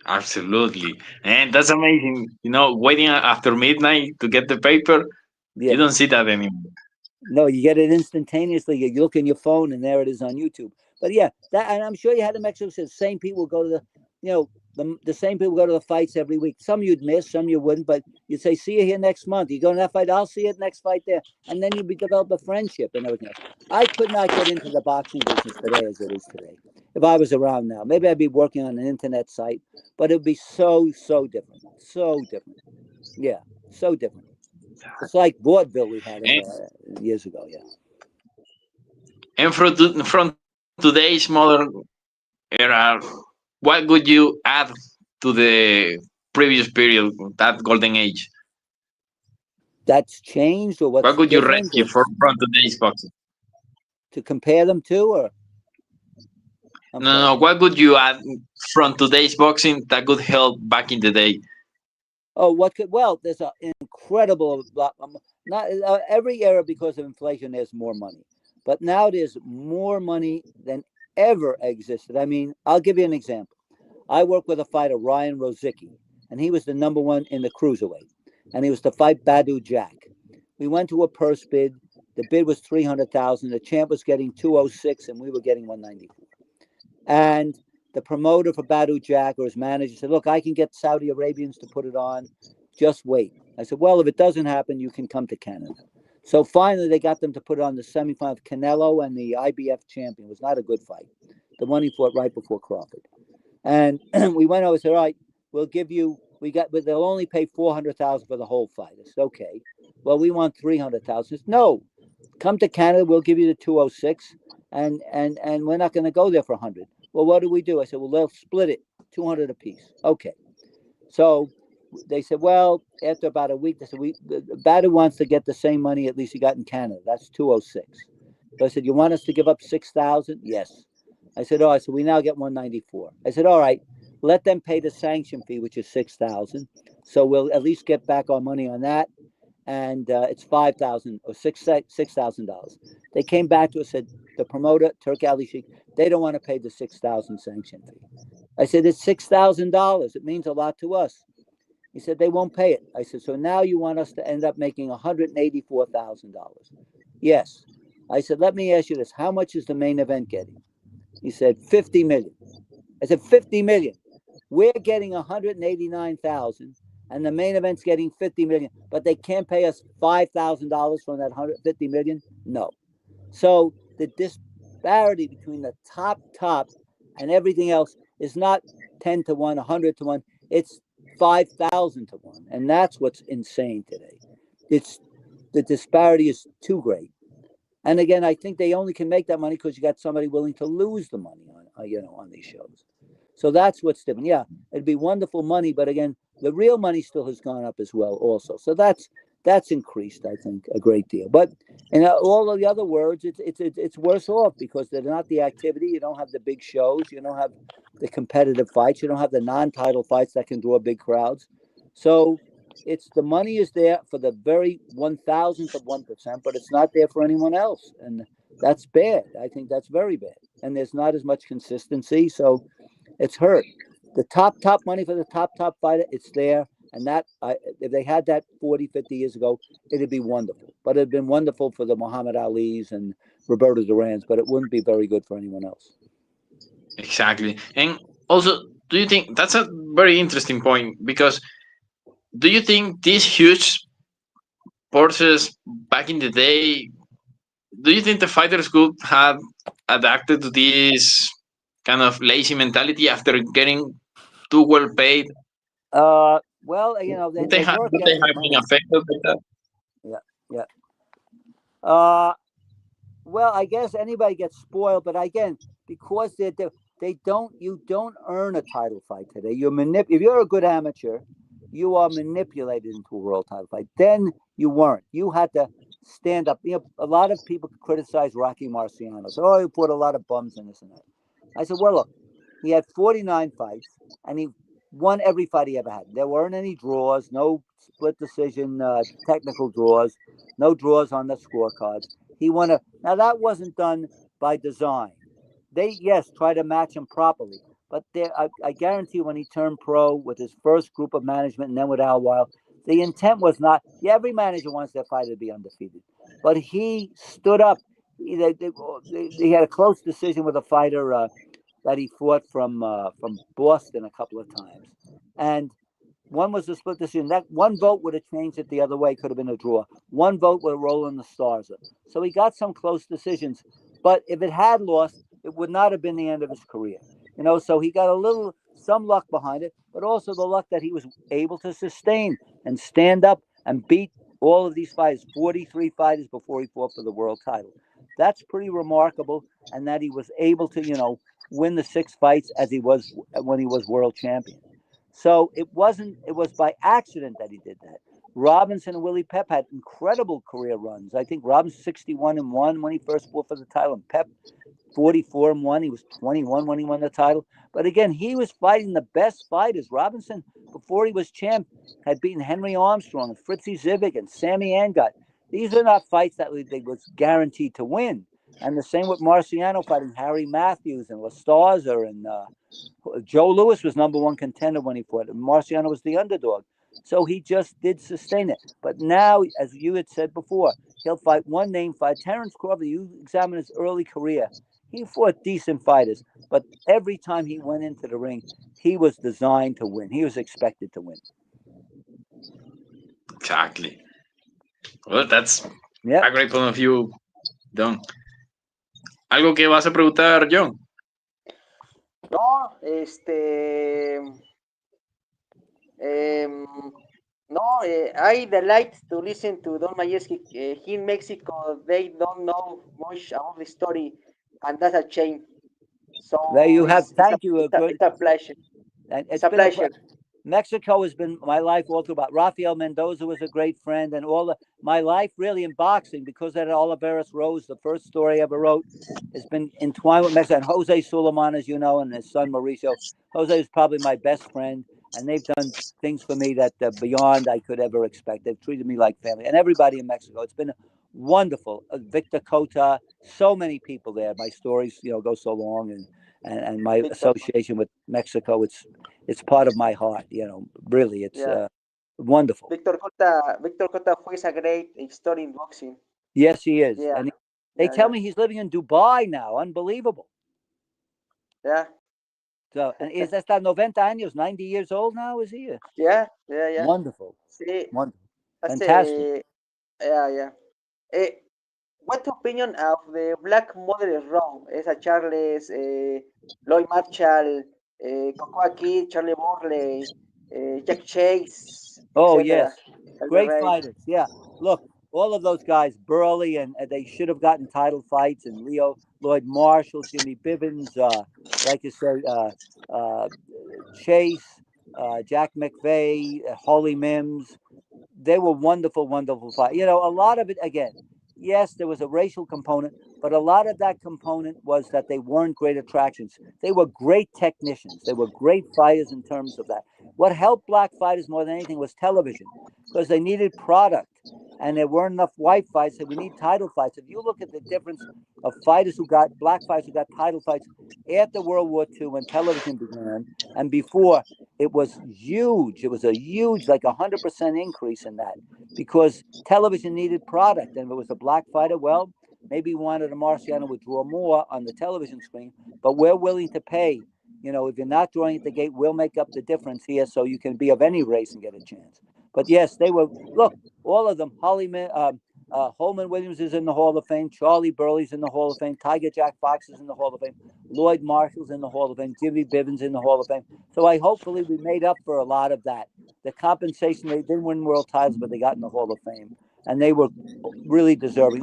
Absolutely. And that's amazing. You know, waiting after midnight to get the paper, Yeah. you don't see that anymore. No, you get it instantaneously. You look in your phone, and there it is on YouTube. But yeah, that, and I'm sure you had them extras. The same people go to the, you know, the same people go to the fights every week. Some you'd miss, some you wouldn't. But you'd say, "See you here next month." You go to that fight, I'll see you at next fight there, and then you develop a friendship and everything else. I could not get into the boxing business today as it is today. If I was around now, maybe I'd be working on an internet site, but it'd be so different, so different. Yeah, so different. It's like vaudeville we had years ago. Yeah. And from today's modern era, what would you add to the previous period, that golden age? That's changed, or what's What would you different, rescue from today's boxing? to compare them to, or No. What would you add from today's boxing that could help back in the day? Oh, what could? Well, there's an incredible. Not every era, because of inflation, there's more money, but now there's more money than ever existed. I mean, I'll give you an example. I worked with a fighter, Ryan Rozicki, and he was the #1 in the cruiserweight, and he was to fight Badu Jack. We went to a purse bid. The bid was $300,000. The champ was getting 206, and we were getting 194. And the promoter for Badu Jack, or his manager, said, "Look, I can get Saudi Arabians to put it on. Just wait." I said, "Well, if it doesn't happen, you can come to Canada." So finally, they got them to put it on the semifinal of Canelo and the IBF champion. It was not a good fight. The one he fought right before Crawford. And we went over and said, "All right, we'll give you, but they'll only pay $400,000 for the whole fight." I said, "Okay. Well, we want $300,000. No, come to Canada. We'll give you the 206, and we're not going to go there for 100. Well, what do we do?" I said, "Well, they'll split it, 200 apiece." Okay. So they said, well, after about a week, they said, Badu wants to get the same money at least he got in Canada. That's 206. So I said, "You want us to give up 6,000? Yes. I said, "Oh," I said, "we now get 194. I said, "All right, let them pay the sanction fee, which is 6,000. So we'll at least get back our money on that. And it's 5,000 or $6,000. They came back to us, said, the promoter, Turk Ali Sheikh, they don't want to pay the 6,000 sanction fee. I said, "It's $6,000. It means a lot to us." He said, "They won't pay it." I said, "So now you want us to end up making $184,000? Yes. I said, "Let me ask you this. How much is the main event getting?" He said, $50 million. I said, $50 million. We're getting $189,000, and the main event's getting $50 million, but they can't pay us $5,000 from that $150 million? No. So the disparity between the top and everything else is not 10 to 1, 100 to 1. It's 5,000 to 1. And that's what's insane today. The disparity is too great. And again, I think they only can make that money because you got somebody willing to lose the money on these shows. So that's what's different. Yeah, it'd be wonderful money, but again, the real money still has gone up as well also. So that's increased, I think, a great deal. But in all of the other words, it's worse off because they're not the activity. You don't have the big shows. You don't have the competitive fights. You don't have the non-title fights that can draw big crowds. So the money is there for the very 1,000th of 1%, but it's not there for anyone else. And that's bad. I think that's very bad. And there's not as much consistency. So it's hurt. The top money for the top fighter, it's there. And that, if they had that 40, 50 years ago, it'd be wonderful. But it'd been wonderful for the Muhammad Ali's and Roberto Duran's, but it wouldn't be very good for anyone else. Exactly. And also, do you think that's a very interesting point? Because do you think these huge purses back in the day, do you think the fighters could have adapted to this kind of lazy mentality after getting too well paid? Well, they work Do they have been affected by that? Yeah. Well, I guess anybody gets spoiled, but again, because you don't earn a title fight today. If you're a good amateur, you are manipulated into a world title fight. Then you weren't. You had to stand up. A lot of people criticize Rocky Marciano. So, he put a lot of bums in this and that. I said, well, look, he had 49 fights, and he won every fight he ever had. There weren't any draws, no split decision, technical draws, no draws on the scorecards. He won now that wasn't done by design. They, yes, try to match him properly. But I guarantee when he turned pro with his first group of management and then with Al Weil, the intent was not, every manager wants their fighter to be undefeated. But he stood up. He had a close decision with a fighter that he fought from Boston a couple of times. And one was a split decision. That one vote would have changed it the other way, could have been a draw. One vote would have rolled in the stars. So he got some close decisions. But if it had lost, it would not have been the end of his career. So he got some luck behind it, but also the luck that he was able to sustain and stand up and beat all of these fighters, 43 fighters before he fought for the world title. That's pretty remarkable, and that he was able to, win the 6 fights as he was when he was world champion. So it was by accident that he did that. Robinson and Willie Pep had incredible career runs. I think Robinson 61-1 when he first fought for the title, and Pep 44-1. He was 21 when he won the title. But again, he was fighting the best fighters. Robinson, before he was champ, had beaten Henry Armstrong and Fritzy Zivik and Sammy Angot. These are not fights that they was guaranteed to win. And the same with Marciano fighting Harry Matthews and Lastarza, and Joe Louis was #1 contender when he fought. And Marciano was the underdog. So he just did sustain it. But now, as you had said before, he'll fight one name fight. Terence Crawford, you examine his early career, he fought decent fighters. But every time he went into the ring, he was designed to win. He was expected to win. Exactly. Well, that's a great point of view, Don. ¿Algo que vas a preguntar, John? No, I delight to listen to Don Majeski. Here in Mexico, they don't know much about the story, and that's a shame. So there you have. Thank you. It's a pleasure. It's a pleasure. Mexico has been my life all through. About Rafael Mendoza was a great friend, and my life really in boxing, because at Oliveras Rose, the first story I ever wrote, has been entwined with Mexico. And Jose Suleiman, as you know, and his son Mauricio. Jose is probably my best friend, and they've done things for me that beyond I could ever expect. They've treated me like family, and everybody in Mexico. It's been wonderful. Victor Cota, so many people there. My stories, go so long, and my association with Mexico, it's part of my heart. Really, it's wonderful. Victor Cota is a great story in boxing. Yes, he is. Yeah. And they tell me he's living in Dubai now. Unbelievable. Yeah. So, and is that 90 años, 90 years old now? Is he? Yeah. Wonderful. Sí. Wonderful. Fantastic. Yeah. What's your opinion of the Black Mother is Wrong? Esa Charles, Lloyd Marshall, Cocoa Kid, Charlie Borley, Jack Chase. Oh, yes. Great fighters. Yeah. Look, all of those guys, Burley, and they should have gotten title fights, and Lloyd Marshall, Jimmy Bivens, like you said, Chase, Jack McVeigh, Holly Mims. They were wonderful, wonderful fights. A lot of it, again, yes, there was a racial component, but a lot of that component was that they weren't great attractions. They were great technicians. They were great fighters in terms of that. What helped black fighters more than anything was television, because they needed product, and there weren't enough white fights, so we need title fights. If you look at the difference of black fighters who got title fights after World War II when television began, and before, it was huge. It was a huge, like 100% increase in that, because television needed product. And if it was a black fighter, well, maybe wanted a Marciano would draw more on the television screen, but we're willing to pay. If you're not drawing at the gate, we'll make up the difference here so you can be of any race and get a chance. But yes, they were, look, all of them, Holman Williams is in the Hall of Fame. Charlie Burley's in the Hall of Fame. Tiger Jack Fox is in the Hall of Fame. Lloyd Marshall's in the Hall of Fame. Jimmy Bivens in the Hall of Fame. So hopefully we made up for a lot of that. The compensation, they didn't win world titles, but they got in the Hall of Fame. And they were really deserving.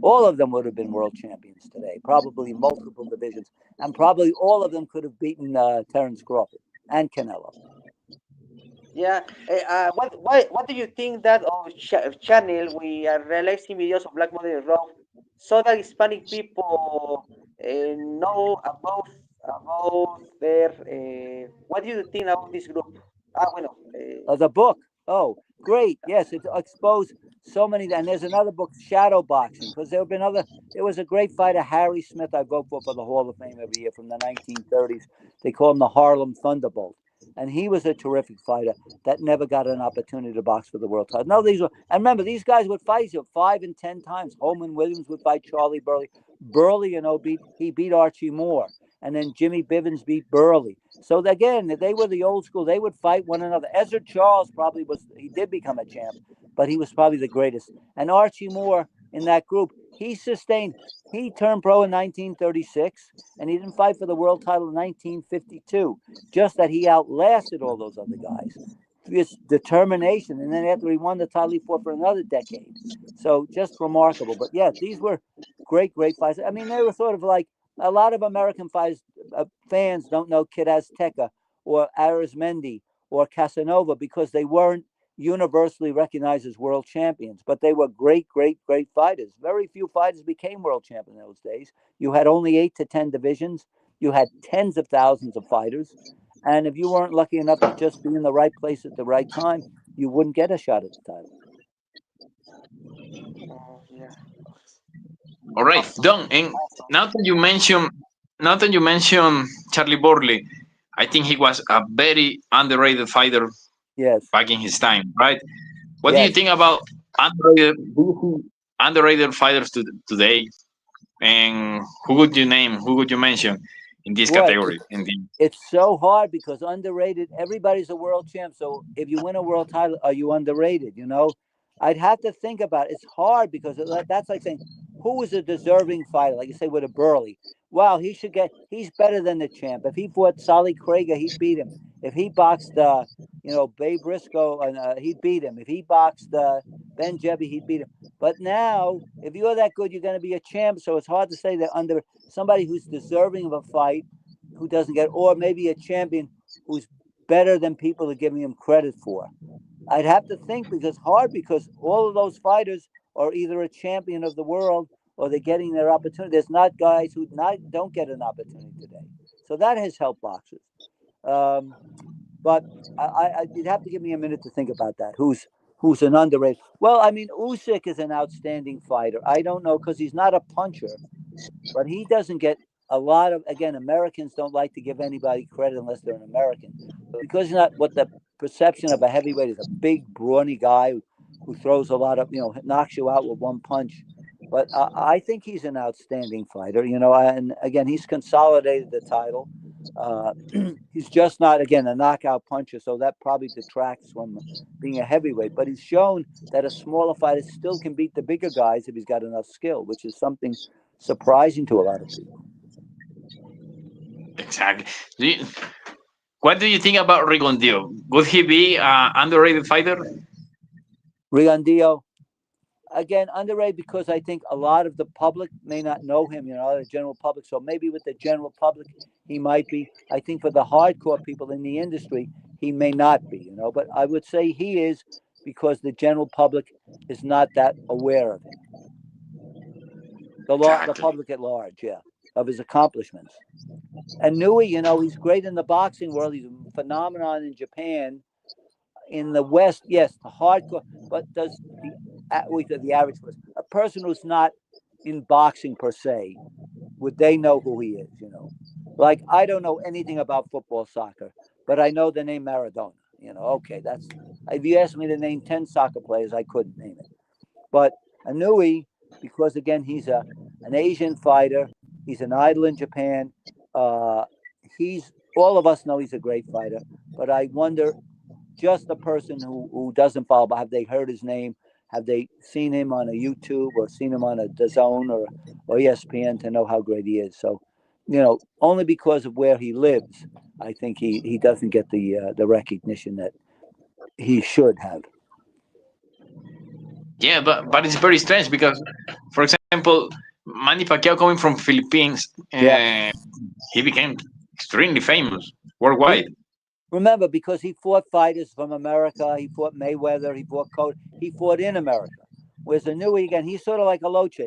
All of them would have been world champions today, probably multiple divisions. And probably all of them could have beaten Terence Crawford and Canelo. Yeah. What do you think that on channel we are releasing videos of Black Model Raw so that Hispanic people know about their what do you think about this group? The book. Oh, great. Yes, it exposed so many. And there's another book, Shadow Boxing, because there was a great fighter, Harry Smith, I vote for the Hall of Fame every year from the 1930s. They call him the Harlem Thunderbolt. And he was a terrific fighter that never got an opportunity to box for the world title. No, and remember, these guys would fight 5 and 10 times. Holman Williams would fight Charlie Burley. Burley, he beat Archie Moore. And then Jimmy Bivens beat Burley. So again, they were the old school. They would fight one another. Ezra Charles he did become a champ, but he was probably the greatest. And Archie Moore in that group, he turned pro in 1936, and he didn't fight for the world title in 1952. Just that he outlasted all those other guys. His determination, and then after he won the title, he fought for another decade. So just remarkable. But yeah, these were great fights. I mean, they were sort of like, a lot of American fans don't know Kid Azteca or Arizmendi or Casanova because they weren't universally recognized as world champions, but they were great fighters. Very few fighters became world champion in those days. You had only 8 to 10 divisions. You had tens of thousands of fighters. And if you weren't lucky enough to just be in the right place at the right time, you wouldn't get a shot at the title. Yeah. All right, Don. And now that you mention Charlie Burley, I think he was a very underrated fighter. Yes. Back in his time, right? What do you think about underrated fighters today? And who would you name? Who would you mention in this category? It's so hard because underrated. Everybody's a world champ. So if you win a world title, are you underrated? I'd have to think about it. It's hard because that's like saying, who is a deserving fighter? Like you say with a Burley. Wow, he's better than the champ. If he fought Solly Krieger, he'd beat him. If he boxed, Babe Briscoe, he'd beat him. If he boxed Ben Jebby, he'd beat him. But now, if you're that good, you're going to be a champ. So it's hard to say that under somebody who's deserving of a fight, who doesn't get, or maybe a champion who's better than people are giving him credit for. I'd have to think because all of those fighters are either a champion of the world or they're getting their opportunity. There's not guys who don't get an opportunity today. So that has helped boxers. But you'd have to give me a minute to think about that. Who's an underrated? Well, I mean, Usyk is an outstanding fighter. I don't know because he's not a puncher, but he doesn't get a lot of, again, Americans don't like to give anybody credit unless they're an American. But because he's not what the perception of a heavyweight is, a big, brawny guy who throws a lot of, knocks you out with one punch. But I think he's an outstanding fighter, and again, he's consolidated the title. He's just not, again, a knockout puncher, so that probably detracts from being a heavyweight. But he's shown that a smaller fighter still can beat the bigger guys if he's got enough skill, which is something surprising to a lot of people. Exactly. What do you think about Rigondeaux? Would he be an underrated fighter? Rigondeaux, again, underrated because I think a lot of the public may not know him, the general public. So maybe with the general public, he might be. I think for the hardcore people in the industry, he may not be, But I would say he is because the general public is not that aware of him. The public at large, of his accomplishments. And Nui, he's great in the boxing world. He's a phenomenon in Japan. In the West, yes, the hardcore, but does the average person, a person who's not in boxing per se, would they know who he is? Like I don't know anything about football, soccer, but I know the name Maradona. Okay, that's. If you asked me to name 10 soccer players, I couldn't name it. But Nui, because again, he's an Asian fighter. He's an idol in Japan. All of us know he's a great fighter, but I wonder, just the person who doesn't follow, but have they heard his name? have they seen him on a YouTube or seen him on a DAZN or ESPN to know how great he is. So, only because of where he lives, I think he doesn't get the recognition that he should have. Yeah, but it's very strange because, for example, Manny Pacquiao coming from Philippines, he became extremely famous worldwide. Remember, because he fought fighters from America, he fought Mayweather, he fought Cody, he fought in America. Whereas Inoue, again, he's sort of like a Loche.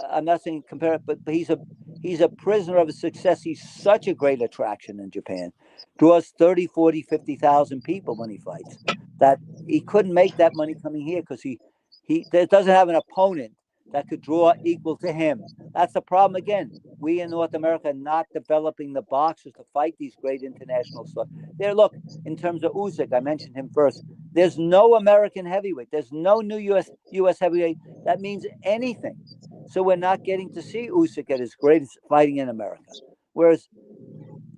I'm not saying compare it, but he's a prisoner of his success. He's such a great attraction in Japan. Draws 30, 40, 50,000 people when he fights. That he couldn't make that money coming here because he doesn't have an opponent that could draw equal to him. That's the problem again. We in North America are not developing the boxers to fight these great international stars. There, look, in terms of Usyk, I mentioned him first. There's no American heavyweight. There's no new U.S. heavyweight that means anything. So we're not getting to see Usyk at his greatest fighting in America. Whereas,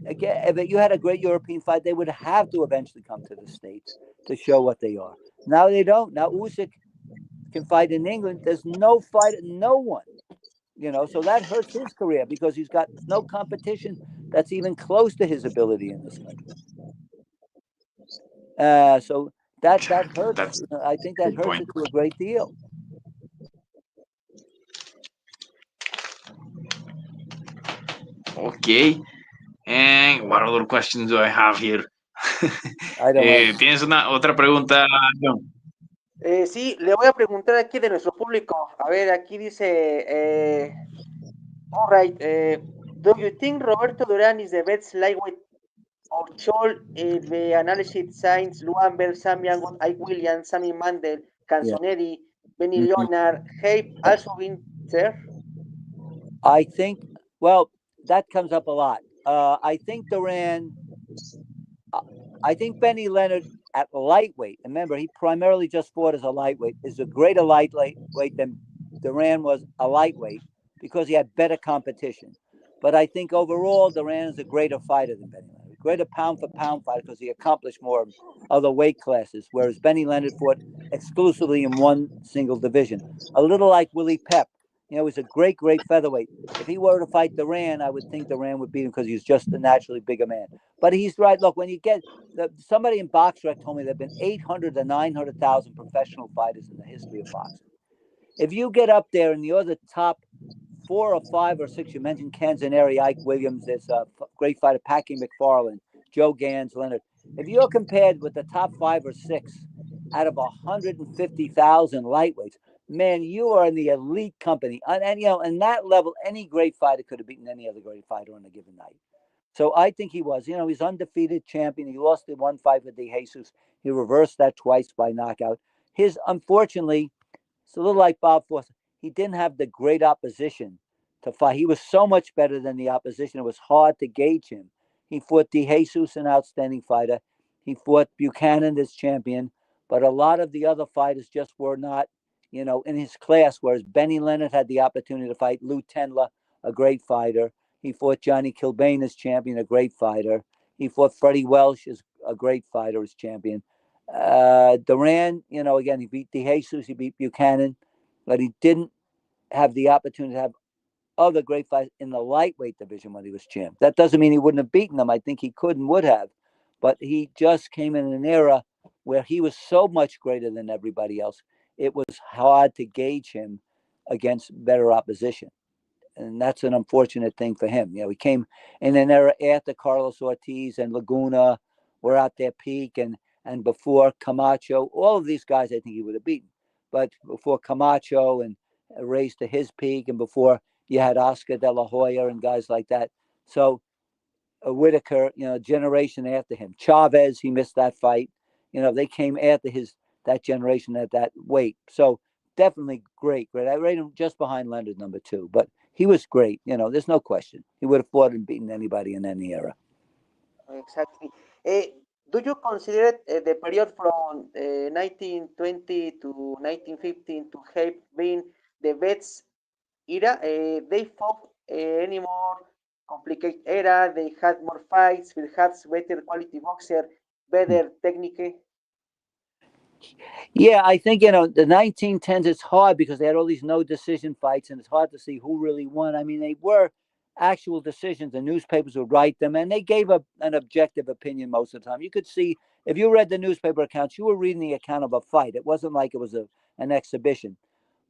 again, if you had a great European fight, they would have to eventually come to the States to show what they are. Now they don't. Now Usyk can fight in England. There's no fight, no one. So that hurts his career because he's got no competition that's even close to his ability in this country. So that hurts. That's I think that hurts point. it to a great deal. Okay. And what other questions do I have here? I don't know. ¿Tienes otra pregunta, John? Sí, le voy a preguntar aquí de nuestro público. A ver, aquí dice, all right, do you think Roberto Duran is the best lightweight or should the analysis signs Luan Bell, Sam Young, Ike Williams, Sammy Mandel, Canzoneri, Benny Leonard, have also been there? I think, well, that comes up a lot. I think Duran, I think Benny Leonard at lightweight, remember, he primarily just fought as a lightweight, is a greater lightweight than Duran was a lightweight because he had better competition. But I think overall, Duran is a greater fighter than Benny Leonard, greater pound for pound fighter because he accomplished more of other weight classes, whereas Benny Leonard fought exclusively in one single division. A little like Willie Pep. He's a great featherweight. If he were to fight Duran, I would think Duran would beat him because he's just a naturally bigger man. But he's right. Look, when you get somebody in BoxRec told me there have been 800 to 900,000 professional fighters in the history of boxing. If you get up there and you're the top 4 or 5 or 6, you mentioned Canzoneri, Ike Williams, there's a great fighter, Packy McFarland, Joe Gans, Leonard. If you're compared with the top 5 or 6 out of 150,000 lightweights, man, you are in the elite company. And in that level, any great fighter could have beaten any other great fighter on a given night. So I think he was. He's undefeated champion. He lost in one fight with De Jesus. He reversed that twice by knockout. Unfortunately, it's a little like Bob Foster. He didn't have the great opposition to fight. He was so much better than the opposition. It was hard to gauge him. He fought De Jesus, an outstanding fighter. He fought Buchanan as champion. But a lot of the other fighters just were not, in his class, whereas Benny Leonard had the opportunity to fight Lou Tendler, a great fighter. He fought Johnny Kilbane as champion, a great fighter. He fought Freddie Welsh as a great fighter as champion. Duran, again, he beat De Jesus, he beat Buchanan, but he didn't have the opportunity to have other great fights in the lightweight division when he was champ. That doesn't mean he wouldn't have beaten them. I think he could and would have, but he just came in an era where he was so much greater than everybody else. It was hard to gauge him against better opposition. And that's an unfortunate thing for him. He came in an era after Carlos Ortiz and Laguna were at their peak, and before Camacho, all of these guys I think he would have beaten. But before Camacho and raised to his peak, and before you had Oscar De La Hoya and guys like that. So Whitaker, generation after him. Chavez, he missed that fight. They came after that generation at that weight. So definitely great. I rate him just behind Leonard, number 2. But he was great. There's no question. He would have fought and beaten anybody in any era. Exactly. Do you consider the period from 1920 to 1915 to have been the best era? They fought any more complicated era. They had more fights, perhaps better quality boxer, better technique. Yeah, I think, you know, the 1910s, it's hard because they had all these no decision fights and it's hard to see who really won. I mean, they were actual decisions. The newspapers would write them and they gave an objective opinion most of the time. You could see, if you read the newspaper accounts, you were reading the account of a fight. It wasn't like it was an exhibition.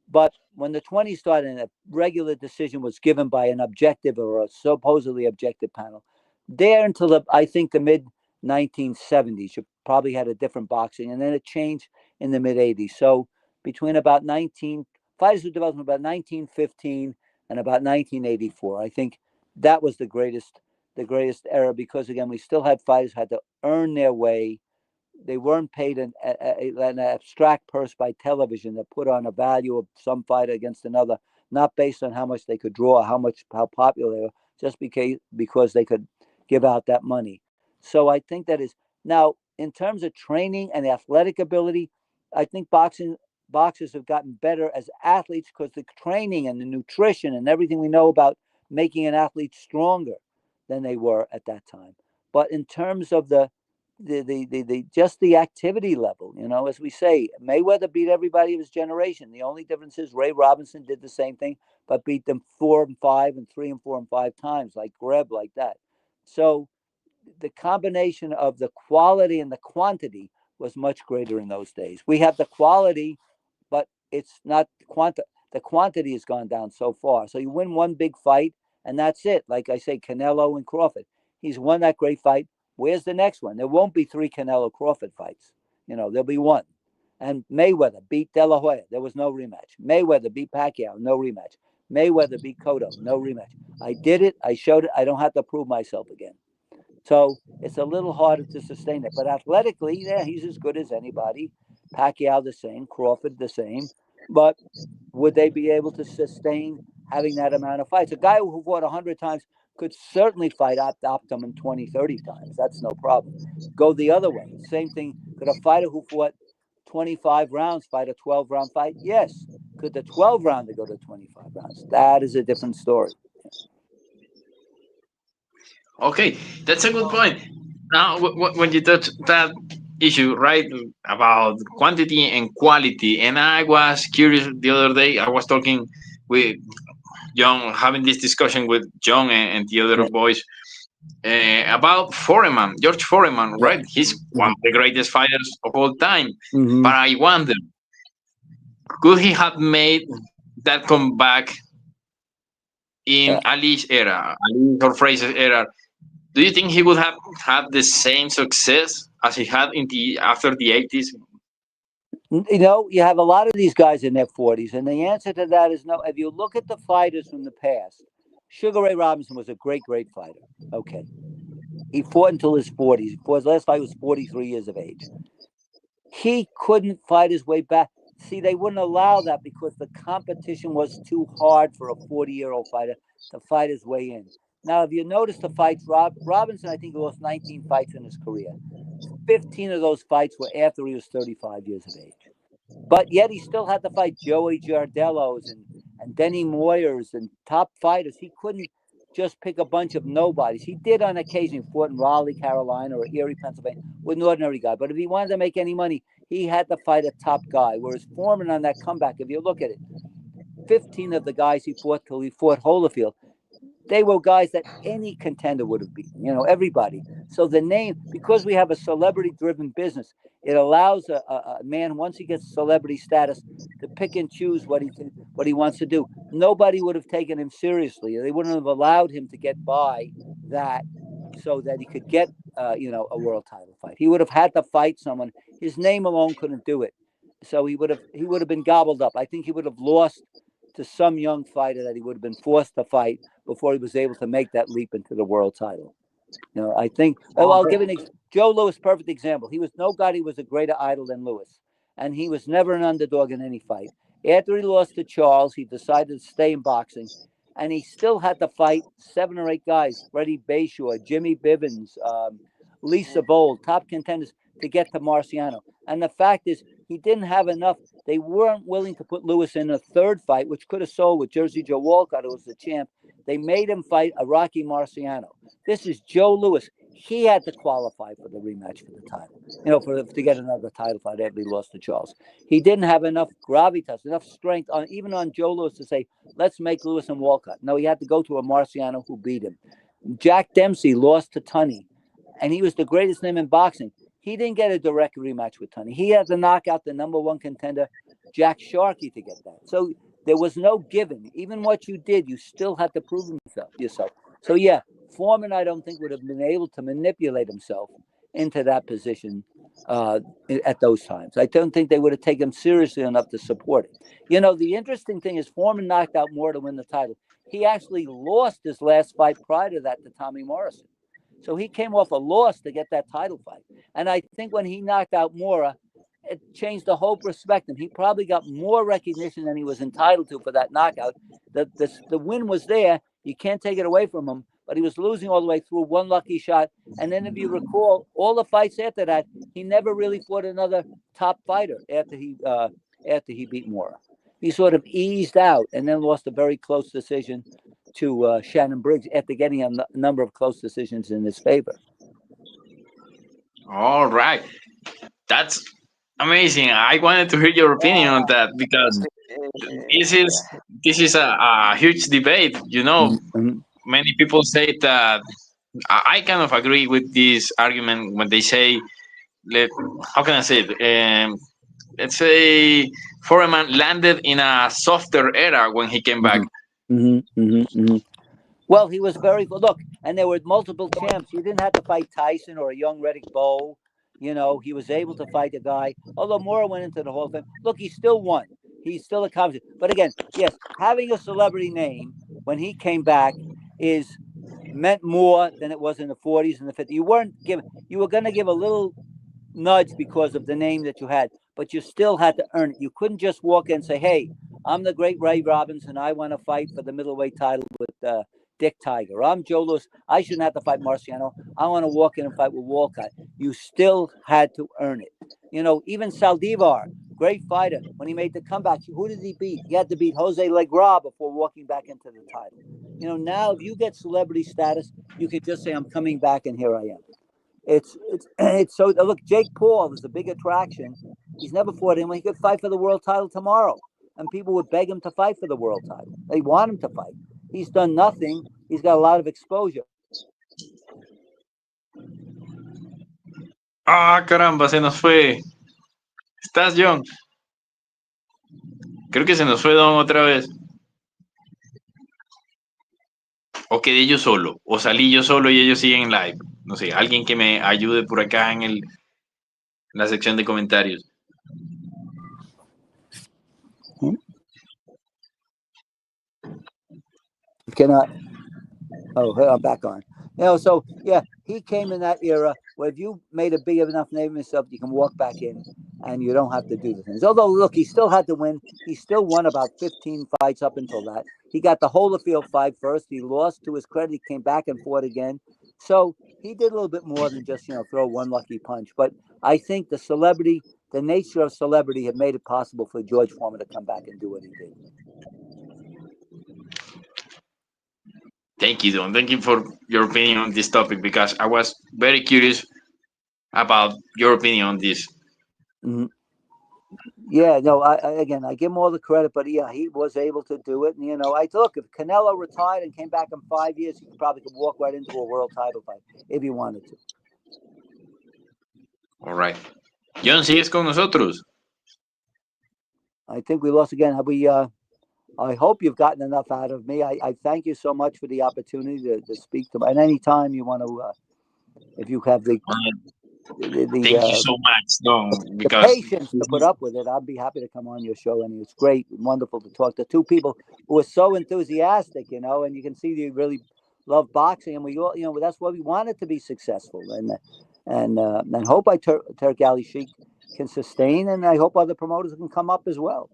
But when the 20s started and a regular decision was given by an objective or a supposedly objective panel, there until I think the mid 1970s, you probably had a different boxing, and then it changed in the mid 80s. So between about 19 fighters were developed about 1915 and about 1984. I think that was the greatest era because again we still had fighters had to earn their way. They weren't paid an abstract purse by television that put on a value of some fighter against another, not based on how much they could draw, how popular they were, just because they could give out that money. So I think that is now in terms of training and athletic ability, I think boxers have gotten better as athletes because the training and the nutrition and everything we know about making an athlete stronger than they were at that time. But in terms of the just the activity level, you know, as we say, Mayweather beat everybody of his generation. The only difference is Ray Robinson did the same thing, but beat them 4 and 5 and 3 and 4 and 5 times, like Greb, like that. So the combination of the quality and the quantity was much greater in those days. We have the quality, but it's not the quantity has gone down so far. So you win one big fight and that's it. Like I say, Canelo and Crawford. He's won that great fight. Where's the next one? There won't be 3 Canelo Crawford fights. You know, there'll be one. And Mayweather beat De La Hoya. There was no rematch. Mayweather beat Pacquiao. No rematch. Mayweather beat Cotto. No rematch. I did it. I showed it. I don't have to prove myself again. So it's a little harder to sustain it. But athletically, yeah, he's as good as anybody. Pacquiao the same. Crawford the same. But would they be able to sustain having that amount of fights? A guy who fought 100 times could certainly fight Optimum 20, 30 times. That's no problem. Go the other way. Same thing. Could a fighter who fought 25 rounds fight a 12-round fight? Yes. Could the 12 rounder go to 25 rounds? That is a different story. Okay, that's a good point. Now, when you touch that issue, right, about quantity and quality, and I was curious the other day. I was talking with John, having this discussion with John and the other Yeah. boys about Foreman, George Foreman, Yeah. right? He's one of the greatest fighters of all time. Mhm. But I wonder, could he have made that comeback in Ali's era, Ali or Fraser's era? Do you think he would have had the same success as he had in the after the 80s? You know, you have a lot of these guys in their 40s, and the answer to that is no. If you look at the fighters from the past, Sugar Ray Robinson was a great, great fighter. Okay. He fought until his 40s. His last fight was 43 years of age. He couldn't fight his way back. See, they wouldn't allow that because the competition was too hard for a 40-year-old fighter to fight his way in. Now, if you notice the fights, Robinson, I think, lost 19 fights in his career. 15 of those fights were after he was 35 years of age. But yet he still had to fight Joey Giardellos and Denny Moyers and top fighters. He couldn't just pick a bunch of nobodies. He did on occasion fought in Raleigh, Carolina, or Erie, Pennsylvania, with an ordinary guy. But if he wanted to make any money, he had to fight a top guy. Whereas Foreman on that comeback, if you look at it, 15 of the guys he fought till he fought Holyfield, they were guys that any contender would have beaten, you know, everybody. So the name, because we have a celebrity-driven business, it allows a man, once he gets celebrity status, to pick and choose what he wants to do. Nobody would have taken him seriously. They wouldn't have allowed him to get by that so that he could get, a world title fight. He would have had to fight someone. His name alone couldn't do it. So he would have been gobbled up. I think he would have lost to some young fighter that he would have been forced to fight before he was able to make that leap into the world title. You know, I think. Well, I'll give Joe Louis, perfect example. Nobody was a greater idol than Louis, and he was never an underdog in any fight. After he lost to Charles, he decided to stay in boxing, and he still had to fight 7 or 8 guys: Freddie Bayshore, Jimmy Bivens, Lisa Bold, top contenders to get to Marciano. And the fact is, he didn't have enough. They weren't willing to put Louis in a third fight, which could have sold with Jersey Joe Walcott, who was the champ. They made him fight a Rocky Marciano. This is Joe Louis. he had to qualify for the rematch for the title, to get another title fight after he lost to Charles. He didn't have enough gravitas, enough strength, even on Joe Louis to say, let's make Louis and Walcott. No, he had to go to a Marciano who beat him. Jack Dempsey lost to Tunney, and he was the greatest name in boxing. He didn't get a direct rematch with Tunney. He had to knock out the #1 contender, Jack Sharkey, to get that. So there was no giving. Even what you did, you still had to prove yourself. So, yeah, Foreman, I don't think, would have been able to manipulate himself into that position at those times. I don't think they would have taken him seriously enough to support it. The interesting thing is Foreman knocked out Moore to win the title. He actually lost his last fight prior to that to Tommy Morrison. So he came off a loss to get that title fight. And I think when he knocked out Moore, it changed the whole perspective. He probably got more recognition than he was entitled to for that knockout. The win was there. You can't take it away from him. But he was losing all the way through one lucky shot. And then if you recall, all the fights after that, he never really fought another top fighter after he beat Moore. He sort of eased out and then lost a very close decision to Shannon Briggs after getting a number of close decisions in his favor. All right. That's amazing. I wanted to hear your opinion on that because this is a huge debate. Mm-hmm. Many people say that I kind of agree with this argument when they say, how can I say it? Let's say Foreman landed in a softer era when he came back. Mm-hmm. Mm-hmm. Mm-hmm. Well, he was very good. Look, and there were multiple champs. You didn't have to fight Tyson or a young Riddick Bowe. He was able to fight a guy. Although Moore went into the Hall of Fame. Look, he still won. He's still accomplished. But again, yes, having a celebrity name when he came back meant more than it was in the 40s and the 50s. You were going to give a little nudge because of the name that you had, but you still had to earn it. You couldn't just walk in and say, hey, I'm the great Ray Robinson. I want to fight for the middleweight title with Dick Tiger. I'm Joe Louis. I shouldn't have to fight Marciano. I want to walk in and fight with Walcott. You still had to earn it. Even Saldivar, great fighter, when he made the comeback, who did he beat? He had to beat Jose Legras before walking back into the title. Now if you get celebrity status, you could just say, I'm coming back and here I am. It's so, look, Jake Paul is a big attraction. He's never fought anyone. He could fight for the world title tomorrow. And people would beg him to fight for the world title. They want him to fight. He's done nothing. He's got a lot of exposure. Ah, caramba, se nos fue. ¿Estás, John? Creo que se nos fue Don otra vez. O quedé yo solo, o salí yo solo y ellos siguen live. No sé, alguien que me ayude por acá en la sección de comentarios. I'm back on. So yeah, he came in that era where if you made a big enough name of yourself, you can walk back in and you don't have to do the things. Although, look, he still had to win. He still won about 15 fights up until that. He got the Holyfield fight first. He lost. To his credit, he came back and fought again. So he did a little bit more than just, throw one lucky punch. But I think the nature of celebrity had made it possible for George Foreman to come back and do what he did. Thank you, Don. Thank you for your opinion on this topic because I was very curious about your opinion on this. Mm-hmm. Yeah, no, I give him all the credit, but yeah, he was able to do it. And, I look, if Canelo retired and came back in 5 years, he probably could walk right into a world title fight if he wanted to. All right. John, ¿sigues con nosotros? I think we lost again. I hope you've gotten enough out of me. I thank you so much for the opportunity to speak to me. And any time you want to, if you have the thank you so much, Don, because the patience to put up with it, I'd be happy to come on your show. And it's great, wonderful to talk to two people who are so enthusiastic, and you can see they really love boxing. And we all, that's why we want it to be successful. And hope Turk Ali Sheikh can sustain, and I hope other promoters can come up as well.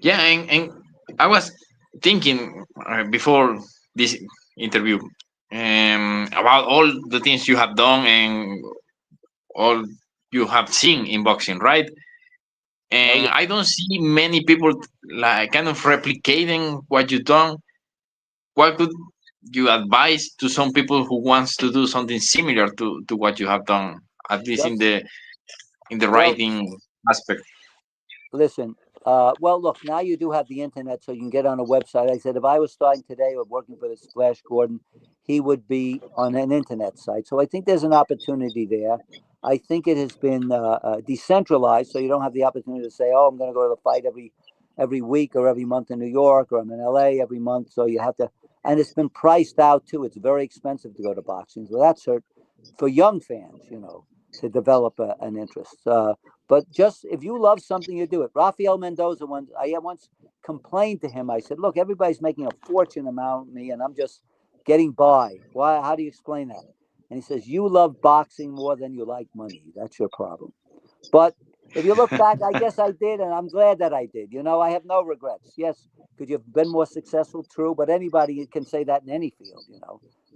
Yeah, and I was thinking before this interview about all the things you have done and all you have seen in boxing, right? And I don't see many people like kind of replicating what you've done. What could you advise to some people who wants to do something similar to what you have done, at least Just in the well, writing aspect? listen. Well, look. Now you do have the internet, so you can get on a website. I said if I was starting today or working for the Splash Gordon, he would be on an internet site. So I think there's an opportunity there. I think it has been decentralized, so you don't have the opportunity to say, "Oh, I'm going to go to the fight every week or every month in New York, or I'm in LA every month." So you have to, and it's been priced out too. It's very expensive to go to boxing. So that's hurt for young fans, to develop an interest. But just if you love something, you do it. Rafael Mendoza, I once complained to him. I said, "Look, everybody's making a fortune amount me, and I'm just getting by. Why? How do you explain that?" And he says, "You love boxing more than you like money. That's your problem." But if you look back, I guess I did, and I'm glad that I did. I have no regrets. Yes, could you have been more successful? True, but anybody can say that in any field.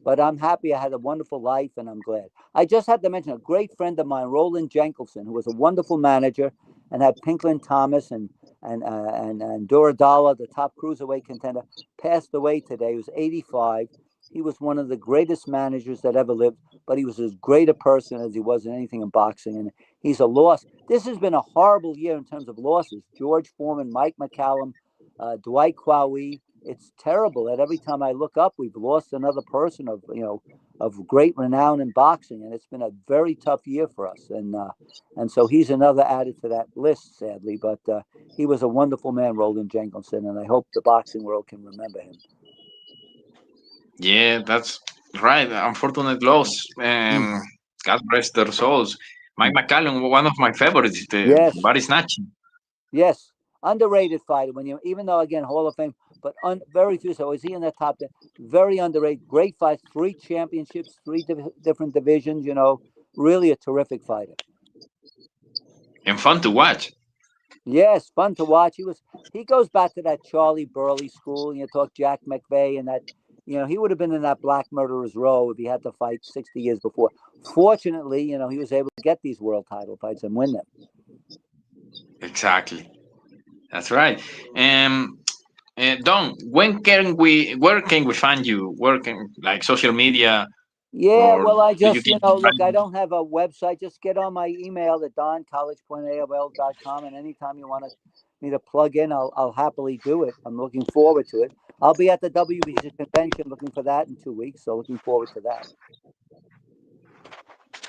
But I'm happy I had a wonderful life, and I'm glad. I just had to mention a great friend of mine, Roland Jenkelson, who was a wonderful manager and had Pinklin Thomas and Duradala, the top cruiserweight contender, passed away today. He was 85. He was one of the greatest managers that ever lived, but he was as great a person as he was in anything in boxing. And he's a loss. This has been a horrible year in terms of losses. George Foreman, Mike McCallum, Dwight Quawi. It's terrible that every time I look up, we've lost another person of great renown in boxing, and it's been a very tough year for us. And so he's another added to that list, sadly. But he was a wonderful man, Roland Jenkinson, and I hope the boxing world can remember him. Yeah, that's right. Unfortunate loss. God rest their souls. Mike McCallum, one of my favorites, the Yes, body snatching. yes, underrated fighter. Even though again Hall of Fame, but very few. So is he in the top 10? Very underrated. Great fight. 3 championships, 3 different divisions. Really a terrific fighter. And fun to watch. Yes, fun to watch. He goes back to that Charlie Burley school. Talk Jack McVeigh and that. He would have been in that Black Murderers Row if he had to fight 60 years before. Fortunately, he was able to get these world title fights and win them. Exactly. That's right. Don, where can we find you? Where can, like, social media, Yeah, or well, I do you just, keep look, I don't have a website. Just get on my email at doncollege.aol.com, and anytime you want me to plug in, I'll happily do it. I'm looking forward to it. I'll be at the WBC convention looking for that in 2 weeks, so looking forward to that.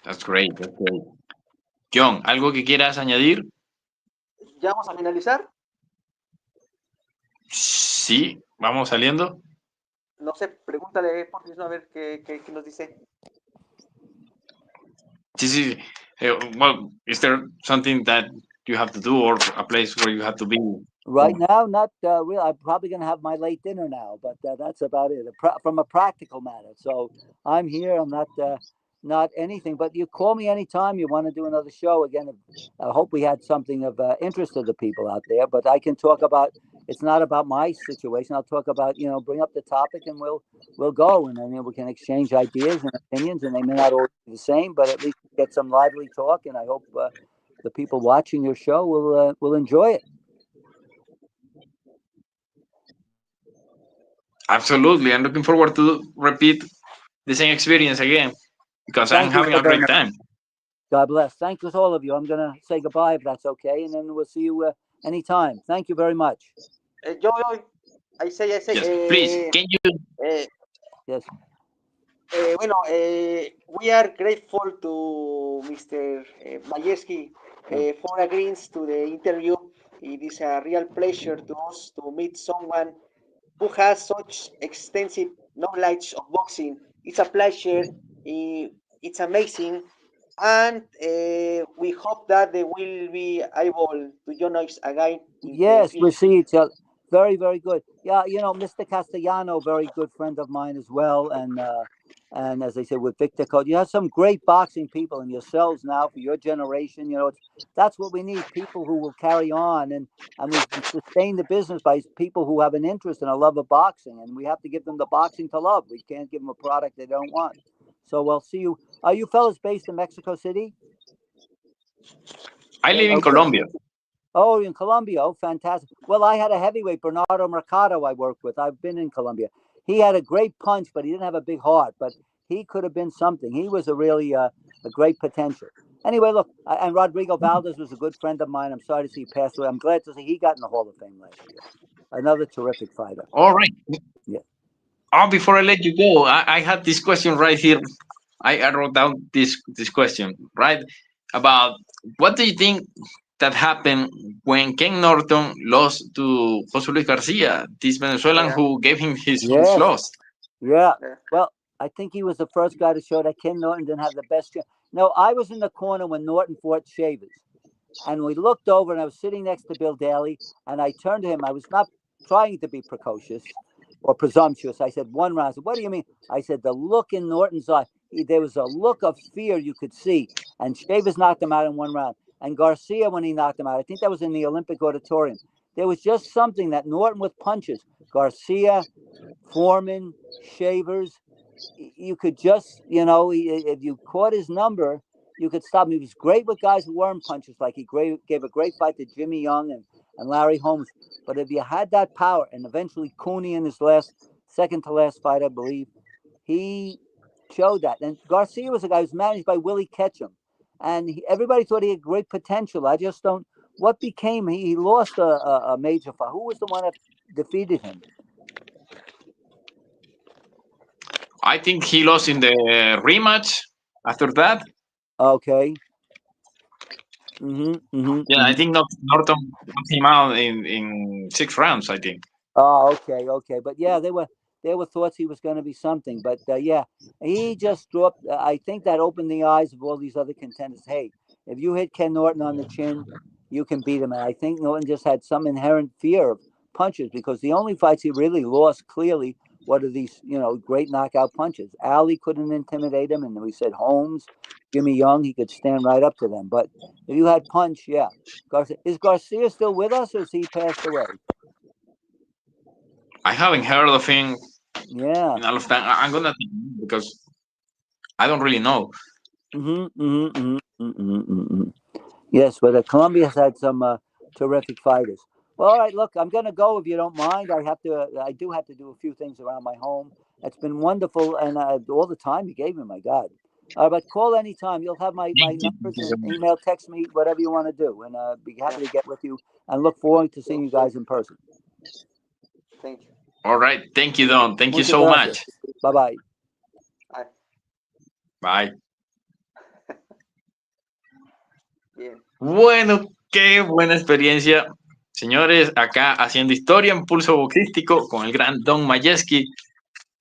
That's great. That's great. John, ¿algo que quieras añadir? ¿Ya vamos a finalizar? Sí, vamos saliendo. No sé, pregúntale por a ver qué nos dice. Sí. Well, is there something that you have to do or a place where you have to be? Right now, not really. I'm probably going to have my late dinner now, but that's about it. From a practical matter. So I'm here. I'm not anything. But you call me anytime you want to do another show. Again, I hope we had something of interest to the people out there. But I can talk about. It's not about my situation. I'll talk about bring up the topic and we'll go and then we can exchange ideas and opinions. And they may not always be the same, but at least get some lively talk. And I hope the people watching your show will enjoy it. Absolutely. I'm looking forward to repeat the same experience again because I'm having a great time. God bless. Thank you to all of you. I'm going to say goodbye if that's okay, and then we'll see you anytime. Thank you very much. I say. Yes, please, can you? Yes. We are grateful to Mr. Majeski for agreeing to the interview. It is a real pleasure to us to meet someone who has such extensive knowledge of boxing. It's a pleasure. It's amazing. And we hope that they will be able to join us again. Yes, we'll see each other. Very, very good. Yeah, Mr. Castellano, very good friend of mine as well. And as I said, with Victor Code, you have some great boxing people in yourselves now for your generation. That's what we need, people who will carry on. And we sustain the business by people who have an interest and a love of boxing. And we have to give them the boxing to love. We can't give them a product they don't want. So we'll see you. Are you fellas based in Mexico City? I live in Colombia. Oh, in Colombia. Oh, fantastic. Well, I had a heavyweight, Bernardo Mercado, I worked with. I've been in Colombia. he had a great punch, but he didn't have a big heart. But he could have been something. He was a really a great potential. Anyway, look, and Rodrigo Valdez was a good friend of mine. I'm sorry to see he passed away. I'm glad to see he got in the Hall of Fame last year. Another terrific fighter. All right. Yeah. Oh, before I let you go, I had this question right here. I wrote down this question, right? About what do you think that happened when Ken Norton lost to Jose Luis Garcia, this Venezuelan who gave him his first loss? Yeah. Well, I think he was the first guy to show that Ken Norton didn't have the best chance. No, I was in the corner when Norton fought Shavers. And we looked over, and I was sitting next to Bill Daly, and I turned to him. I was not trying to be precocious or presumptuous. I said, 1 round. I said, what do you mean? I said, the look in Norton's eye, there was a look of fear you could see. And Shavers knocked him out in 1 round. And Garcia, when he knocked him out, I think that was in the Olympic Auditorium. There was just something that Norton with punches, Garcia, Foreman, Shavers, you could just, if you caught his number, you could stop him. He was great with guys who weren't punches. Like he gave a great fight to Jimmy Young and Larry Holmes. But if you had that power, and eventually Cooney in his second to last fight, I believe, he showed that. And Garcia was a guy who was managed by Willie Ketchum. And everybody thought he had great potential. I just don't. What became he lost a major fight. Who was the one that defeated him? I think he lost in the rematch after that. Okay. Yeah, I think Norton knocked him out in 6 rounds, I think. Oh, okay. But yeah, there were thoughts he was going to be something. But yeah, he just dropped. I think that opened the eyes of all these other contenders. Hey, if you hit Ken Norton on the chin, you can beat him. And I think Norton just had some inherent fear of punches, because the only fights he really lost clearly were these, great knockout punches. Ali couldn't intimidate him, and we said Holmes, Jimmy Young, he could stand right up to them. But if you had punch, yeah. Is Garcia still with us, or has he passed away? I haven't heard of him. Yeah. In all of time. I'm gonna think, because I don't really know. Yes, but Colombia has had some terrific fighters. Well, all right, look, I'm going to go if you don't mind. I do have to do a few things around my home. It's been wonderful, and all the time you gave me, my God. But call anytime. You'll have my numbers, and email, text me, whatever you want to do, and be happy to get with you, and look forward to seeing you guys in person. Thank you. All right. Thank you, Don. Thank you so much. Bye-bye. Bye. Bien. Bueno, qué buena experiencia. Señores, acá haciendo historia en pulso boxístico con el gran Don Majeski,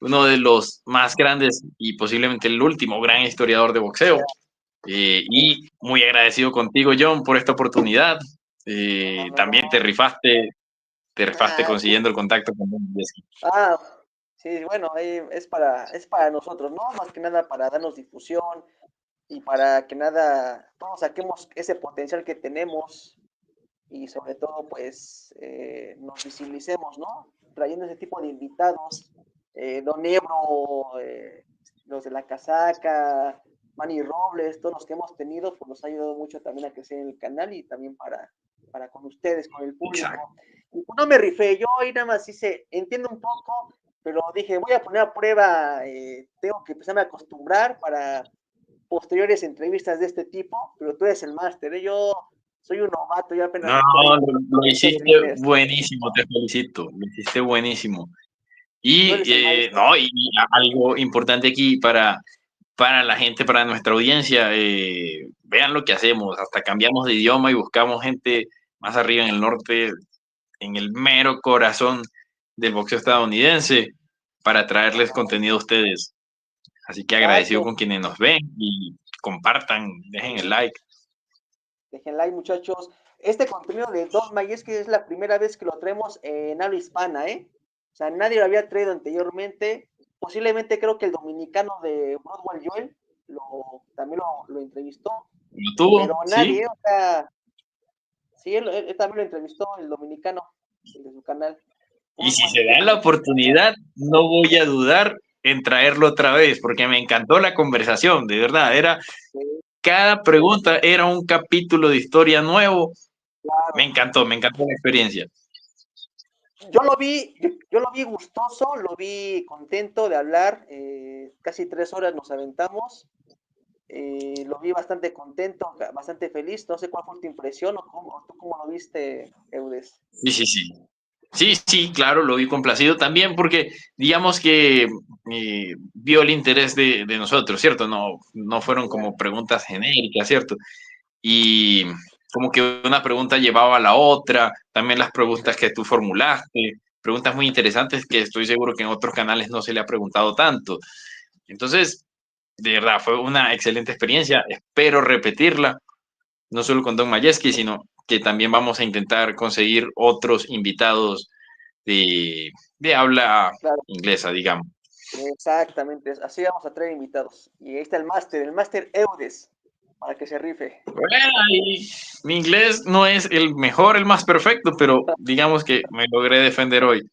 uno de los más grandes y posiblemente el último gran historiador de boxeo. Y muy agradecido contigo, John, por esta oportunidad. También te rifaste consiguiendo el contacto con Don Majeski. Sí, bueno, es para nosotros, ¿no? Más que nada para darnos difusión y para que todos saquemos ese potencial que tenemos, y sobre todo, pues, nos visibilicemos, ¿no? Trayendo ese tipo de invitados, Don Ebro, los de la casaca, Manny Robles, todos los que hemos tenido, pues nos ha ayudado mucho también a crecer en el canal, y también para con ustedes, con el público. Exacto. Y no me rifé, yo ahí nada más entiendo un poco, pero dije, voy a poner a prueba, tengo que empezarme a acostumbrar para posteriores entrevistas de este tipo, pero tú eres el máster, yo soy un novato, yo apenas... No, lo hiciste buenísimo, te felicito, lo hiciste buenísimo. Y algo importante aquí para la gente, para nuestra audiencia, vean lo que hacemos, hasta cambiamos de idioma y buscamos gente más arriba en el norte, en el mero corazón del boxeo estadounidense, para traerles contenido a ustedes. Así que agradecido con quienes nos ven, y compartan, dejen el like. Dejen like, muchachos. Este contenido de Don Majeski es la primera vez que lo traemos en habla hispana, O sea, nadie lo había traído anteriormente. Posiblemente creo que el dominicano de Broadway Joel también lo entrevistó. ¿Lo tuvo? Pero nadie, o sea, sí, él también lo entrevistó, el dominicano, el de su canal. Y si se da la oportunidad, no voy a dudar en traerlo otra vez, porque me encantó la conversación, de verdad. Cada pregunta era un capítulo de historia nuevo. Claro. Me encantó la experiencia. yo lo vi gustoso, lo vi contento de hablar, casi 3 horas nos aventamos, lo vi bastante contento, bastante feliz, no sé cuál fue tu impresión o tú cómo lo viste, Eudes. Sí, sí, sí. Sí, sí, claro, lo vi complacido también porque digamos que vio el interés de nosotros, ¿cierto? No fueron como preguntas genéricas, ¿cierto? Y como que una pregunta llevaba a la otra, también las preguntas que tú formulaste, preguntas muy interesantes que estoy seguro que en otros canales no se le ha preguntado tanto. Entonces, de verdad, fue una excelente experiencia, espero repetirla, no solo con Don Majeski, sino que también vamos a intentar conseguir otros invitados de habla Claro, inglesa, digamos. exactamente, así vamos a traer invitados. Y ahí está el máster Eudes, para que se rife. Bueno, mi inglés no es el mejor, el más perfecto, pero digamos que me logré defender hoy.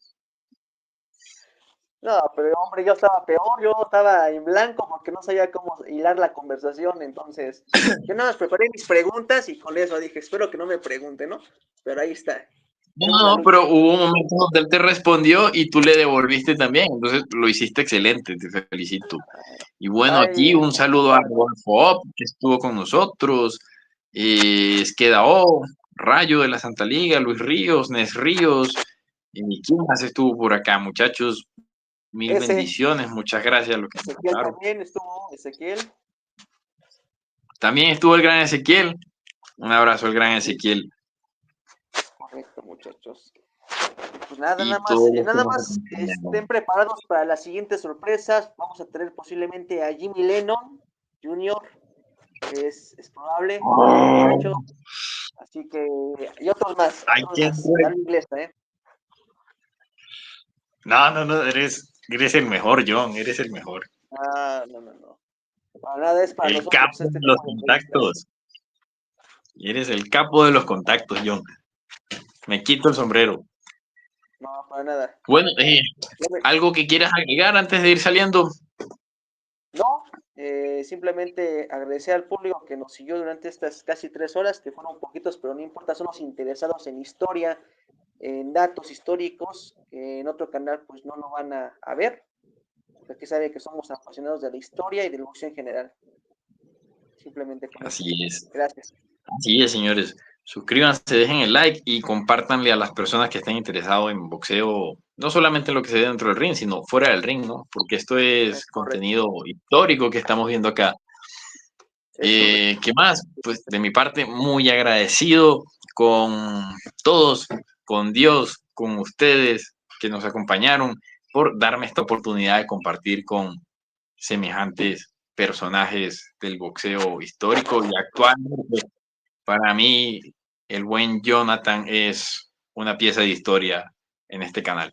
No, pero hombre, yo estaba peor, yo estaba en blanco porque no sabía cómo hilar la conversación, entonces yo nada más preparé mis preguntas y con eso dije, espero que no me pregunte, ¿no? Pero ahí está, No, tenemos la no, lucha. pero hubo un momento donde él te respondió y tú le devolviste también, entonces lo hiciste excelente, te felicito. Y bueno, aquí Ay, un saludo a Rodolfo Op, que estuvo con nosotros, Esqueda O, Rayo de la Santa Liga, Luis Ríos, Nes Ríos, y ¿quién más estuvo por acá, muchachos? Mil ese, bendiciones, muchas gracias a los que nos Ezequiel contaron. también estuvo, Ezequiel. También estuvo el gran Ezequiel, un abrazo al gran Ezequiel Correcto, muchachos. Pues y todos los que nada nos más estén acompañaron. preparados para las siguientes sorpresas. Vamos a tener posiblemente a Jimmy Lennon Jr., que es probable, este muchacho. Oh, Así que, y otros más, hay otros que más. De habla inglesa, ¿eh? No, no, no, eres el mejor, John, eres el mejor. Ah, no, no, no. Para nada es para El capo nosotros este de los tipo de entrevistas. contactos. Eres el capo de los contactos, John. Me quito el sombrero. No, para nada. Bueno, Ya me- ¿algo que quieras agregar antes de ir saliendo? No, simplemente agradecer al público que nos siguió durante estas casi 3 horas, que fueron poquitos, pero no importa, son los interesados en historia, en datos históricos, que en otro canal pues no lo van a ver, porque sabe que somos apasionados de la historia y del boxeo en general. Simplemente con eso. Así es. Gracias. Así es, señores. Suscríbanse, dejen el like y compártanle a las personas que estén interesados en boxeo, no solamente en lo que se ve dentro del ring, sino fuera del ring, ¿no? Porque esto es Es correcto. contenido histórico que estamos viendo acá. Es correcto. ¿Qué más? Pues de mi parte, muy agradecido con todos, con Dios, con ustedes que nos acompañaron por darme esta oportunidad de compartir con semejantes personajes del boxeo histórico y actual. Para mí, el buen Jonathan es una pieza de historia en este canal.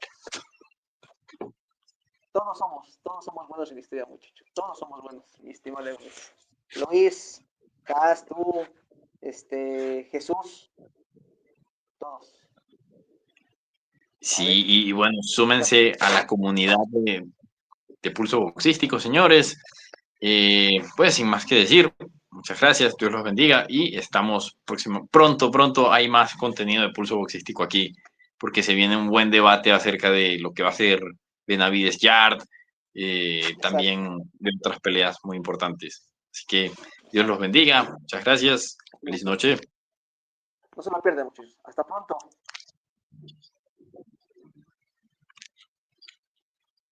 Todos somos buenos en historia, muchachos. Todos somos buenos, mi estimado Luis. Luis, Cas, tú, Jesús, todos. A ver, Sí, y bueno, súmense a la comunidad de Pulso Boxístico, señores. Pues sin más que decir, muchas gracias, Dios los bendiga y estamos pronto hay más contenido de Pulso Boxístico aquí, porque se viene un buen debate acerca de lo que va a ser Benavides Yard, exacto, también de otras peleas muy importantes. Así que Dios los bendiga, muchas gracias, feliz noche. no se lo pierdan, muchachos. Hasta pronto.